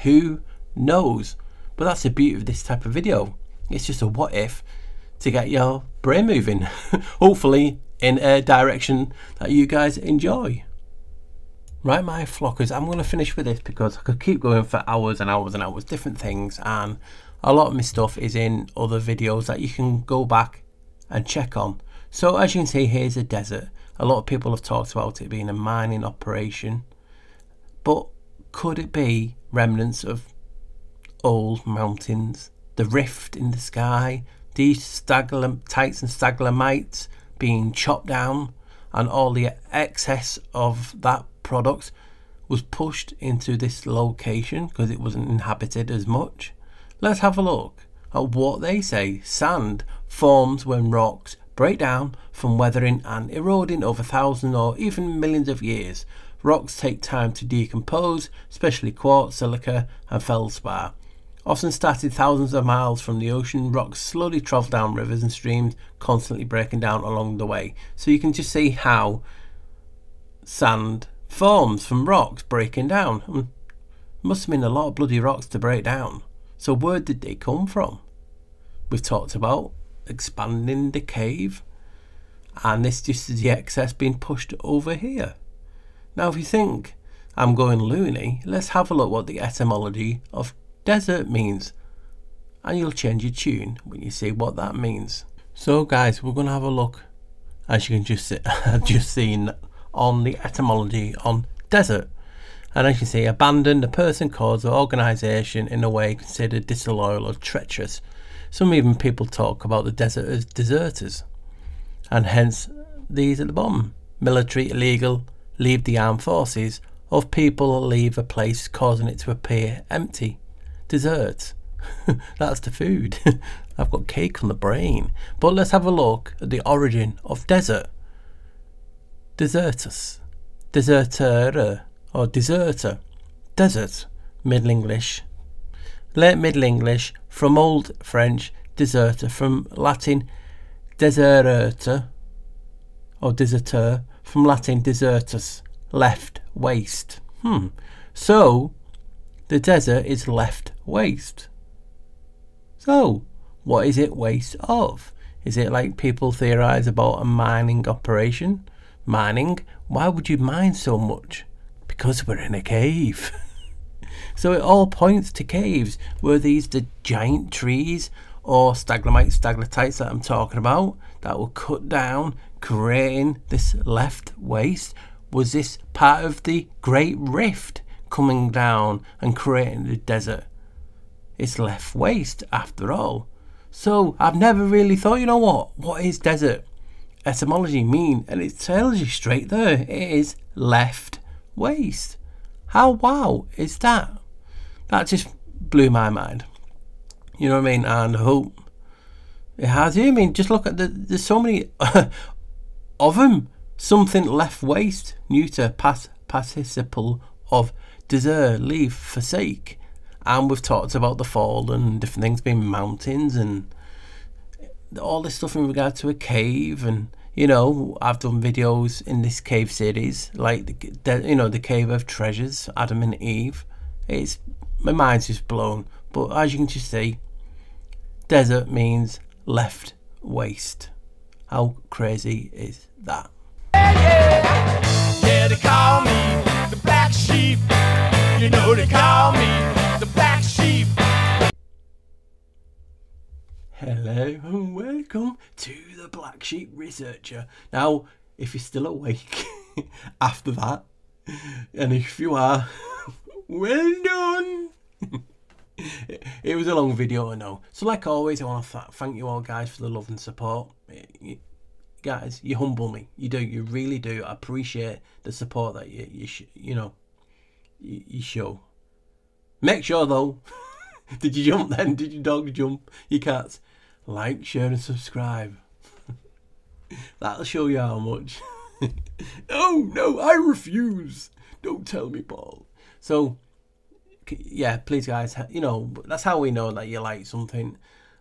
Speaker 1: Who knows? But that's the beauty of this type of video. It's just a what if to get your brain moving, hopefully in a direction that you guys enjoy. Right, my flockers, I'm going to finish with this because I could keep going for hours and hours and hours, different things, and a lot of my stuff is in other videos that you can go back and check on. So as you can see, here's a desert. A lot of people have talked about it being a mining operation, but could it be remnants of old mountains, the rift in the sky, these stalagmites and stalagmites being chopped down, and all the excess of that product was pushed into this location because it wasn't inhabited as much? Let's have a look at what they say. Sand forms when rocks break down from weathering and eroding over thousands or even millions of years. Rocks take time to decompose, especially quartz, silica and feldspar. Often started thousands of miles from the ocean, rocks slowly travel down rivers and streams, constantly breaking down along the way. So you can just see how sand forms from rocks breaking down. Must have been a lot of bloody rocks to break down. So where did they come from? We've talked about expanding the cave, and this just is the excess being pushed over here. Now if you think I'm going loony, let's have a look what the etymology of desert means, and you'll change your tune when you see what that means. So guys, we're going to have a look, as you can just see, just seen on the etymology on desert. And as you see, abandoned, a person, cause or organisation in a way considered disloyal or treacherous. Some even people talk about the desert as deserters, and hence these at the bottom. Military, illegal, leave the armed forces, of people leave a place causing it to appear empty. Desert. That's the food. I've got cake on the brain. But let's have a look at the origin of desert. Desertus, deserter or deserter. Desert, Middle English. Late Middle English, from Old French deserter, from Latin deserter or deserter, from Latin desertus, left, waste. So the desert is left waste. So what is it waste of? Is it like people theorize about a mining operation? Mining? Why would you mine so much? Because we're in a cave. So it all points to caves. Were these the giant trees or stalagmites, stalactites that I'm talking about that were cut down, creating this left waste? Was this part of the Great Rift coming down and creating the desert? It's left waste after all. So I've never really thought, you know what is desert? Etymology mean, and it tells you straight there, it is left waste. How wow is that? That just blew my mind. You know what I mean? And I hope it has you. I mean, just look at there's so many of them. Something left waste, neuter, participle of desert, leave, forsake. And we've talked about the fall and different things being mountains and all this stuff in regard to a cave. And you know, I've done videos in this cave series like the cave of treasures, Adam and Eve. It's my mind's just blown. But as you can just see, desert means left waste. How crazy is that?
Speaker 8: Yeah, they call me the black sheep. You know they call me the black sheep.
Speaker 1: Hello and welcome to the Black Sheep Researcher. Now, if you're still awake after that, and if you are, well done. It was a long video, I know. So like always, I want to thank you all guys for the love and support. Guys, you humble me. You do. You really do. I appreciate the support that you show. Make sure though. Did you jump then? Did your dog jump? Your cats? Like, share and subscribe. That'll show you how much. Oh no, I refuse. Don't tell me, Paul. So yeah, please guys, you know, that's how we know that you like something.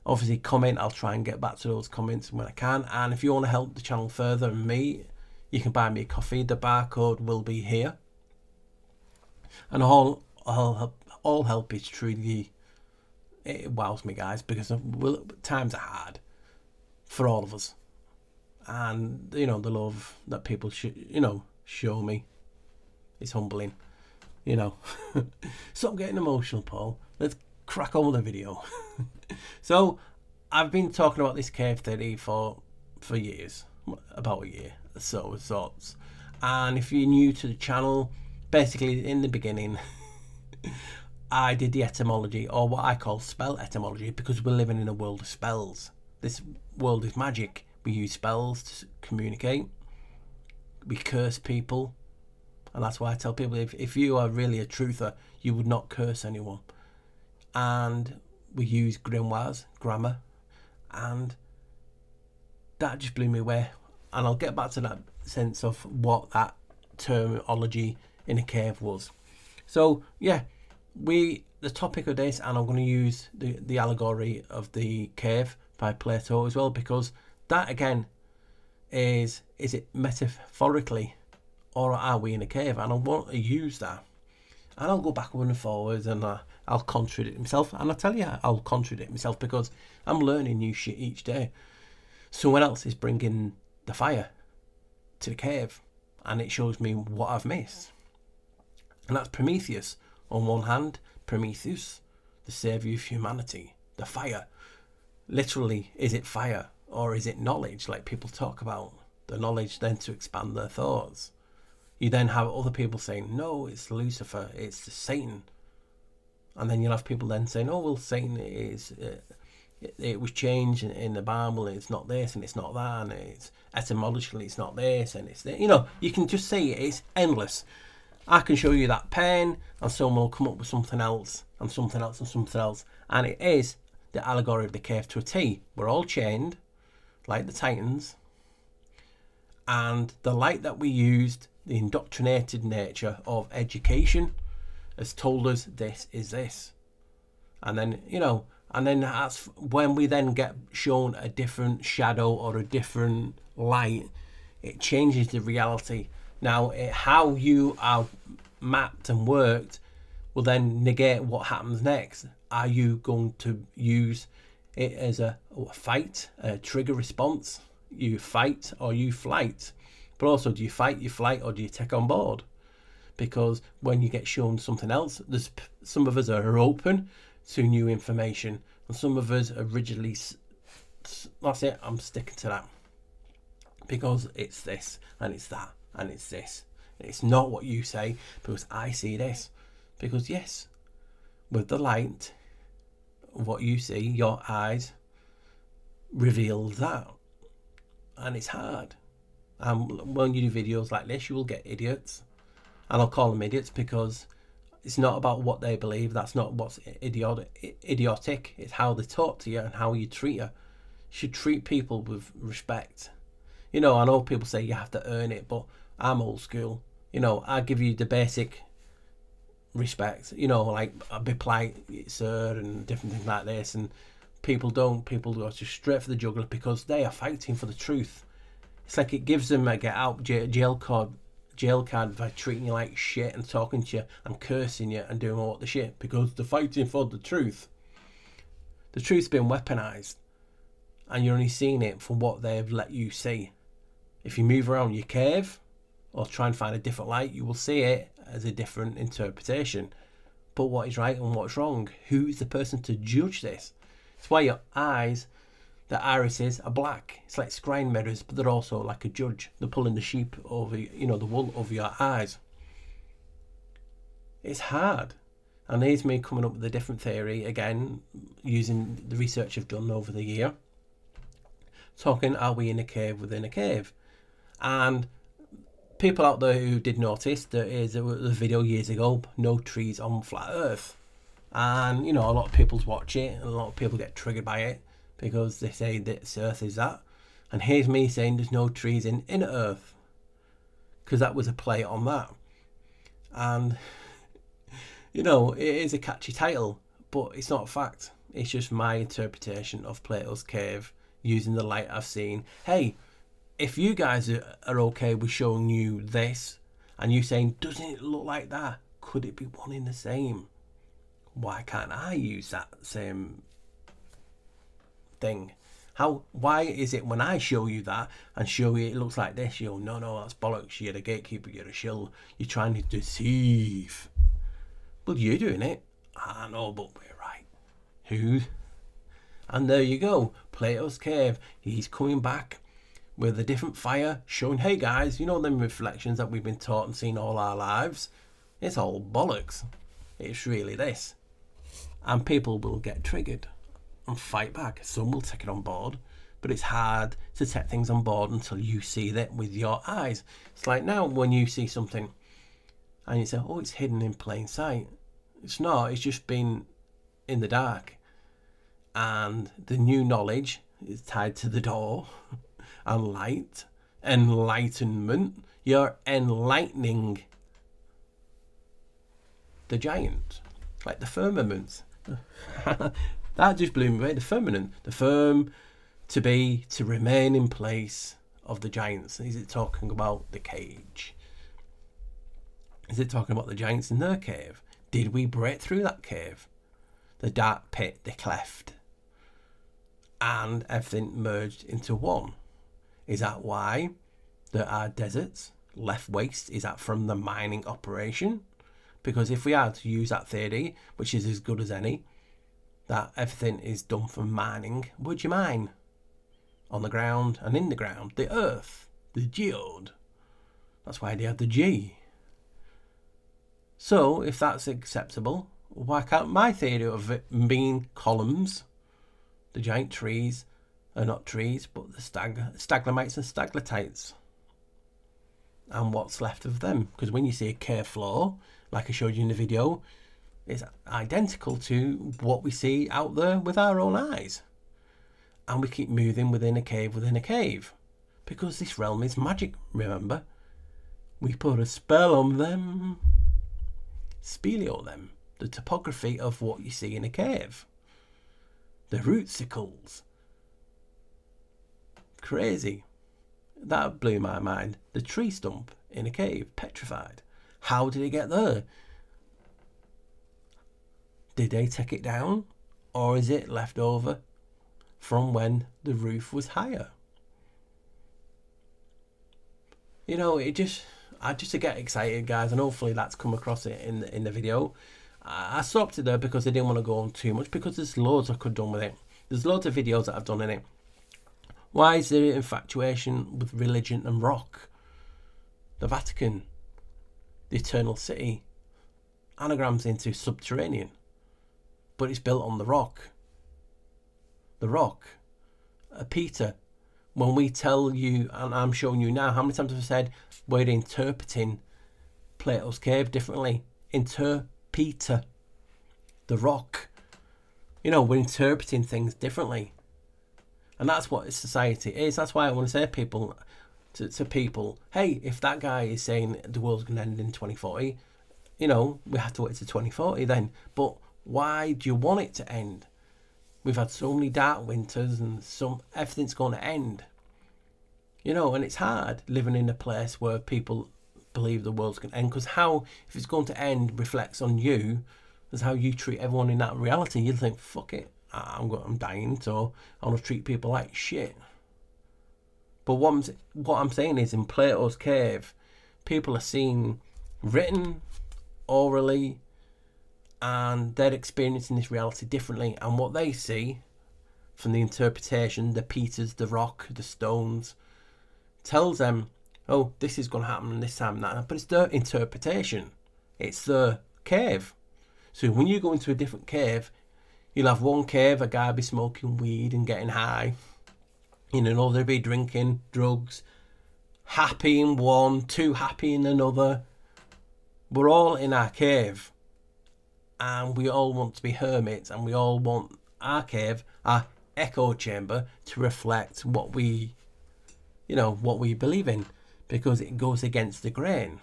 Speaker 1: Obviously comment, I'll try and get back to those comments when I can. And if you want to help the channel further and me, you can buy me a coffee. The barcode will be here. And all help is truly, it wows me, guys, because times are hard for all of us. And, you know, the love that people should, you know, show me is humbling, you know. Stop getting emotional, Paul. Let's crack on with the video. So I've been talking about this cave theory for years, about a year or so of sorts. And if you're new to the channel, basically in the beginning I did the etymology, or what I call spell etymology, because we're living in a world of spells. This world is magic. We use spells to communicate, we curse people, and that's why I tell people, if you are really a truther, you would not curse anyone. And we use grimoires, grammar, and that just blew me away. And I'll get back to that sense of what that terminology in a cave was. So yeah, the topic of this, and I'm going to use the allegory of the cave by Plato as well, because that again is it metaphorically, or are we in a cave? And I want to use that, and I'll go backwards and forwards, and I'll contradict myself. And I tell you, I'll contradict myself because I'm learning new shit each day. Someone else is bringing the fire to the cave, and it shows me what I've missed. And that's Prometheus on one hand. Prometheus, the saviour of humanity, the fire. Literally, is it fire or is it knowledge, like people talk about? The knowledge then to expand their thoughts. You then have other people saying, no, it's Lucifer, it's the Satan. And then you'll have people then saying, oh, well, Satan is, it was changed in the Bible, and it's not this and it's not that, and it's etymologically it's not this and it's this. You know, you can just see it's endless. I can show you that pen, and someone will come up with something else and something else and something else. And it is the allegory of the cave to a T. We're all chained like the Titans, and the light that we used, the indoctrinated nature of education, has told us this is this. And then, you know, and then that's when we then get shown a different shadow or a different light, it changes the reality. Now, how you are mapped and worked will then negate what happens next. Are you going to use it as a fight, a trigger response? You fight or you flight. But also, do you fight, you flight, or do you take on board? Because when you get shown something else, some of us are open to new information, and some of us are rigidly, that's it, I'm sticking to that. Because it's this, and it's that, and it's this. It's not what you say, because I see this. Because yes, with the light, what you see, your eyes reveal that. And it's hard. And when you do videos like this, you will get idiots. And I'll call them idiots because it's not about what they believe. That's not what's idiotic. It's how they talk to you and how you treat you. You should treat people with respect. You know, I know people say you have to earn it, but I'm old school. You know, I give you the basic respect. You know, like I'll be polite, sir, and different things like this. And people don't. People go just straight for the jugular because they are fighting for the truth. It's like it gives them a get out jail card by treating you like shit and talking to you and cursing you and doing all the shit because they're fighting for the truth. The truth's been weaponized, and you're only seeing it for what they've let you see. If you move around your cave or try and find a different light, you will see it as a different interpretation. But what is right and what's wrong? Who is the person to judge this? It's why your eyes, the irises, are black. It's like scrying mirrors, but they're also like a judge. They're pulling the sheep over, you know, the wool over your eyes. It's hard. And here's me coming up with a different theory, again, using the research I've done over the year. Talking, are we in a cave within a cave? And people out there who did notice, there is a video years ago, no trees on flat earth. And, you know, a lot of people watch it, and a lot of people get triggered by it because they say this earth is that. And here's me saying there's no trees in inner earth, because that was a play on that. And, you know, it is a catchy title, but it's not a fact. It's just my interpretation of Plato's cave using the light I've seen. Hey, if you guys are okay with showing you this and you saying, doesn't it look like that? Could it be one in the same? Why can't I use that same thing? Why is it when I show you that and show you it looks like this, you'll no, that's bollocks, you're a gatekeeper, you're a shill, you're trying to deceive. Well, you're doing it. I know, but we're right. Who? And there you go, Plato's cave. He's coming back with a different fire, showing, hey guys, you know them reflections that we've been taught and seen all our lives? It's all bollocks. It's really this. And people will get triggered and fight back. Some will take it on board, but it's hard to take things on board until you see that with your eyes. It's like now when you see something and you say, oh, it's hidden in plain sight. It's not, it's just been in the dark. And the new knowledge is tied to the door and light, enlightenment. You're enlightening the giant, like the firmament. That just blew me away. The firmament, the firm, to be, to remain in place of the giants. Is it talking about the cage? Is it talking about the giants in their cave? Did we break through that cave? The dark pit, the cleft, and everything merged into one. Is that why there are deserts left waste? Is that from the mining operation? Because if we had to use that theory, which is as good as any, that everything is done from mining, would you mine? On the ground and in the ground, the earth, the geode. That's why they have the G. So if that's acceptable, why can't my theory of it being columns, the giant trees are not trees, but the staglamites and staglatites, and what's left of them? Because when you see a cave floor, like I showed you in the video, it's identical to what we see out there with our own eyes. And we keep moving within a cave, because this realm is magic, remember? We put a spell on them, speleo them, the topography of what you see in a cave. The rootsicles. Crazy. That blew my mind. The tree stump in a cave, petrified. How did it get there? Did they take it down? Or is it left over from when the roof was higher? You know, I just get excited, guys, and hopefully that's come across it in the video. I stopped it there because I didn't want to go on too much, because there's loads I could have done with it. There's loads of videos that I've done in it. Why is there infatuation with religion and rock? The Vatican, the Eternal City, anagrams into subterranean, but it's built on the rock. The rock. Peter, when we tell you, and I'm showing you now, how many times have I said we're interpreting Plato's cave differently? Peter, the rock. You know, we're interpreting things differently. And that's what society is. That's why I want to say to people, hey, if that guy is saying the world's going to end in 2040, you know, we have to wait to 2040 then. But why do you want it to end? We've had so many dark winters and everything's going to end. You know, and it's hard living in a place where people believe the world's going to end, because if it's going to end reflects on you as how you treat everyone in that reality. You'll think, fuck it, I'm dying, so I want to treat people like shit. But what I'm saying is, in Plato's cave, people are seen written orally, and they're experiencing this reality differently, and what they see from the interpretation, the Peters, the rock, the stones, tells them, oh, this is going to happen this time and that. But it's their interpretation. It's their cave. So when you go into a different cave, you'll have one cave, a guy be smoking weed and getting high. In another, they'll be drinking drugs. Happy in one, too happy in another. We're all in our cave. And we all want to be hermits. And we all want our cave, our echo chamber, to reflect what we believe in, because it goes against the grain.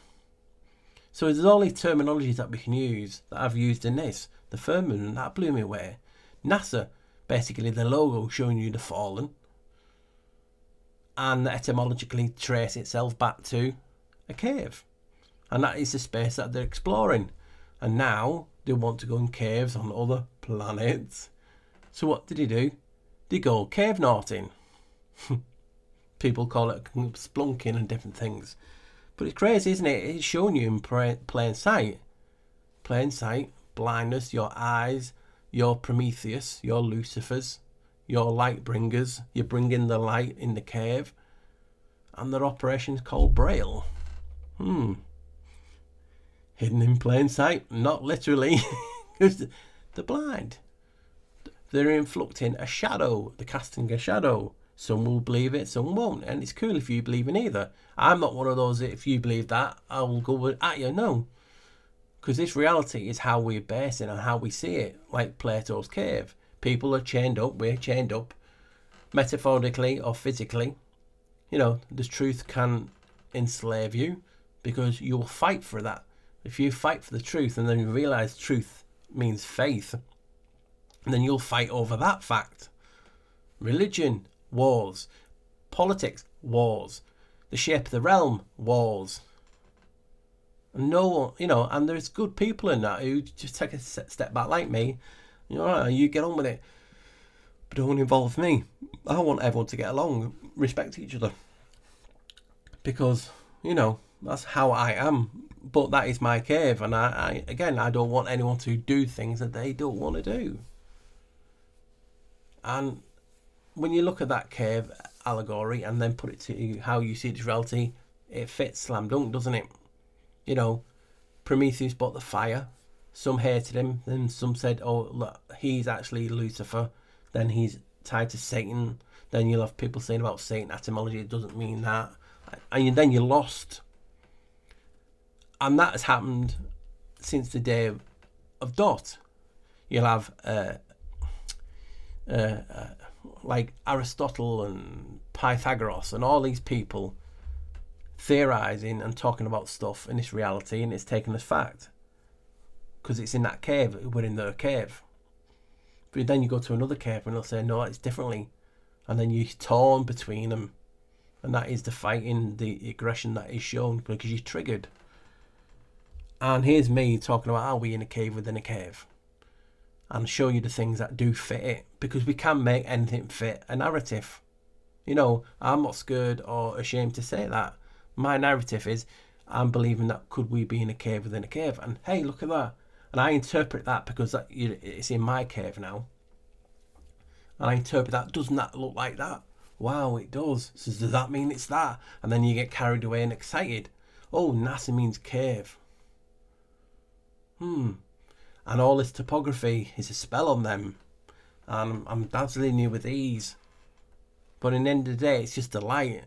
Speaker 1: So there's all these terminologies that we can use that I've used in this. The firmament, that blew me away. NASA, basically the logo showing you the fallen, and etymologically trace itself back to a cave. And that is the space that they're exploring. And now they want to go in caves on other planets. So what did he do? They go cavenaughting. People call it splunking and different things. But it's crazy, isn't it? It's showing you in plain sight. Plain sight, blindness, your eyes, your Prometheus, your Lucifers, your light bringers. You're bringing the light in the cave. And their operation is called Braille. Hidden in plain sight, not literally, because they're blind. They're inflicting a shadow, they're casting a shadow. Some will believe it, some won't, and it's cool if you believe in either. I'm not one of those, if you believe that, I will go at you, no. Because this reality is how we're based it and how we see it, like Plato's cave. People are chained up, we're chained up, metaphorically or physically. You know, the truth can enslave you because you will fight for that. If you fight for the truth and then you realise truth means faith, then you'll fight over that fact. Religion, wars. Politics, wars. The shape of the realm, wars. And no one, you know, and there's good people in that who just take a step back like me. You know, you get on with it. But don't involve me. I want everyone to get along, respect each other. Because, you know, that's how I am. But that is my cave, and I don't want anyone to do things that they don't want to do. And when you look at that cave allegory and then put it to how you see it as reality, it fits slam dunk, doesn't it? You know, Prometheus bought the fire. Some hated him, then some said, oh, look, he's actually Lucifer. Then he's tied to Satan. Then you'll have people saying about Satan etymology, it doesn't mean that. And then you're lost. And that has happened since the day of Dot. You'll have like Aristotle and Pythagoras and all these people theorizing and talking about stuff in this reality, and it's taken as fact because it's in that cave. We're in their cave. But then you go to another cave and they'll say no, it's differently, and then you're torn between them, and that is the fighting, the aggression that is shown because you're triggered. And here's me talking about how we in a cave within a cave, and show you the things that do fit it, because we can make anything fit a narrative. You know, I'm not scared or ashamed to say that. My narrative is, I'm believing that could we be in a cave within a cave, and hey, look at that. And I interpret that because it's in my cave now. And I interpret that, doesn't that look like that? Wow, it does. So does that mean it's that? And then you get carried away and excited. Oh, NASA means cave. And all this topography is a spell on them, and I'm dazzling you with ease. But in the end of the day, it's just the light,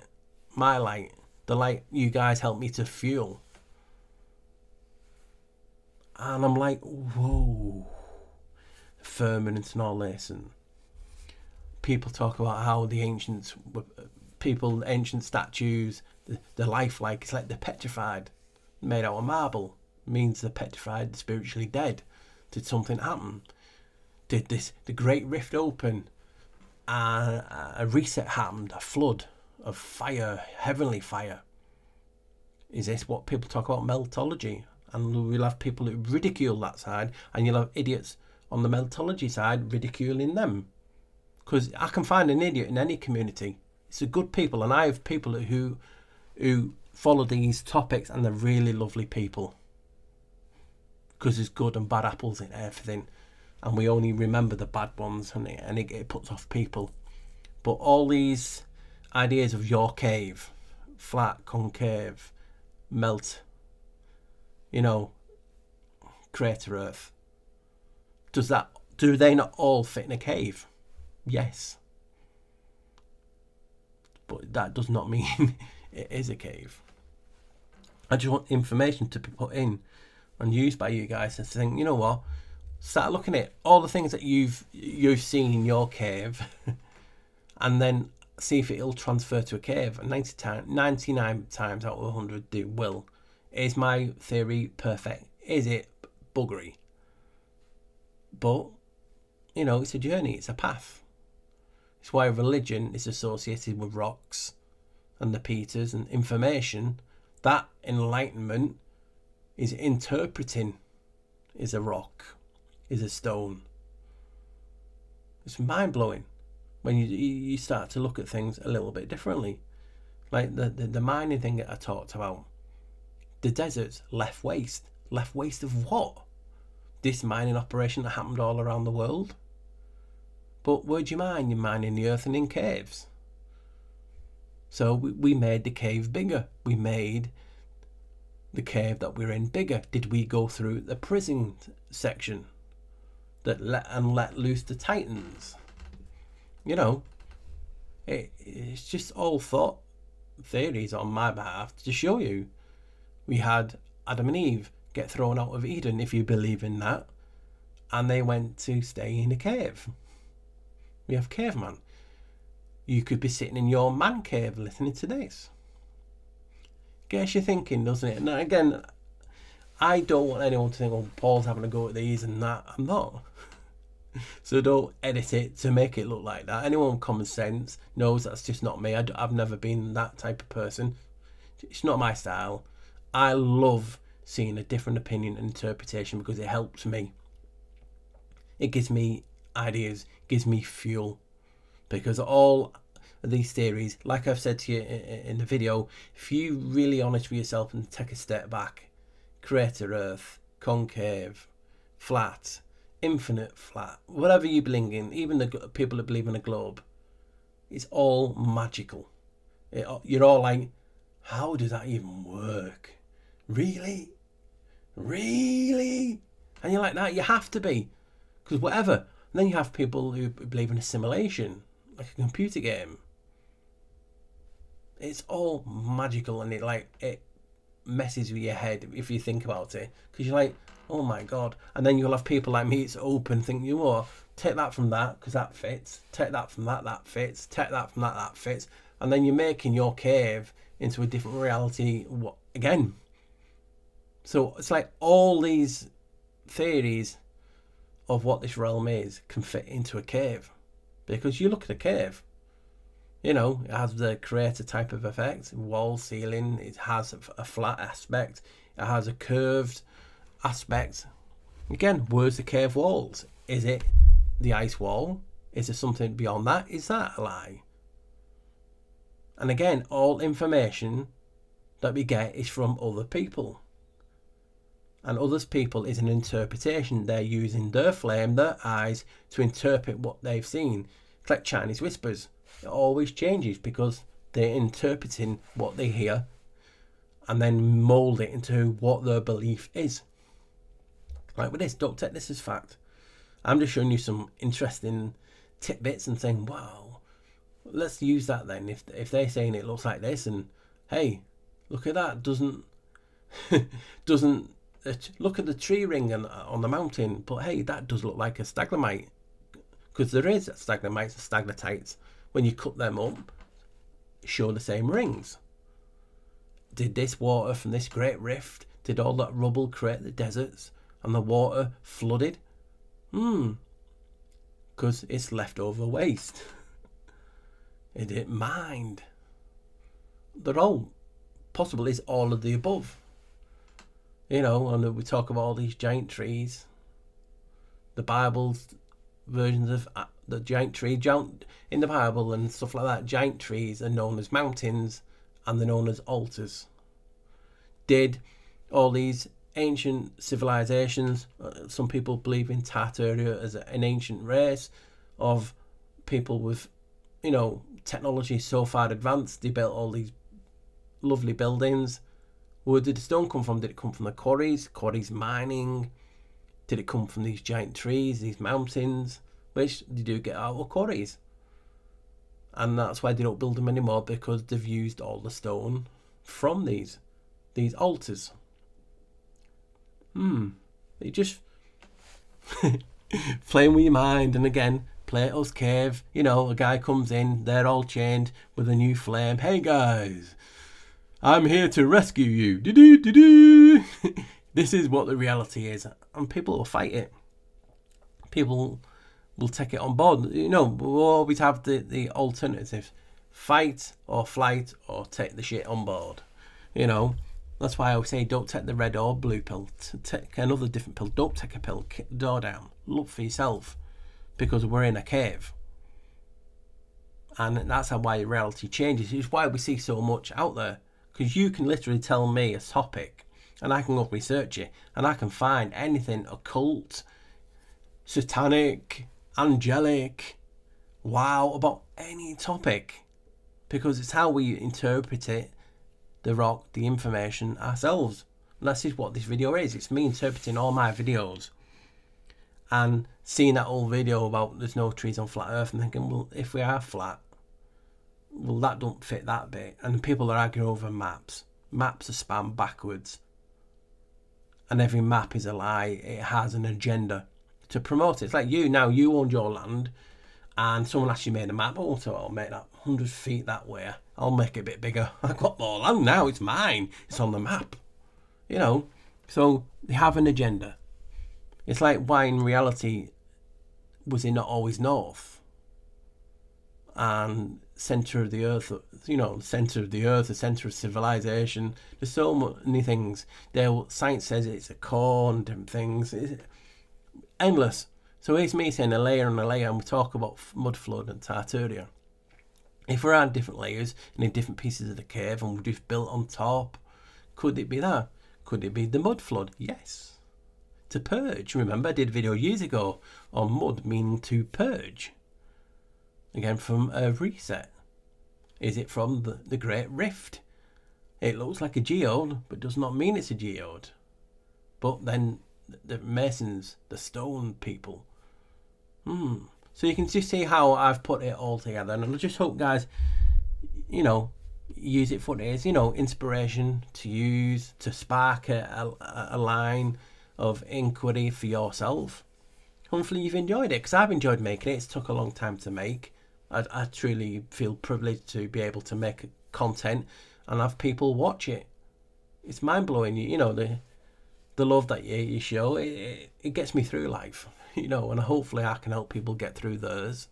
Speaker 1: my light, the light you guys help me to fuel. And I'm like, whoa, firmament and all this, and people talk about how the ancients, ancient statues, they're lifelike. It's like they're petrified, made out of marble. Means they're petrified, spiritually dead. Did something happen? Did the great rift open? A reset happened, a flood of fire, heavenly fire. Is this what people talk about meltology? And we'll have people who ridicule that side, and you'll have idiots on the meltology side ridiculing them. Because I can find an idiot in any community. It's a good people, and I have people who follow these topics, and they're really lovely people. Because there's good and bad apples in everything, and we only remember the bad ones, and it puts off people. But all these ideas of your cave, flat, concave, melt, you know, crater Earth, do they not all fit in a cave? Yes, but that does not mean it is a cave. I just want information to be put in and used by you guys to think, you know what, start looking at all the things that you've seen in your cave and then see if it'll transfer to a cave. And 99 times out of 100 it will. Is my theory perfect? Is it buggery? But you know, it's a journey, it's a path. It's why religion is associated with rocks and the Peters and information. That enlightenment is interpreting is a rock, is a stone. It's mind-blowing when you start to look at things a little bit differently. Like the mining thing that I talked about. The deserts left waste. Left waste of what? This mining operation that happened all around the world. But where do you mine? You mine in the earth and in caves. So we made the cave bigger. We made the cave that we're in bigger. Did we go through the prison section that let loose the titans? You know, it's just all thought theories on my behalf to show you. We had Adam and Eve get thrown out of Eden, if you believe in that, and they went to stay in a cave. We have caveman. You could be sitting in your man cave listening to this. Gets you thinking, doesn't it? Now again, I don't want anyone to think, oh, Paul's having a go at these and that. I'm not. So don't edit it to make it look like that. Anyone with common sense knows that's just not me. I've never been that type of person. It's not my style. I love seeing a different opinion and interpretation because it helps me. It gives me ideas, gives me fuel. Because all of these theories, like I've said to you in the video, if you're really honest with yourself and take a step back, crater Earth, concave, flat, infinite flat, whatever you believe in, even the people that believe in a globe, it's all magical. You're all like, how does that even work? Really? Really? And you're like that, you have to be. Because whatever. And then you have people who believe in a simulation, like a computer game. It's all magical, and it messes with your head if you think about it. Because you're like, oh my God. And then you'll have people like me, it's open, think, you know, take that from that, because that fits. Take that from that, that fits. Take that from that, that fits. And then you're making your cave into a different reality again. So it's like all these theories of what this realm is can fit into a cave. Because you look at a cave, you know, it has the crater type of effect, wall, ceiling, it has a flat aspect, it has a curved aspect. Again, where's the cave walls? Is it the ice wall? Is there something beyond that? Is that a lie? And again, all information that we get is from other people. And others people is an interpretation. They're using their flame, their eyes, to interpret what they've seen. It's like Chinese whispers. It always changes because they're interpreting what they hear and then mould it into what their belief is. Like with this, don't take this as fact. I'm just showing you some interesting tidbits and saying, wow, let's use that then. If they're saying it looks like this, and hey, look at that, doesn't look at the tree ring on the mountain, but hey, that does look like a stalagmite, because there is stalagmites and stalactites. When you cut them up, show the same rings. Did this water from this great rift, did all that rubble create the deserts and the water flooded? Because it's leftover waste. It didn't mind. They're all possible. Is all of the above. You know, and we talk about all these giant trees. The Bible's versions of the giant tree, in the Bible and stuff like that, giant trees are known as mountains and they're known as altars. Did all these ancient civilizations, some people believe in Tartaria as an ancient race of people with, you know, technology so far advanced, they built all these lovely buildings. Where did the stone come from? Did it come from the quarries mining? Did it come from these giant trees, these mountains, which they do get out of quarries? And that's why they don't build them anymore, because they've used all the stone from these altars. You just playing with your mind. And again, Plato's cave, you know, a guy comes in, they're all chained with a new flame. Hey guys, I'm here to rescue you. Do-do-do-do. This is what the reality is. And people will fight it. People we'll take it on board. You know, we'll always have the alternatives: fight or flight or take the shit on board. You know, that's why I always say don't take the red or blue pill. Take another different pill. Don't take a pill. Kick the door down. Look for yourself, because we're in a cave. And that's how why reality changes. It's why we see so much out there. Because you can literally tell me a topic and I can go research it and I can find anything occult, satanic, angelic, wow, about any topic. Because it's how we interpret it, the information ourselves. And that's just what this video is. It's me interpreting all my videos. And seeing that old video about there's no trees on flat earth and thinking, well, if we are flat, well, that don't fit that bit. And people are arguing over maps. Maps are spanned backwards. And every map is a lie. It has an agenda to promote it. It's like you now, you owned your land and someone actually made a map. Oh, so I'll make that 100 feet that way. I'll make it a bit bigger. I've got more land now. It's mine. It's on the map. You know, so they have an agenda. It's like why in reality was it not always north and centre of the earth, you know, centre of the earth, the centre of civilization. There's so many things. Science says it's a core and different things. It's endless. So here's me saying a layer and a layer, and we talk about mud flood and Tartaria. If we're on different layers and in different pieces of the cave and we just built on top, could it be that? Could it be the mud flood? Yes. To purge. Remember, I did a video years ago on mud meaning to purge. Again, from a reset. Is it from the Great Rift? It looks like a geode, but does not mean it's a geode. But then the masons, the stone people. So you can just see how I've put it all together. And I just hope, guys, you know, use it for what it is. You know, inspiration to use, to spark a line of inquiry for yourself. Hopefully you've enjoyed it, because I've enjoyed making it. It's took a long time to make. I truly feel privileged to be able to make content and have people watch it. It's mind-blowing. You know, the love that you show, it gets me through life, you know, and hopefully I can help people get through theirs,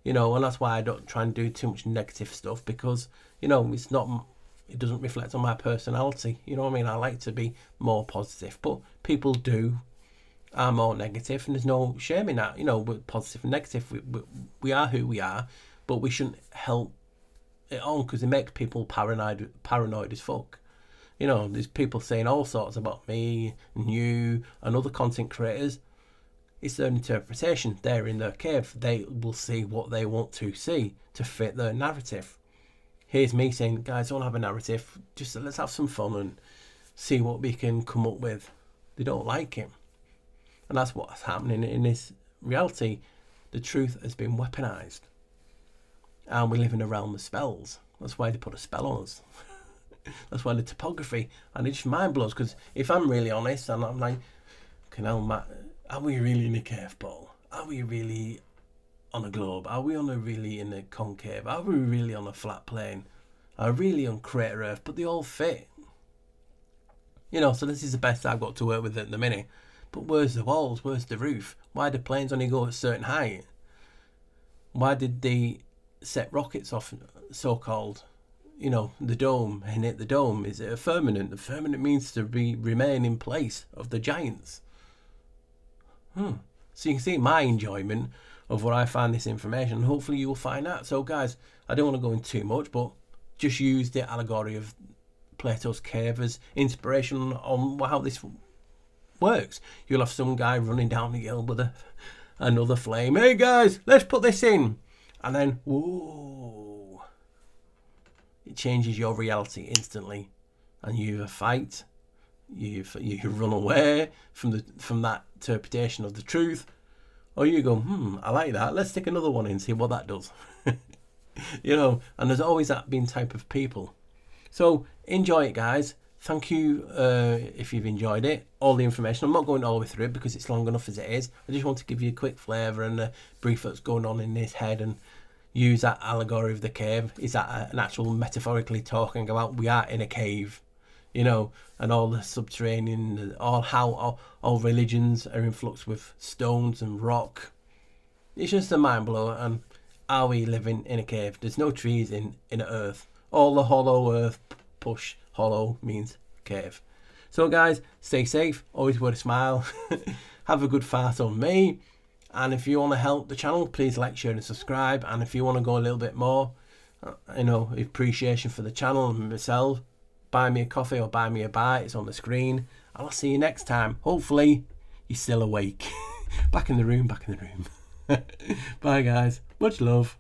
Speaker 1: you know. And that's why I don't try and do too much negative stuff, because, you know, it doesn't reflect on my personality. You know what I mean? I like to be more positive, but people are more negative, and there's no shame in that. You know, we're positive and negative. We are who we are, but we shouldn't help it on, because it makes people paranoid as fuck. You know, there's people saying all sorts about me and you and other content creators. It's their interpretation. They're in their cave. They will see what they want to see to fit their narrative. Here's me saying, guys, don't have a narrative. Just let's have some fun and see what we can come up with. They don't like it. And that's what's happening in this reality. The truth has been weaponized. And we live in a realm of spells. That's why they put a spell on us. That's why the topography, and it just mind blows, because if I'm really honest and I'm like, Matt, are we really in a cave ball? Are we really on a globe? Are we really in a concave? Are we really on a flat plane? Are we really on crater Earth? But they all fit. You know, so this is the best I've got to work with at the minute. But where's the walls? Where's the roof? Why do planes only go at a certain height? Why did they set rockets off, so-called, you know, the dome, and hit the dome? Is it a firmament? The firmament means to remain in place of the giants. So you can see my enjoyment of where I find this information. Hopefully you will find that. So guys, I don't want to go into too much, but just use the allegory of Plato's cave as inspiration on how this works. You'll have some guy running down the hill with another flame. Hey guys, let's put this in. And then, whoa, it changes your reality instantly. And you either fight, you run away from that interpretation of the truth, or you go, I like that, let's stick another one in, see what that does. You know, and there's always that being type of people. So enjoy it, guys. Thank you if you've enjoyed it. All the information, I'm not going all the way through it because it's long enough as it is. I just want to give you a quick flavour and a brief what's going on in his head, and use that allegory of the cave. Is that an actual metaphorically talking about we are in a cave, you know, and all the subterranean, how all religions are influxed with stones and rock, It's just a mind blower. And are we living in a cave? There's no trees in Earth. All the hollow Earth push. Hollow means cave. So guys, stay safe. Always wear a smile. Have a good fart on me. And if you want to help the channel, please like, share and subscribe. And if you want to go a little bit more, you know, appreciation for the channel and myself, buy me a coffee or buy me a bite. It's on the screen. And I'll see you next time. Hopefully you're still awake. Back in the room, back in the room. Bye guys. Much love.